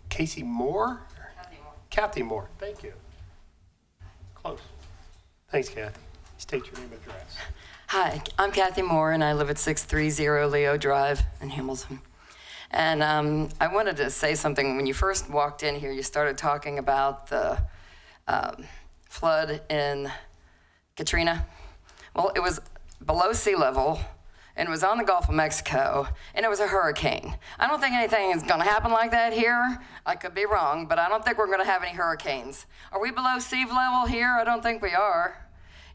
Casey Moore? Kathy Moore. Thank you. Close. Thanks, Kathy. State your name and address. Hi, I'm Kathy Moore, and I live at 630 Leo Drive in Hamilton. And I wanted to say something. When you first walked in here, you started talking about the flood in Katrina. Well, it was below sea level, and it was on the Gulf of Mexico, and it was a hurricane. I don't think anything is going to happen like that here. I could be wrong, but I don't think we're going to have any hurricanes. Are we below sea level here? I don't think we are.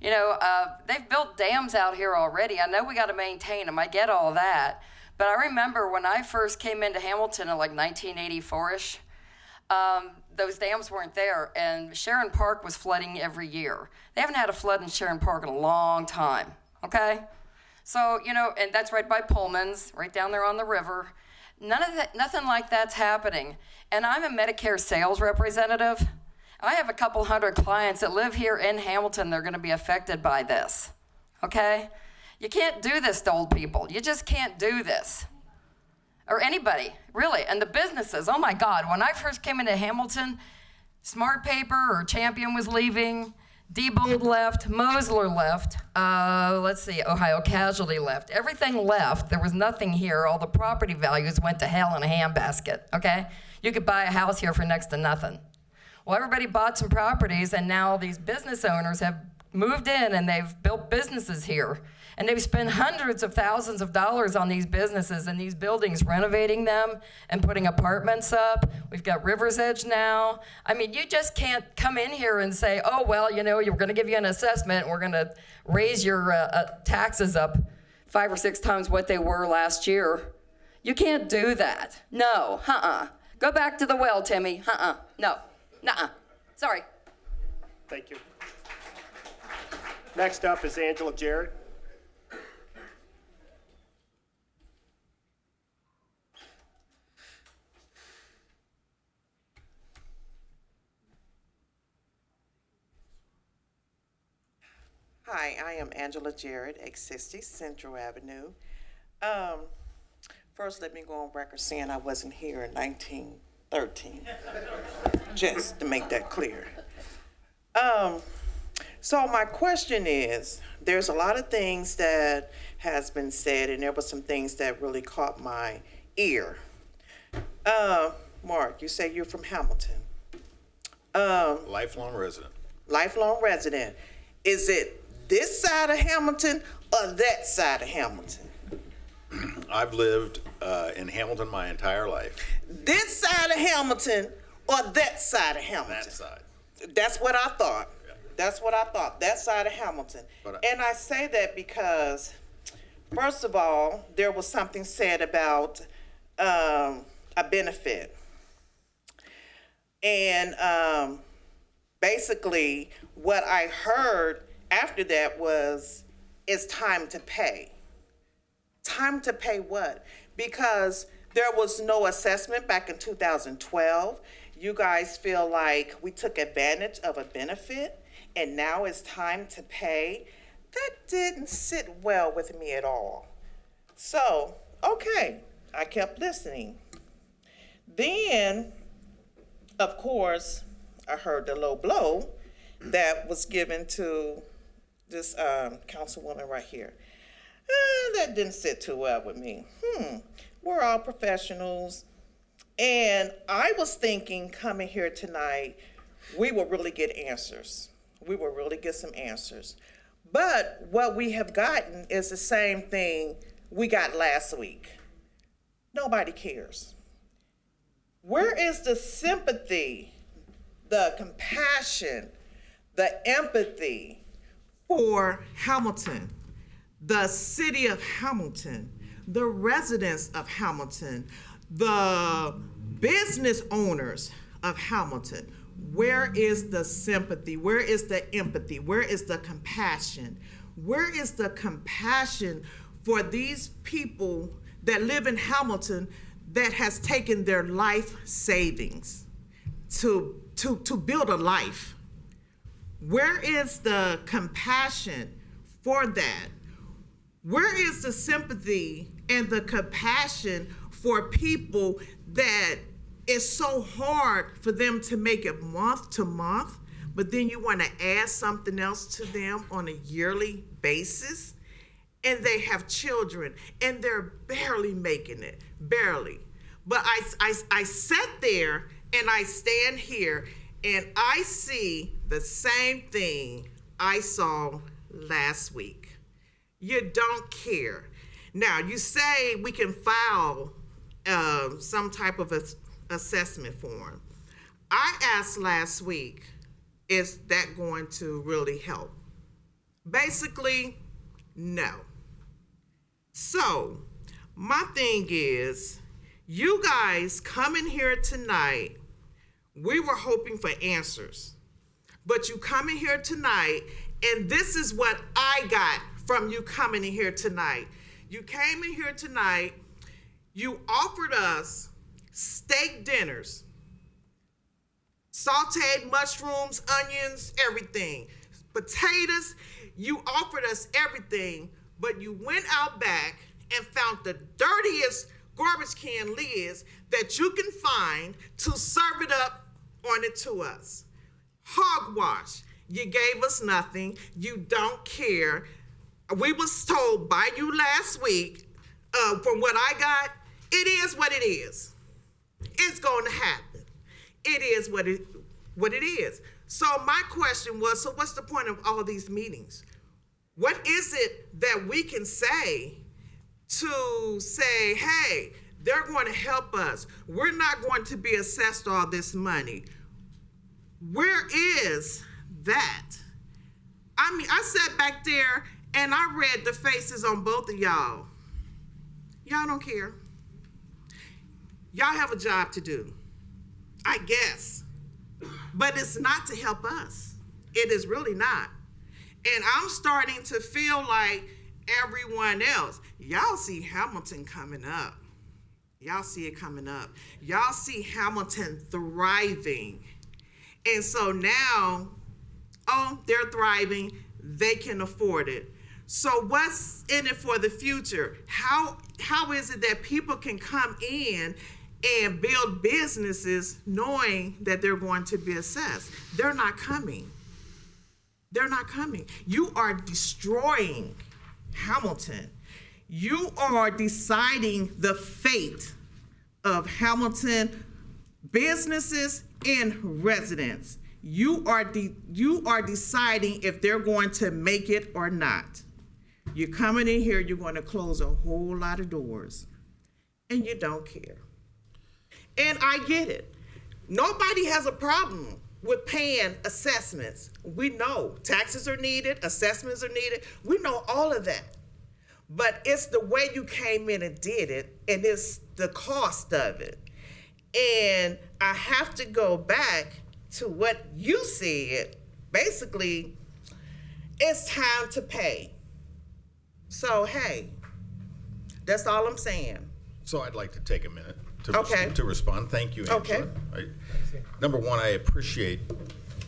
You know, they've built dams out here already. I know we got to maintain them. I get all that. But I remember when I first came into Hamilton in like 1984-ish, those dams weren't there, and Sharon Park was flooding every year. They haven't had a flood in Sharon Park in a long time, okay? So, you know, and that's right by Pullman's, right down there on the river. Nothing like that's happening. And I'm a Medicare sales representative. I have a couple hundred clients that live here in Hamilton. They're going to be affected by this, okay? You can't do this to old people. You just can't do this. Or anybody, really. And the businesses, oh my God, when I first came into Hamilton, Smart Paper or Champion was leaving, Diebold left, Mosler left, Ohio Casualty left. Everything left. There was nothing here. All the property values went to hell in a handbasket, okay? You could buy a house here for next to nothing. Well, everybody bought some properties, and now these business owners have moved in, and they've built businesses here. And they've spent hundreds of thousands of dollars on these businesses and these buildings, renovating them and putting apartments up. We've got River's Edge now. I mean, you just can't come in here and say, oh, well, you know, we're going to give you an assessment, and we're going to raise your taxes up 5 or 6 times what they were last year. You can't do that. No, Go back to the well, Timmy. No. Nuh-uh. Sorry. Thank you. Next up is Angela Jarrett. Hi, I am Angela Jarrett, 860 Central Avenue. First, let me go on record saying I wasn't here in 1913, just to make that clear. So my question is, there's a lot of things that has been said, and there were some things that really caught my ear. Mark, you say you're from Hamilton. Lifelong resident. Lifelong resident. Is it this side of Hamilton or that side of Hamilton? I've lived in Hamilton my entire life. This side of Hamilton or that side of Hamilton? That side. That's what I thought. That's what I thought, that side of Hamilton. And I say that because, first of all, there was something said about a benefit. And basically, what I heard after that was, it's time to pay. Time to pay what? Because there was no assessment back in 2012. You guys feel like we took advantage of a benefit and now it's time to pay. That didn't sit well with me at all. So, okay, I kept listening. Then, of course, I heard the low blow that was given to this councilwoman right here. That didn't sit too well with me. We're all professionals. And I was thinking coming here tonight, we will really get answers. We will really get some answers. But what we have gotten is the same thing we got last week. Nobody cares. Where is the sympathy, the compassion, the empathy for Hamilton, the city of Hamilton, the residents of Hamilton, the business owners of Hamilton? Where is the sympathy? Where is the empathy? Where is the compassion? Where is the compassion for these people that live in Hamilton that has taken their life savings to build a life? Where is the compassion for that? Where is the sympathy and the compassion for people that it's so hard for them to make it month to month, but then you want to add something else to them on a yearly basis, and they have children, and they're barely making it, barely. But I sat there, and I stand here, and I see the same thing I saw last week. You don't care. Now, you say we can file some type of assessment form. I asked last week, is that going to really help? Basically, no. So, my thing is, you guys coming here tonight, we were hoping for answers. But you coming here tonight, and this is what I got from you coming in here tonight. You came in here tonight, you offered us steak dinners, sauteed mushrooms, onions, everything, potatoes. You offered us everything, but you went out back and found the dirtiest garbage can lids that you can find to serve it up on it to us. Hogwash. You gave us nothing. You don't care. We was told by you last week, from what I got, it is what it is. It's going to happen. It is what it is. So my question was, so what's the point of all these meetings? What is it that we can say to say, hey, they're going to help us. We're not going to be assessed all this money. Where is that? I mean, I sat back there and I read the faces on both of y'all. Y'all don't care. Y'all have a job to do, I guess. But it's not to help us. It is really not. And I'm starting to feel like everyone else. Y'all see Hamilton coming up. Y'all see it coming up. Y'all see Hamilton thriving. And so now, oh, they're thriving. They can afford it. So what's in it for the future? How is it that people can come in and build businesses knowing that they're going to be assessed? They're not coming. They're not coming. You are destroying Hamilton. You are deciding the fate of Hamilton businesses and residents. You are deciding if they're going to make it or not. You're coming in here, you're going to close a whole lot of doors, and you don't care. And I get it. Nobody has a problem with paying assessments. We know taxes are needed, assessments are needed. We know all of that. But it's the way you came in and did it, and it's the cost of it. And I have to go back to what you said. Basically, it's time to pay. So, hey, that's all I'm saying. So I'd like to take a minute to, Okay. to respond. Thank you, Angela. Okay. Number one, I appreciate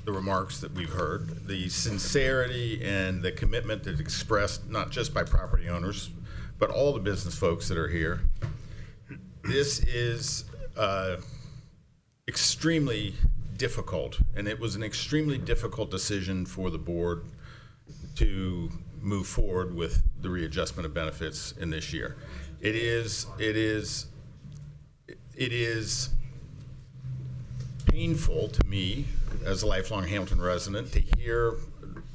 the remarks that we've heard, the sincerity and the commitment that's expressed not just by property owners, but all the business folks that are here. This is extremely difficult, and it was an extremely difficult decision for the board to move forward with the readjustment of benefits in this year. It is painful to me as a lifelong Hamilton resident to hear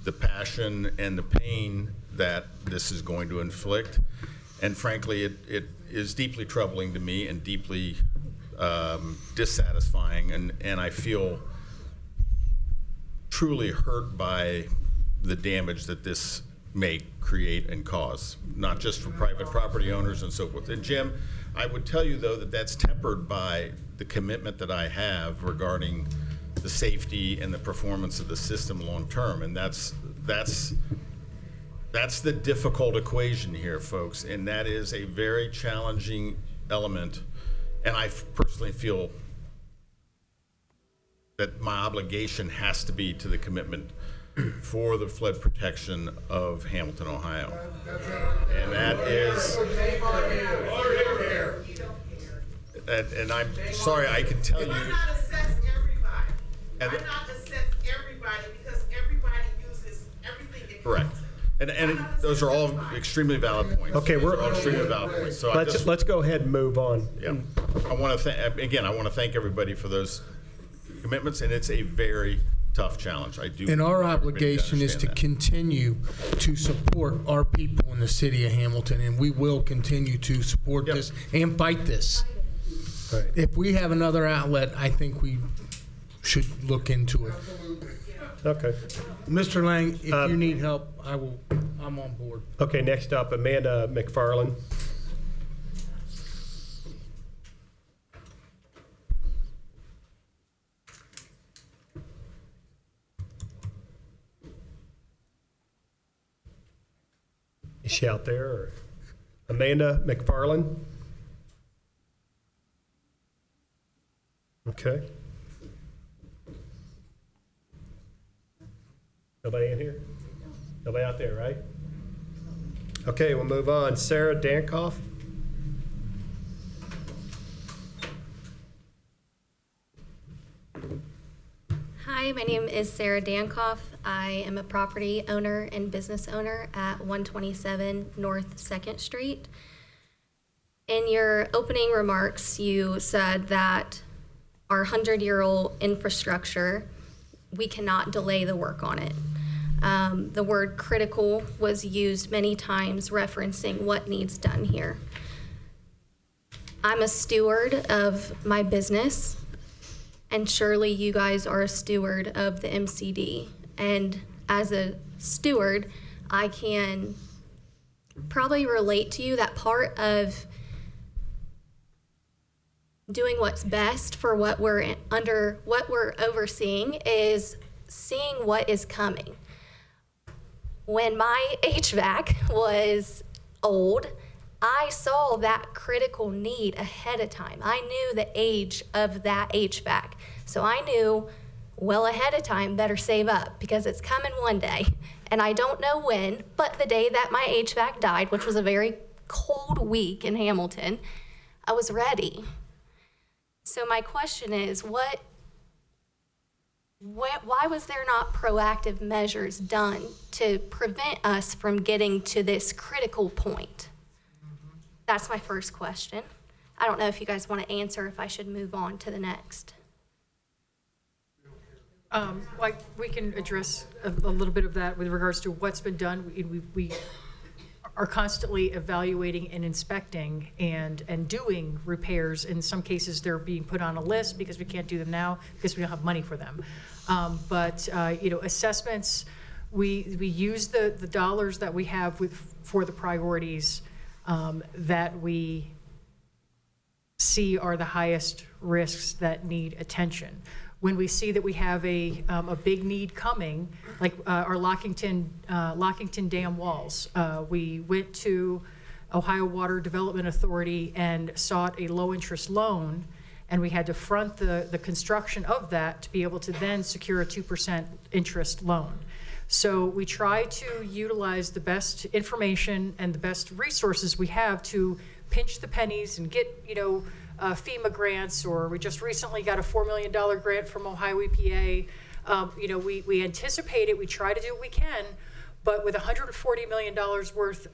the passion and the pain that this is going to inflict. And frankly, it is deeply troubling to me and deeply dissatisfying. And I feel truly hurt by the damage that this may create and cause, not just for private property owners and so forth. And Jim, I would tell you though that that's tempered by the commitment that I have regarding the safety and the performance of the system long term. And that's the difficult equation here, folks. And that is a very challenging element. And I personally feel that my obligation has to be to the commitment for the flood protection of Hamilton, Ohio. And that is, and I'm sorry, I can tell you. Why not assess everybody? Why not assess everybody Correct. And those are all extremely valid points. Okay, Those are all extremely valid points. So let's go ahead and move on. Yeah. I want to thank everybody for those commitments, and it's a very tough challenge. I do. And our want everybody obligation is to understand continue to support our people in the city of Hamilton, and we will continue to support this and fight this. Right. If we have another outlet, I think we should look into it. Okay. Mr. Lang, if you need help, I'm on board. Okay, next up, Amanda McFarland. Is she out there? Or? Amanda McFarland? Okay. Nobody in here? Nobody out there, right? Okay, we'll move on. Sarah Dankoff. Hi, my name is Sarah Dankoff. I am a property owner and business owner at 127 North 2nd Street. In your opening remarks, you said that our 100-year-old infrastructure, we cannot delay the work on it. The word critical was used many times referencing what needs done here. I'm a steward of my business, and surely you guys are a steward of the MCD. And as a steward, I can probably relate to you that part of doing what's best for what we're overseeing is seeing what is coming. When my HVAC was old, I saw that critical need ahead of time. I knew the age of that HVAC. So I knew well ahead of time, better save up because it's coming one day. And I don't know when, but the day that my HVAC died, which was a very cold week in Hamilton, I was ready. So my question is, why was there not proactive measures done to prevent us from getting to this critical point? That's my first question. I don't know if you guys want to answer, if I should move on to the next. Like we can address a little bit of that with regards to what's been done. We are constantly evaluating and inspecting and doing repairs. In some cases, they're being put on a list because we can't do them now because we don't have money for them. But assessments, we use the dollars that we have for the priorities that we see are the highest risks that need attention. When we see that we have a big need coming, like our Lockington Dam walls, we went to Ohio Water Development Authority and sought a low-interest loan, and we had to front the construction of that to be able to then secure a 2% interest loan. So we try to utilize the best information and the best resources we have to pinch the pennies and get, FEMA grants, or we just recently got a $4 million grant from Ohio EPA. We anticipate it, we try to do what we can, but with $140 million worth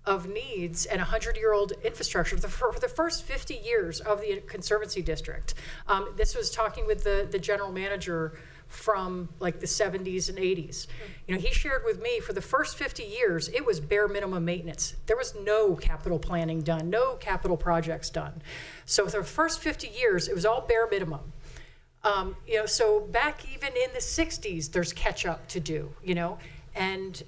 of needs and a 100-year-old infrastructure for the first 50 years of the Conservancy District. This was talking with the general manager from like the 70s and 80s. He shared with me for the first 50 years, it was bare minimum maintenance. There was no capital planning done, no capital projects done. So for the first 50 years, it was all bare minimum. So back even in the 60s, there's catch up to do, and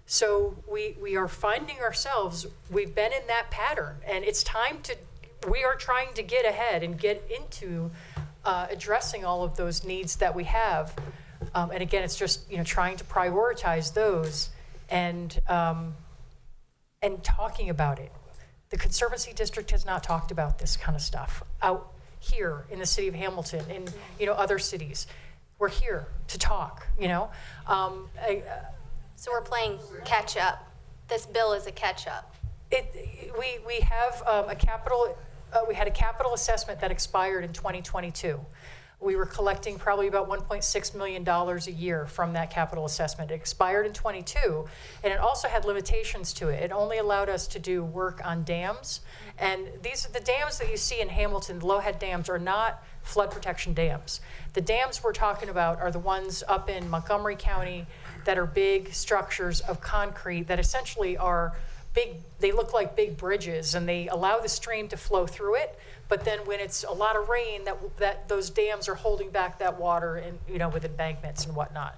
so we are finding ourselves, we've been in that pattern, and it's time we are trying to get ahead and get into addressing all of those needs that we have. And again, it's just, trying to prioritize those and talking about it. The Conservancy District has not talked about this kind of stuff out here in the city of Hamilton and, other cities. We're here to talk, So we're playing catch up. This bill is a catch up. We have we had a capital assessment that expired in 2022. we were collecting probably about $1.6 million a year from that capital assessment. It expired in '22, and it also had limitations to it. It only allowed us to do work on dams, and the dams that you see in Hamilton, the low-head dams, are not flood protection dams. The dams we're talking about are the ones up in Montgomery County that are big structures of concrete that essentially are big, they look like big bridges, and they allow the stream to flow through it. But then when it's a lot of rain, that those dams are holding back that water, and with embankments and whatnot.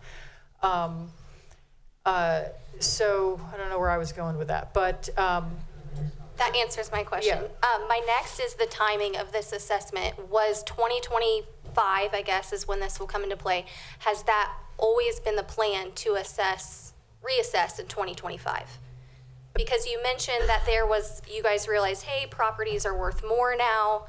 So I don't know where I was going with that, but that answers my question. Yeah. My next is the timing of this assessment. Was 2025, I guess, is when this will come into play. Has that always been the plan to reassess in 2025? Because you mentioned that you guys realized, hey, properties are worth more now,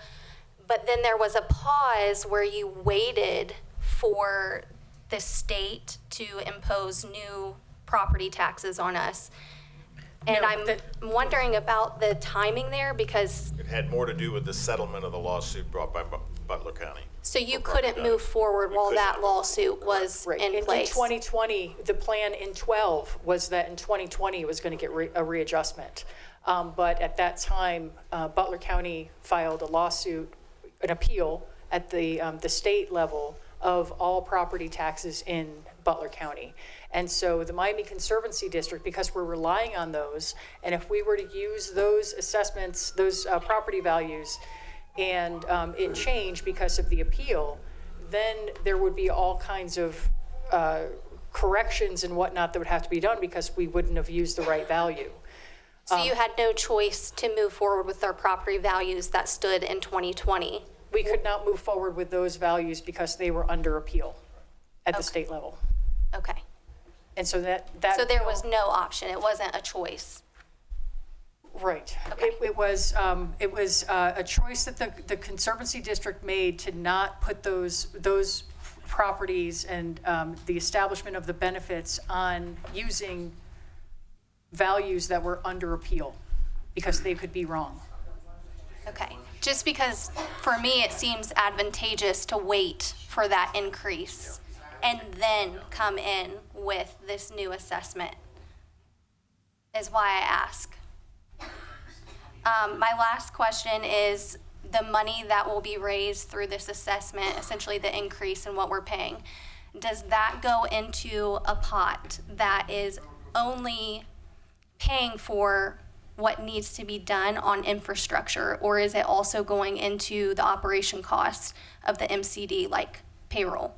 but then there was a pause where you waited for the state to impose new property taxes on us. And I'm wondering about the timing there, because It had more to do with the settlement of the lawsuit brought by Butler County. so you couldn't move forward while that lawsuit was in place. In 2020, the plan in 12 was that in 2020 it was going to get a readjustment. But at that time, Butler County filed a lawsuit, an appeal at the state level of all property taxes in Butler County. And so the Miami Conservancy District, because we're relying on those, and if we were to use those assessments, those property values, and it changed because of the appeal, then there would be all kinds of corrections and whatnot that would have to be done because we wouldn't have used the right value. So you had no choice to move forward with our property values that stood in 2020? We could not move forward with those values because they were under appeal at the state level. Okay. And so that So there was no option, it wasn't a choice? Right. Okay. It was a choice that the Conservancy District made to not put those properties and the establishment of the benefits on using values that were under appeal because they could be wrong. Okay. Just because for me it seems advantageous to wait for that increase and then come in with this new assessment is why I ask. My last question is the money that will be raised through this assessment, essentially the increase in what we're paying, does that go into a pot that is only paying for what needs to be done on infrastructure, or is it also going into the operation costs of the MCD, like payroll?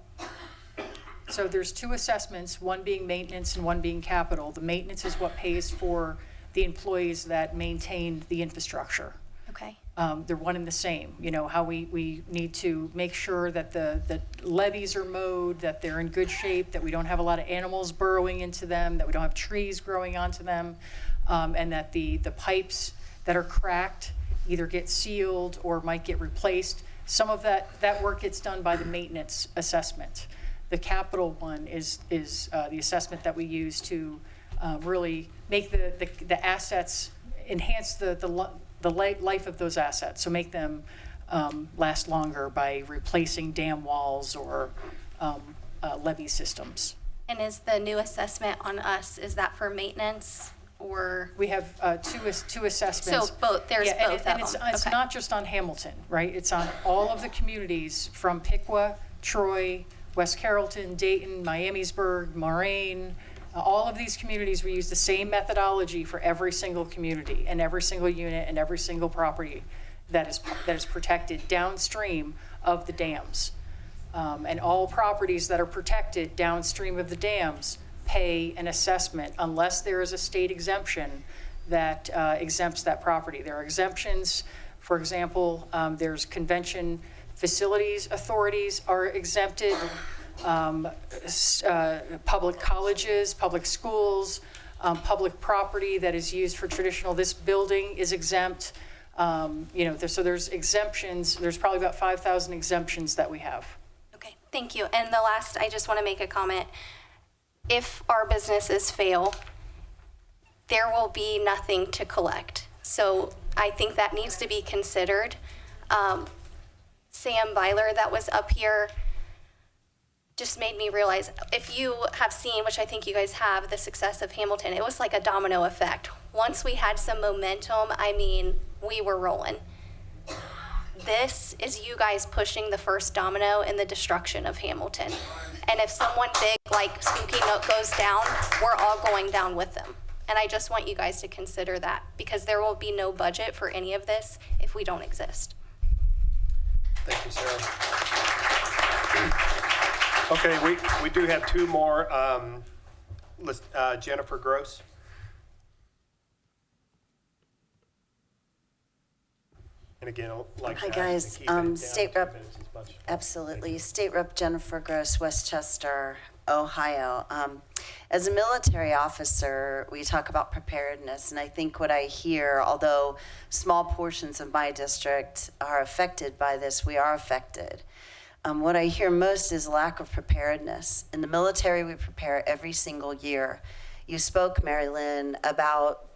So there's two assessments, one being maintenance and one being capital. The maintenance is what pays for the employees that maintain the infrastructure. Okay. They're one and the same. You know, how we need to make sure that the levees are mowed, that they're in good shape, that we don't have a lot of animals burrowing into them, that we don't have trees growing onto them, and that the pipes that are cracked either get sealed or might get replaced. Some of that work gets done by the maintenance assessment. The capital one is the assessment that we use to really make the assets, enhance the life of those assets, so make them last longer by replacing dam walls or levee systems. And is the new assessment on us, is that for maintenance or? We have two assessments. So both, there's both and of them. It's not just on Hamilton, right? It's on all of the communities from Piqua, Troy, West Carrollton, Dayton, Miamisburg, Moraine. All of these communities, we use the same methodology for every single community and every single unit and every single property that is protected downstream of the dams. And all properties that are protected downstream of the dams pay an assessment unless there is a state exemption that exempts that property. There are exemptions, for example, there's convention facilities authorities are exempted, public colleges, public schools, public property that is used for traditional, this building is exempt. So there's exemptions, there's probably about 5,000 exemptions that we have. Okay, thank you. And the last, I just want to make a comment. If our businesses fail, there will be nothing to collect. So I think that needs to be considered. Sam Byler that was up here just made me realize, if you have seen, which I think you guys have, the success of Hamilton, it was like a domino effect. Once we had some momentum, I mean, we were rolling. This is you guys pushing the first domino in the destruction of Hamilton. And if someone big like Spooky Nook goes down, we're all going down with them. And I just want you guys to consider that, because there will be no budget for any of this if we don't exist. Thank you, Sarah. Okay, we do have two more. Jennifer Gross. And again, like hi guys, State Rep, much. absolutely. State Rep Jennifer Gross, Westchester, Ohio. As a military officer, we talk about preparedness, and I think what I hear, although small portions of my district are affected by this, we are affected. What I hear most is lack of preparedness. In the military, we prepare every single year. You spoke, Mary Lynn, about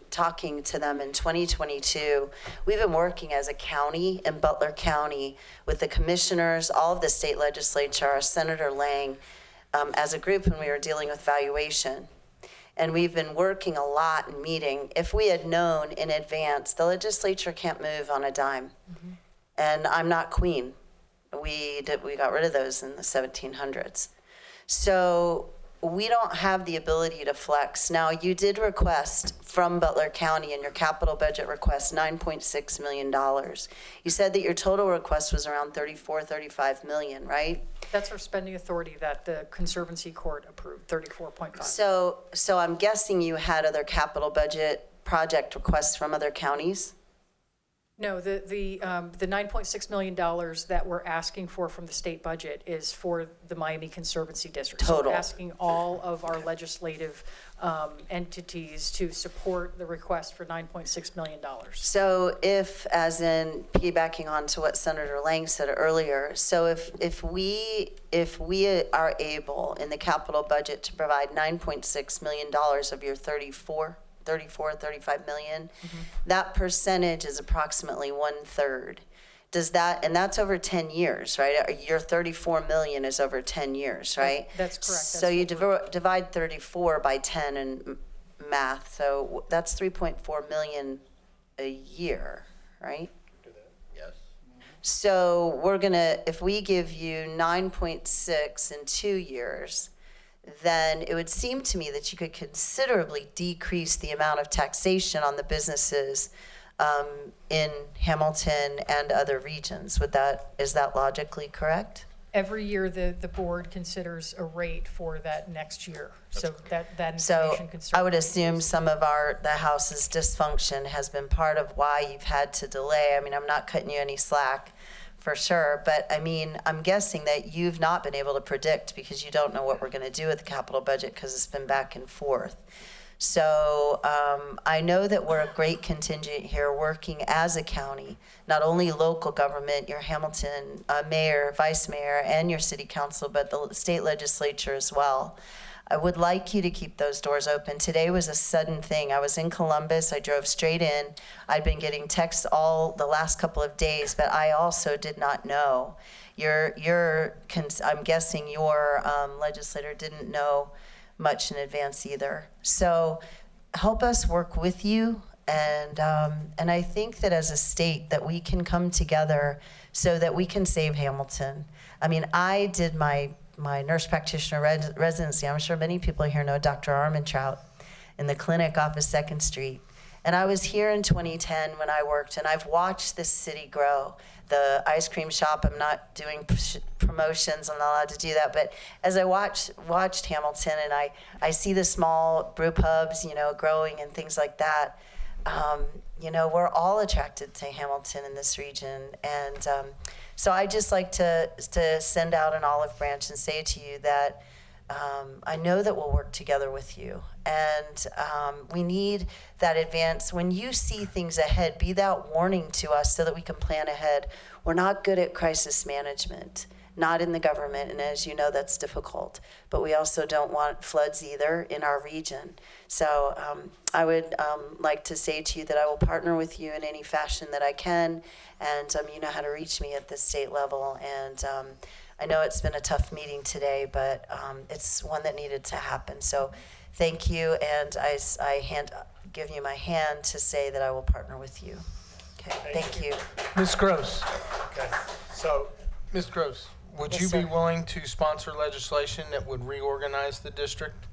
talking to them in 2022. We've been working as a county in Butler County with the commissioners, all of the state legislature, our Senator Lang, as a group when we were dealing with valuation. And we've been working a lot and meeting. If we had known in advance, the legislature can't move on a dime. Mm-hmm. And I'm not queen. We got rid of those in the 1700s. So we don't have the ability to flex. Now, you did request from Butler County in your capital budget request $9.6 million. You said that your total request was around $35 million, right? That's our spending authority that the Conservancy Court approved, 34.5. So I'm guessing you had other capital budget project requests from other counties? No, the $9.6 million that we're asking for from the state budget is for the Miami Conservancy District. Total. So we're asking all of our legislative entities to support the request for $9.6 million. So if, as in piggybacking on to what Senator Lang said earlier, so if we are able in the capital budget to provide $9.6 million of your 35 million, Mm-hmm. that percentage is approximately 1/3. Does that, and that's over 10 years, right? Your 34 million is over 10 years, right? That's correct. So you divide 34 by 10 in math, so that's 3.4 million a year, right? Yes. So we're gonna, if we give you 9.6 in 2 years, then it would seem to me that you could considerably decrease the amount of taxation on the businesses in Hamilton and other regions. Is that logically correct? Every year, the board considers a rate for that next year. So that So information can I would certainly assume some of the house's dysfunction has been part of why you've had to delay. I mean, I'm not cutting you any slack for sure, but I mean, I'm guessing that you've not been able to predict because you don't know what we're going to do with the capital budget because it's been back and forth. So I know that we're a great contingent here working as a county, not only local government, your Hamilton mayor, vice mayor, and your city council, but the state legislature as well. I would like you to keep those doors open. Today was a sudden thing. I was in Columbus. I drove straight in. I'd been getting texts all the last couple of days, but I also did not know. I'm guessing your legislator didn't know much in advance either. So help us work with you. And I think that as a state that we can come together so that we can save Hamilton. I mean, I did my nurse practitioner residency. I'm sure many people here know Dr. Armentrout in the clinic off of 2nd Street. And I was here in 2010 when I worked, and I've watched this city grow. The ice cream shop, I'm not doing promotions, I'm not allowed to do that, but as I watched Hamilton and I see the small brew pubs, growing and things like that, we're all attracted to Hamilton in this region. And so I just like to send out an olive branch and say to you that I know that we'll work together with you. And we need that advance. When you see things ahead, be that warning to us so that we can plan ahead. We're not good at crisis management, not in the government. And as you know, that's difficult. But we also don't want floods either in our region. So I would like to say to you that I will partner with you in any fashion that I can. And you know how to reach me at the state level. And I know it's been a tough meeting today, but it's one that needed to happen. So thank you, and I give you my hand to say that I will partner with you. Okay, thank you. Ms. Gross. Okay, so, Ms. Gross, would Yes, you be sir. willing to sponsor legislation that would reorganize the district?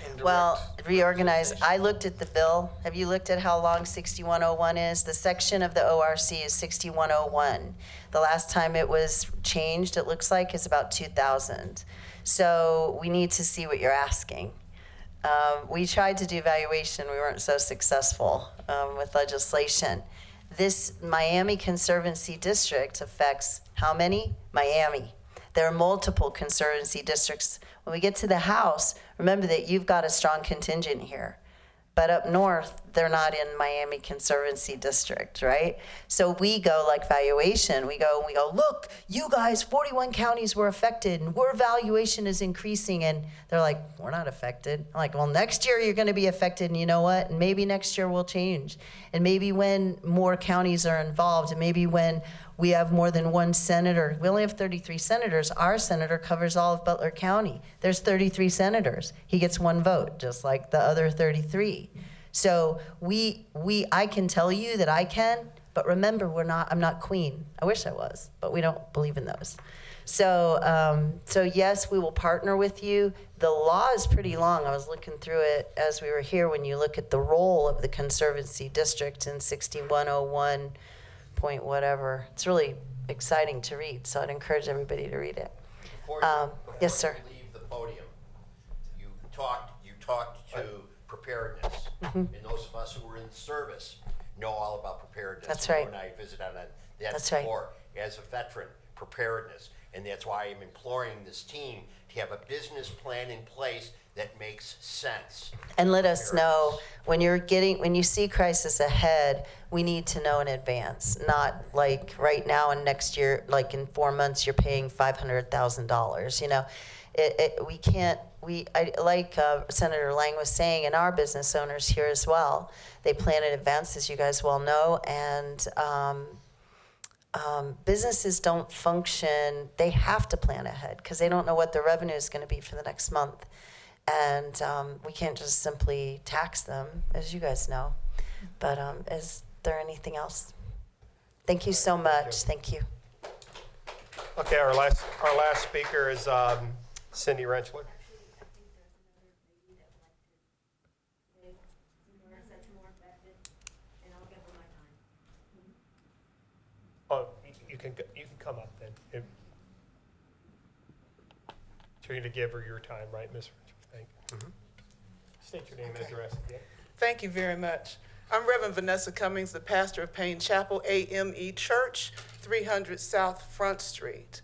and Well, direct reorganize, I looked at the bill. Have you looked at how long 6101 is? The section of the ORC is 6101. The last time it was changed, it looks like, is about 2000. So we need to see what you're asking. We tried to do evaluation, we weren't so successful with legislation. This Miami Conservancy District affects how many? Miami. There are multiple conservancy districts. When we get to the House, remember that you've got a strong contingent here. But up north, they're not in Miami Conservancy District, right? So we go like valuation. We go, look, you guys, 41 counties were affected and our valuation is increasing. And they're like, we're not affected. I'm like, well, next year you're gonna be affected, and you know what? And maybe next year we'll change. And maybe when more counties are involved, and maybe when we have more than one senator. We only have 33 senators. Our senator covers all of Butler County. There's 33 senators. He gets one vote, just like the other 33. So I can tell you that I can, but remember, I'm not queen. I wish I was, but we don't believe in those. So yes, we will partner with you. The law is pretty long. I was looking through it as we were here. When you look at the role of the Conservancy District in 6101, point whatever. It's really exciting to read, so I'd encourage everybody to read it. Yes, sir. Before you leave the podium, you talked to preparedness, and those of us who were in service know all about preparedness. That's right. When I visit on that That's right. before, as a veteran, preparedness, and that's why I'm imploring this team to have a business plan in place that makes sense. And let us know when you see crisis ahead, we need to know in advance, not like right now and next year, like in 4 months, you're paying $500,000. You know, like Senator Lang was saying, and our business owners here as well, they plan in advance, as you guys well know, and businesses don't function, they have to plan ahead because they don't know what their revenue is going to be for the next month. And we can't just simply tax them, as you guys know. But is there anything else? Thank you so much. Thank you. okay, our last speaker is Cindy Rentschler. Oh, you can come up then. So you're going to give her your time, right, Ms. Rentschler? Thank you. State your name and address again. Thank you very much. I'm Reverend Vanessa Cummings, the pastor of Payne Chapel AME Church, 300 South Front Street.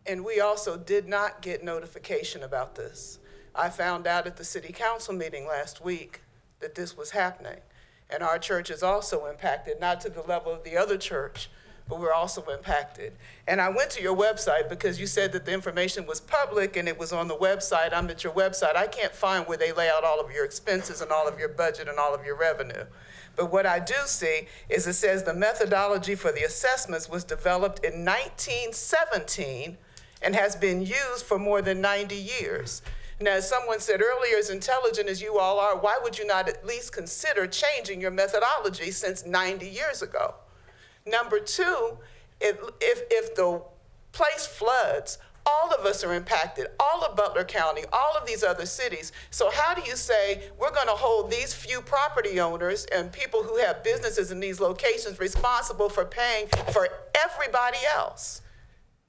And we also did not get notification about this. I found out at the city council meeting last week that this was happening. And our church is also impacted, not to the level of the other church, but we're also impacted. And I went to your website because you said that the information was public and it was on the website. I'm at your website. I can't find where they lay out all of your expenses and all of your budget and all of your revenue. But what I do see is it says the methodology for the assessments was developed in 1917 and has been used for more than 90 years. Now, as someone said earlier, as intelligent as you all are, why would you not at least consider changing your methodology since 90 years ago? Number two, if the place floods, all of us are impacted, all of Butler County, all of these other cities. So how do you say we're going to hold these few property owners and people who have businesses in these locations responsible for paying for everybody else?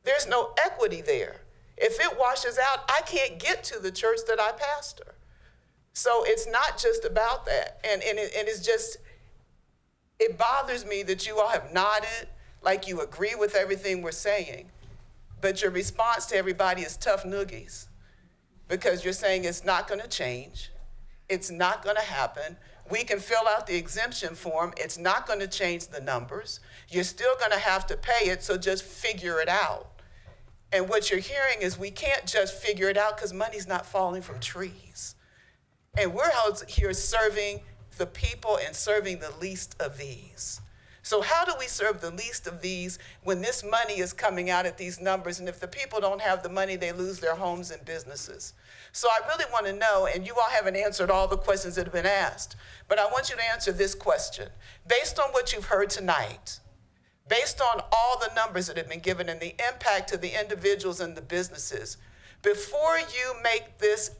There's no equity there. If it washes out, I can't get to the church that I pastor. So it's not just about that. And it's just, it bothers me that you all have nodded like you agree with everything we're saying, but your response to everybody is tough noogies because you're saying it's not going to change. It's not going to happen. We can fill out the exemption form. It's not going to change the numbers. You're still going to have to pay it, so just figure it out. And what you're hearing is we can't just figure it out because money's not falling from trees. And we're out here serving the people and serving the least of these. So how do we serve the least of these when this money is coming out at these numbers? And if the people don't have the money, they lose their homes and businesses. So I really want to know, and you all haven't answered all the questions that have been asked, but I want you to answer this question. Based on what you've heard tonight, based on all the numbers that have been given and the impact to the individuals and the businesses, before you make this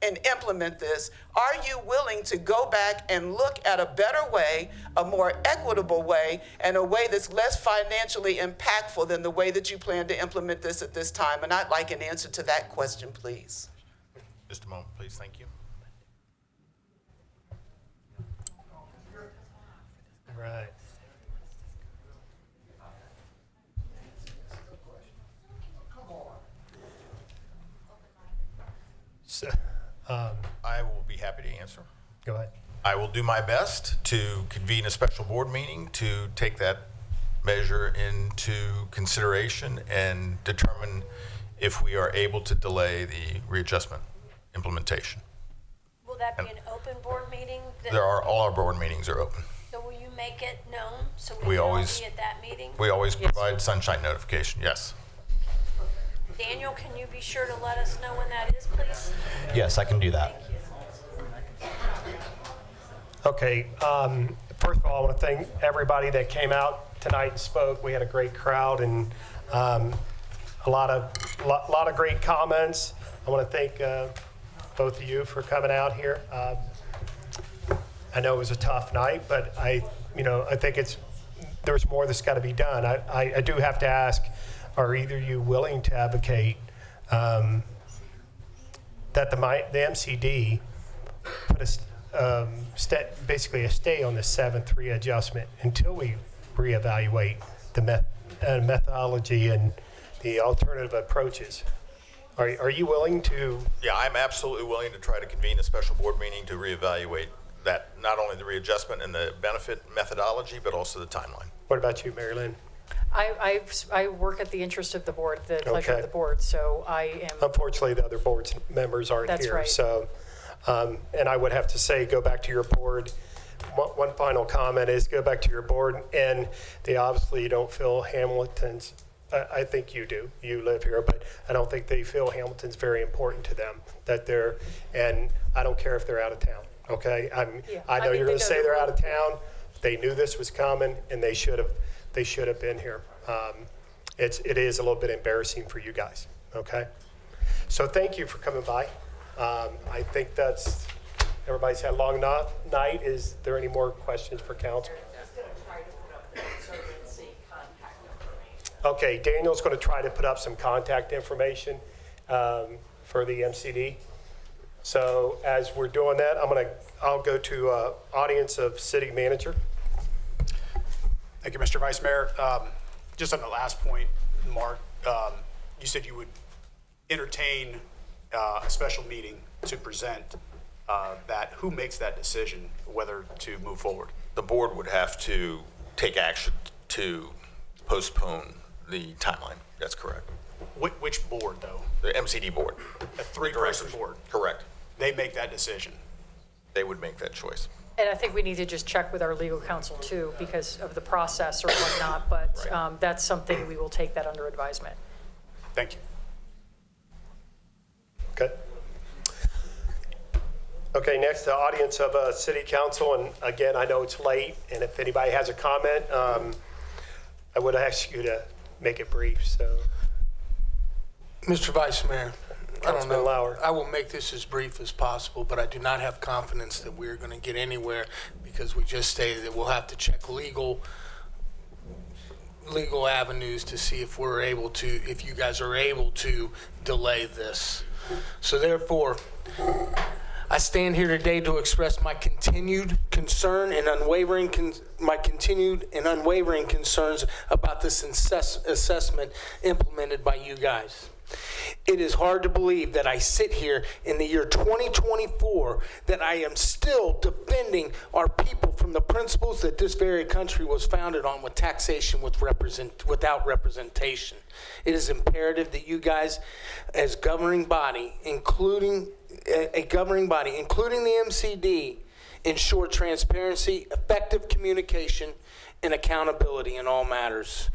and implement this, are you willing to go back and look at a better way, a more equitable way, and a way that's less financially impactful than the way that you plan to implement this at this time? And I'd like an answer to that question, please. Just a moment, please. Thank you. Right. So, I will be happy to answer. go ahead. I will do my best to convene a special board meeting to take that measure into consideration and determine if we are able to delay the readjustment implementation. Will that be an open board meeting? All our board meetings are open. So will you make it known so We we can all always- be at that meeting? We always provide sunshine notification, yes. Daniel, can you be sure to let us know when that is, please? Yes, I can do that. Okay, first of all, I want to thank everybody that came out tonight and spoke. We had a great crowd and a lot of great comments. I want to thank both of you for coming out here. I know it was a tough night, but I think there's more that's got to be done. I do have to ask, are either you willing to advocate that the MCD put basically a stay on the 7-3 adjustment until we reevaluate the methodology and the alternative approaches? Are you willing to? Yeah, I'm absolutely willing to try to convene a special board meeting to reevaluate that, not only the readjustment and the benefit methodology, but also the timeline. What about you, Mary Lynn? I work at the interest of the board, the pleasure of the board, so I am. Unfortunately, the other board members aren't That's here. right. So, and I would have to say, go back to your board. One final comment is go back to your board, and they obviously don't feel Hamilton's. I think you do. You live here, but I don't think they feel Hamilton's very important to them. And I don't care if they're out of town. Okay, I know you're going to say they're out of town. They knew this was coming, and they should have been here. It is a little bit embarrassing for you guys. Okay, so thank you for coming by. I think everybody's had a long night. Is there any more questions for council? Okay, Daniel's going to try to put up some contact information for the MCD. So as we're doing that, I'll go to audience of city manager. Thank you, Mr. Vice Mayor. Just on the last point, Mark, you said you would entertain a special meeting to present that. Who makes that decision whether to move forward? The board would have to take action to postpone the timeline. That's correct. Which board, though? The MCD board. A three-person board. Correct. They make that decision. They would make that choice. And I think we need to just check with our legal counsel too, because of the process or whatnot, but that's something we will take that under advisement. Thank you. Okay. Okay, next, the audience of city council. And again, I know it's late, and if anybody has a comment, I would ask you to make it brief. So, Mr. Vice Mayor, I don't Councilman know. Lauer. I will make this as brief as possible, but I do not have confidence that we're going to get anywhere because we just stated that we'll have to check legal avenues to see if you guys are able to delay this. So therefore, I stand here today to express my continued concern and unwavering concerns about this assessment implemented by you guys. It is hard to believe that I sit here in the year 2024 that I am still defending our people from the principles that this very country was founded on, with taxation without representation. It is imperative that you guys, as governing body, including the MCD, ensure transparency, effective communication, and accountability in all matters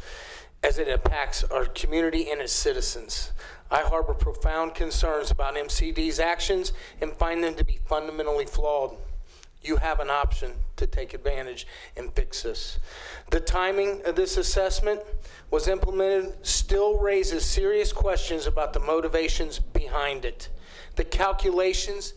as it impacts our community and its citizens. I harbor profound concerns about MCD's actions and find them to be fundamentally flawed. You have an option to take advantage and fix this. The timing of this assessment was implemented still raises serious questions about the motivations behind it. The calculations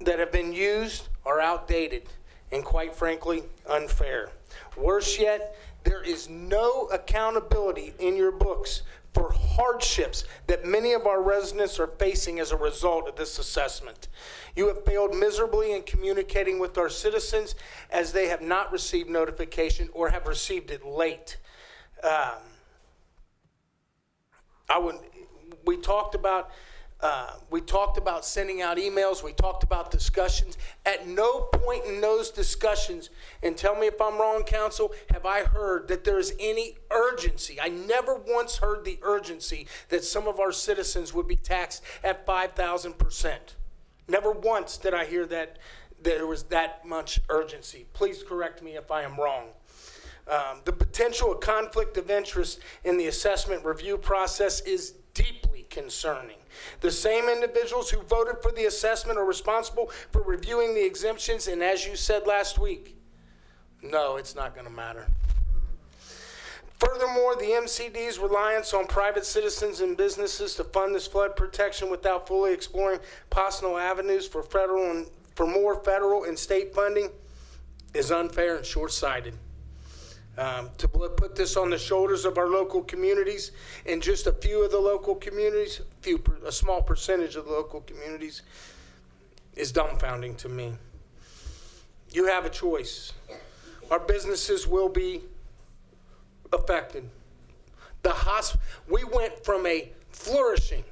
that have been used are outdated and, quite frankly, unfair. Worse yet, there is no accountability in your books for hardships that many of our residents are facing as a result of this assessment. You have failed miserably in communicating with our citizens as they have not received notification or have received it late. We talked about sending out emails. We talked about discussions. At no point in those discussions, and tell me if I'm wrong, council, have I heard that there is any urgency. I never once heard the urgency that some of our citizens would be taxed at 5,000%. Never once did I hear that there was that much urgency. Please correct me if I am wrong. The potential of conflict of interest in the assessment review process is deeply concerning. The same individuals who voted for the assessment are responsible for reviewing the exemptions, and as you said last week, no, it's not going to matter. Furthermore, the MCD's reliance on private citizens and businesses to fund this flood protection without fully exploring possible avenues for more federal and state funding is unfair and short-sighted. To put this on the shoulders of our local communities, and just a few of the local communities, a small percentage of the local communities, is dumbfounding to me. You have a choice. Our businesses will be affected. We went from a flourishing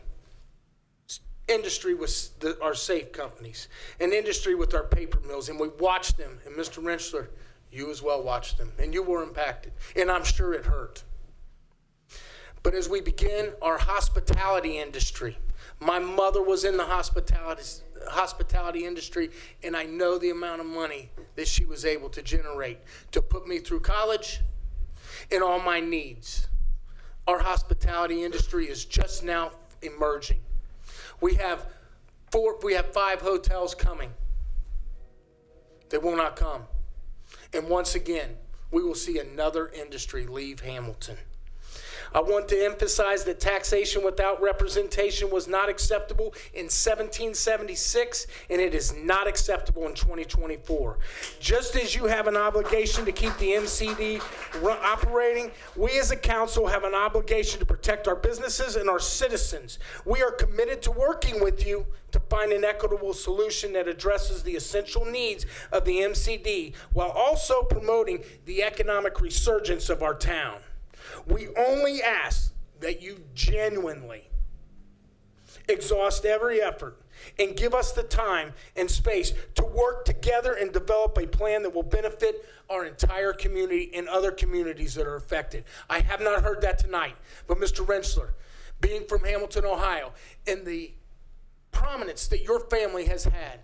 industry with our safe companies, an industry with our paper mills, and we watched them, and Mr. Rentschler, you as well watched them, and you were impacted, and I'm sure it hurt. But as we begin our hospitality industry, my mother was in the hospitality industry, and I know the amount of money that she was able to generate to put me through college and all my needs. Our hospitality industry is just now emerging. We have 5 hotels coming. They will not come. And once again, we will see another industry leave Hamilton. I want to emphasize that taxation without representation was not acceptable in 1776, and it is not acceptable in 2024. Just as you have an obligation to keep the MCD operating, we as a council have an obligation to protect our businesses and our citizens. We are committed to working with you to find an equitable solution that addresses the essential needs of the MCD while also promoting the economic resurgence of our town. We only ask that you genuinely exhaust every effort and give us the time and space to work together and develop a plan that will benefit our entire community and other communities that are affected. I have not heard that tonight, but Mr. Rentschler, being from Hamilton, Ohio, and the prominence that your family has had,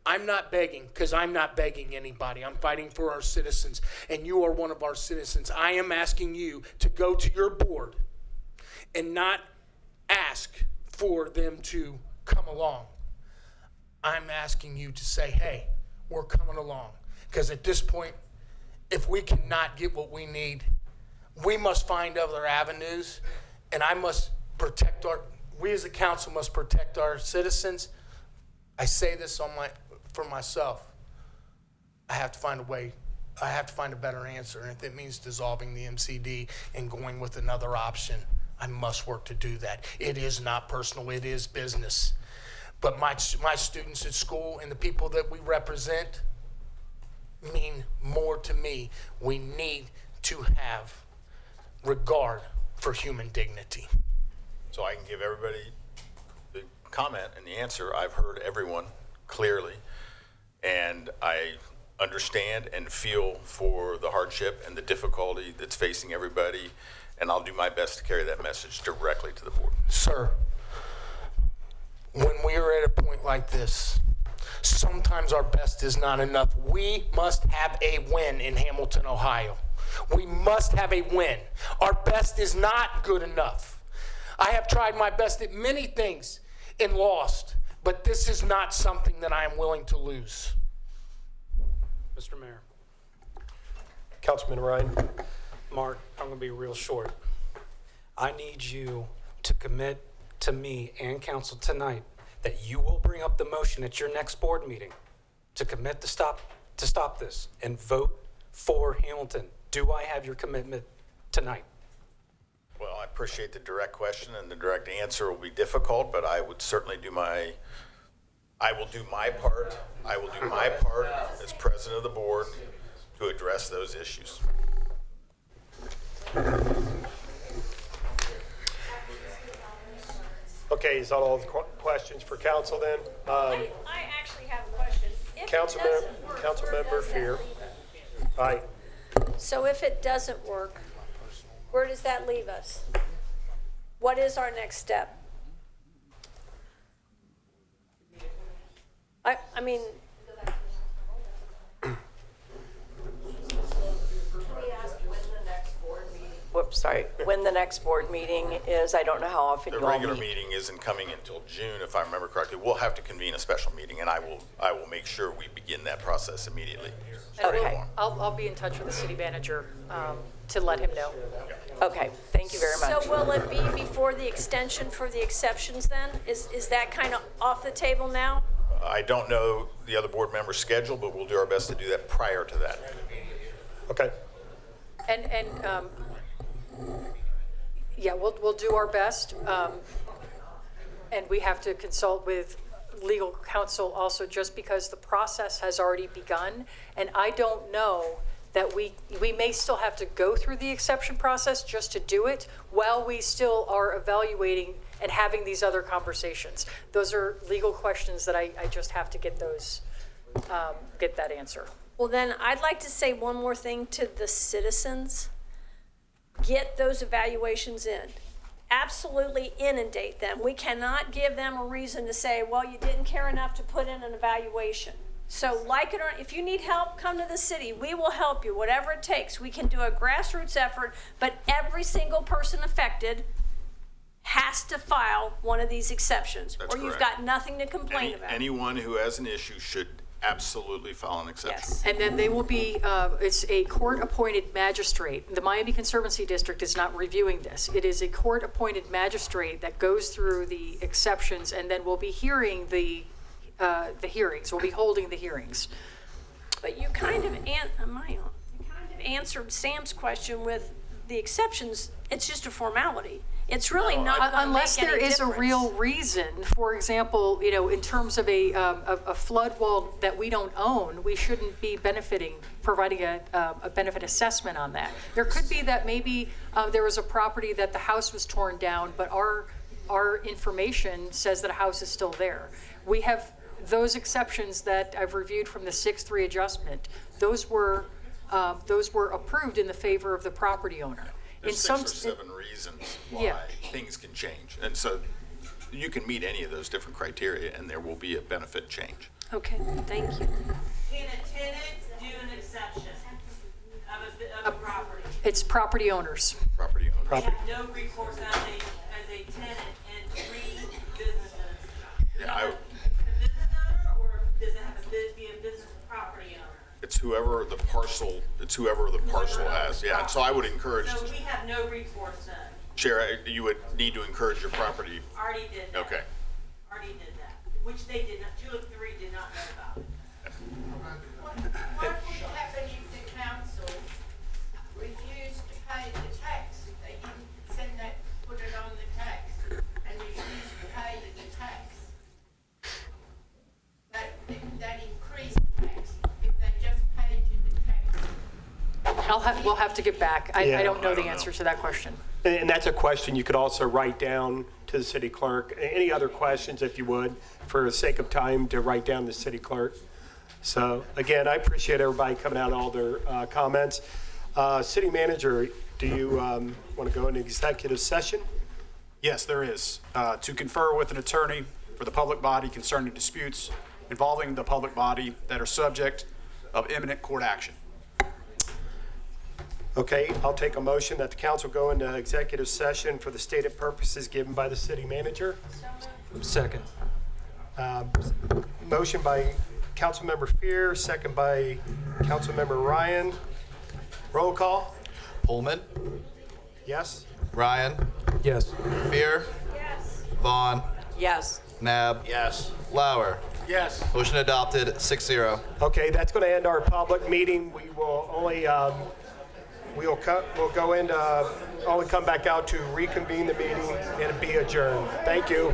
I'm not begging, because I'm not begging anybody. I'm fighting for our citizens, and you are one of our citizens. I am asking you to go to your board and not ask for them to come along. I'm asking you to say, hey, we're coming along. Because at this point, if we cannot get what we need, we must find other avenues, and we as a council must protect our citizens. I say this for myself. I have to find a way. I have to find a better answer. And if it means dissolving the MCD and going with another option, I must work to do that. It is not personal. It is business. But my students at school and the people that we represent mean more to me. We need to have regard for human dignity. So I can give everybody the comment and the answer. I've heard everyone clearly, and I understand and feel for the hardship and the difficulty that's facing everybody, and I'll do my best to carry that message directly to the board. Sir, when we are at a point like this, sometimes our best is not enough. We must have a win in Hamilton, Ohio. We must have a win. Our best is not good enough. I have tried my best at many things and lost, but this is not something that I am willing to lose. Mr. Mayor. Councilman Ryan. Mark, I'm going to be real short. I need you to commit to me and council tonight that you will bring up the motion at your next board meeting to commit to stop this and vote for Hamilton. Do I have your commitment tonight? Well, I appreciate the direct question, and the direct answer will be difficult, but I would certainly do my part. I will do my part as president of the board to address those issues. Okay, is that all the questions for council then? I actually have a question. Councilmember Fear. Aye. So if it doesn't work, where does that leave us? What is our next step? I mean, when the next board meeting is. I don't know how often The you all regular meet. meeting isn't coming until June, if I remember correctly. We'll have to convene a special meeting, and I will make sure we begin that process immediately. Okay. I'll be in touch with the city manager to let him know. Okay, thank you very much. so will it be before the extension for the exceptions then? Is that kind of off the table now? I don't know the other board members' schedule, but we'll do our best to do that prior to that. Okay. And yeah, we'll do our best. And we have to consult with legal counsel also, just because the process has already begun. And I don't know that we may still have to go through the exception process just to do it while we still are evaluating and having these other conversations. Those are legal questions that I just have to get those, get that answer. Well, then I'd like to say one more thing to the citizens. Get those evaluations in. Absolutely inundate them. We cannot give them a reason to say, well, you didn't care enough to put in an evaluation. So like it or if you need help, come to the city. We will help you, whatever it takes. We can do a grassroots effort, but every single person affected has to file one of these exceptions, That's or you've correct. got nothing to complain about. Anyone who has an issue should absolutely file an exception. Yes. And then they will be, it's a court-appointed magistrate. The Miami Conservancy District is not reviewing this. It is a court-appointed magistrate that goes through the exceptions, and then we'll be hearing the hearings. We'll be holding the hearings. But you kind of answered Sam's question with the exceptions. It's just a formality. It's really not going to Unless make any there is difference. a real reason. For example, in terms of a flood wall that we don't own, we shouldn't be providing a benefit assessment on that. There could be that maybe there was a property that the house was torn down, but our information says that a house is still there. We have those exceptions that I've reviewed from the 6-3 adjustment. Those were approved in the favor of the property owner. There's 6 or 7 reasons why things can change. And so you can meet any of those different criteria and there will be a benefit change. Okay, thank you. Can a tenant do an exception of a property? It's property owners. Property owners. They have no recourse as a tenant in 3 businesses. Yeah, A business owner, or does it have to be a business property owner? it's whoever the parcel has. Yeah, and so I would encourage, So we have no recourse then? Chair, you would need to encourage your property. Already did that. Okay. Already did that, which they did not, 2 of 3 did not know about it. What would happen if the council refused to pay the tax, if they didn't send that, put it on the tax, and refused to pay the tax? That increased tax, if they just paid you the tax. We'll have to get back. I don't know the answer to that question. And that's a question you could also write down to the city clerk. Any other questions, if you would, for the sake of time, to write down to the city clerk. So again, I appreciate everybody coming out, all their comments. City manager, do you want to go into executive session? Yes, there is. To confer with an attorney for the public body concerning disputes involving the public body that are subject of imminent court action. Okay, I'll take a motion that the council go into executive session for the stated purposes given by the city manager. Second. Motion by Councilmember Fear, second by Councilmember Ryan. Roll call? Pullman, Yes? Ryan, Yes. Fear, Vaughn, Yes. Nab, Yes. Lauer. Yes. Motion adopted, 6-0. Okay, that's going to end our public meeting. We will only, we'll go into, only come back out to reconvene the meeting and be adjourned. Thank you.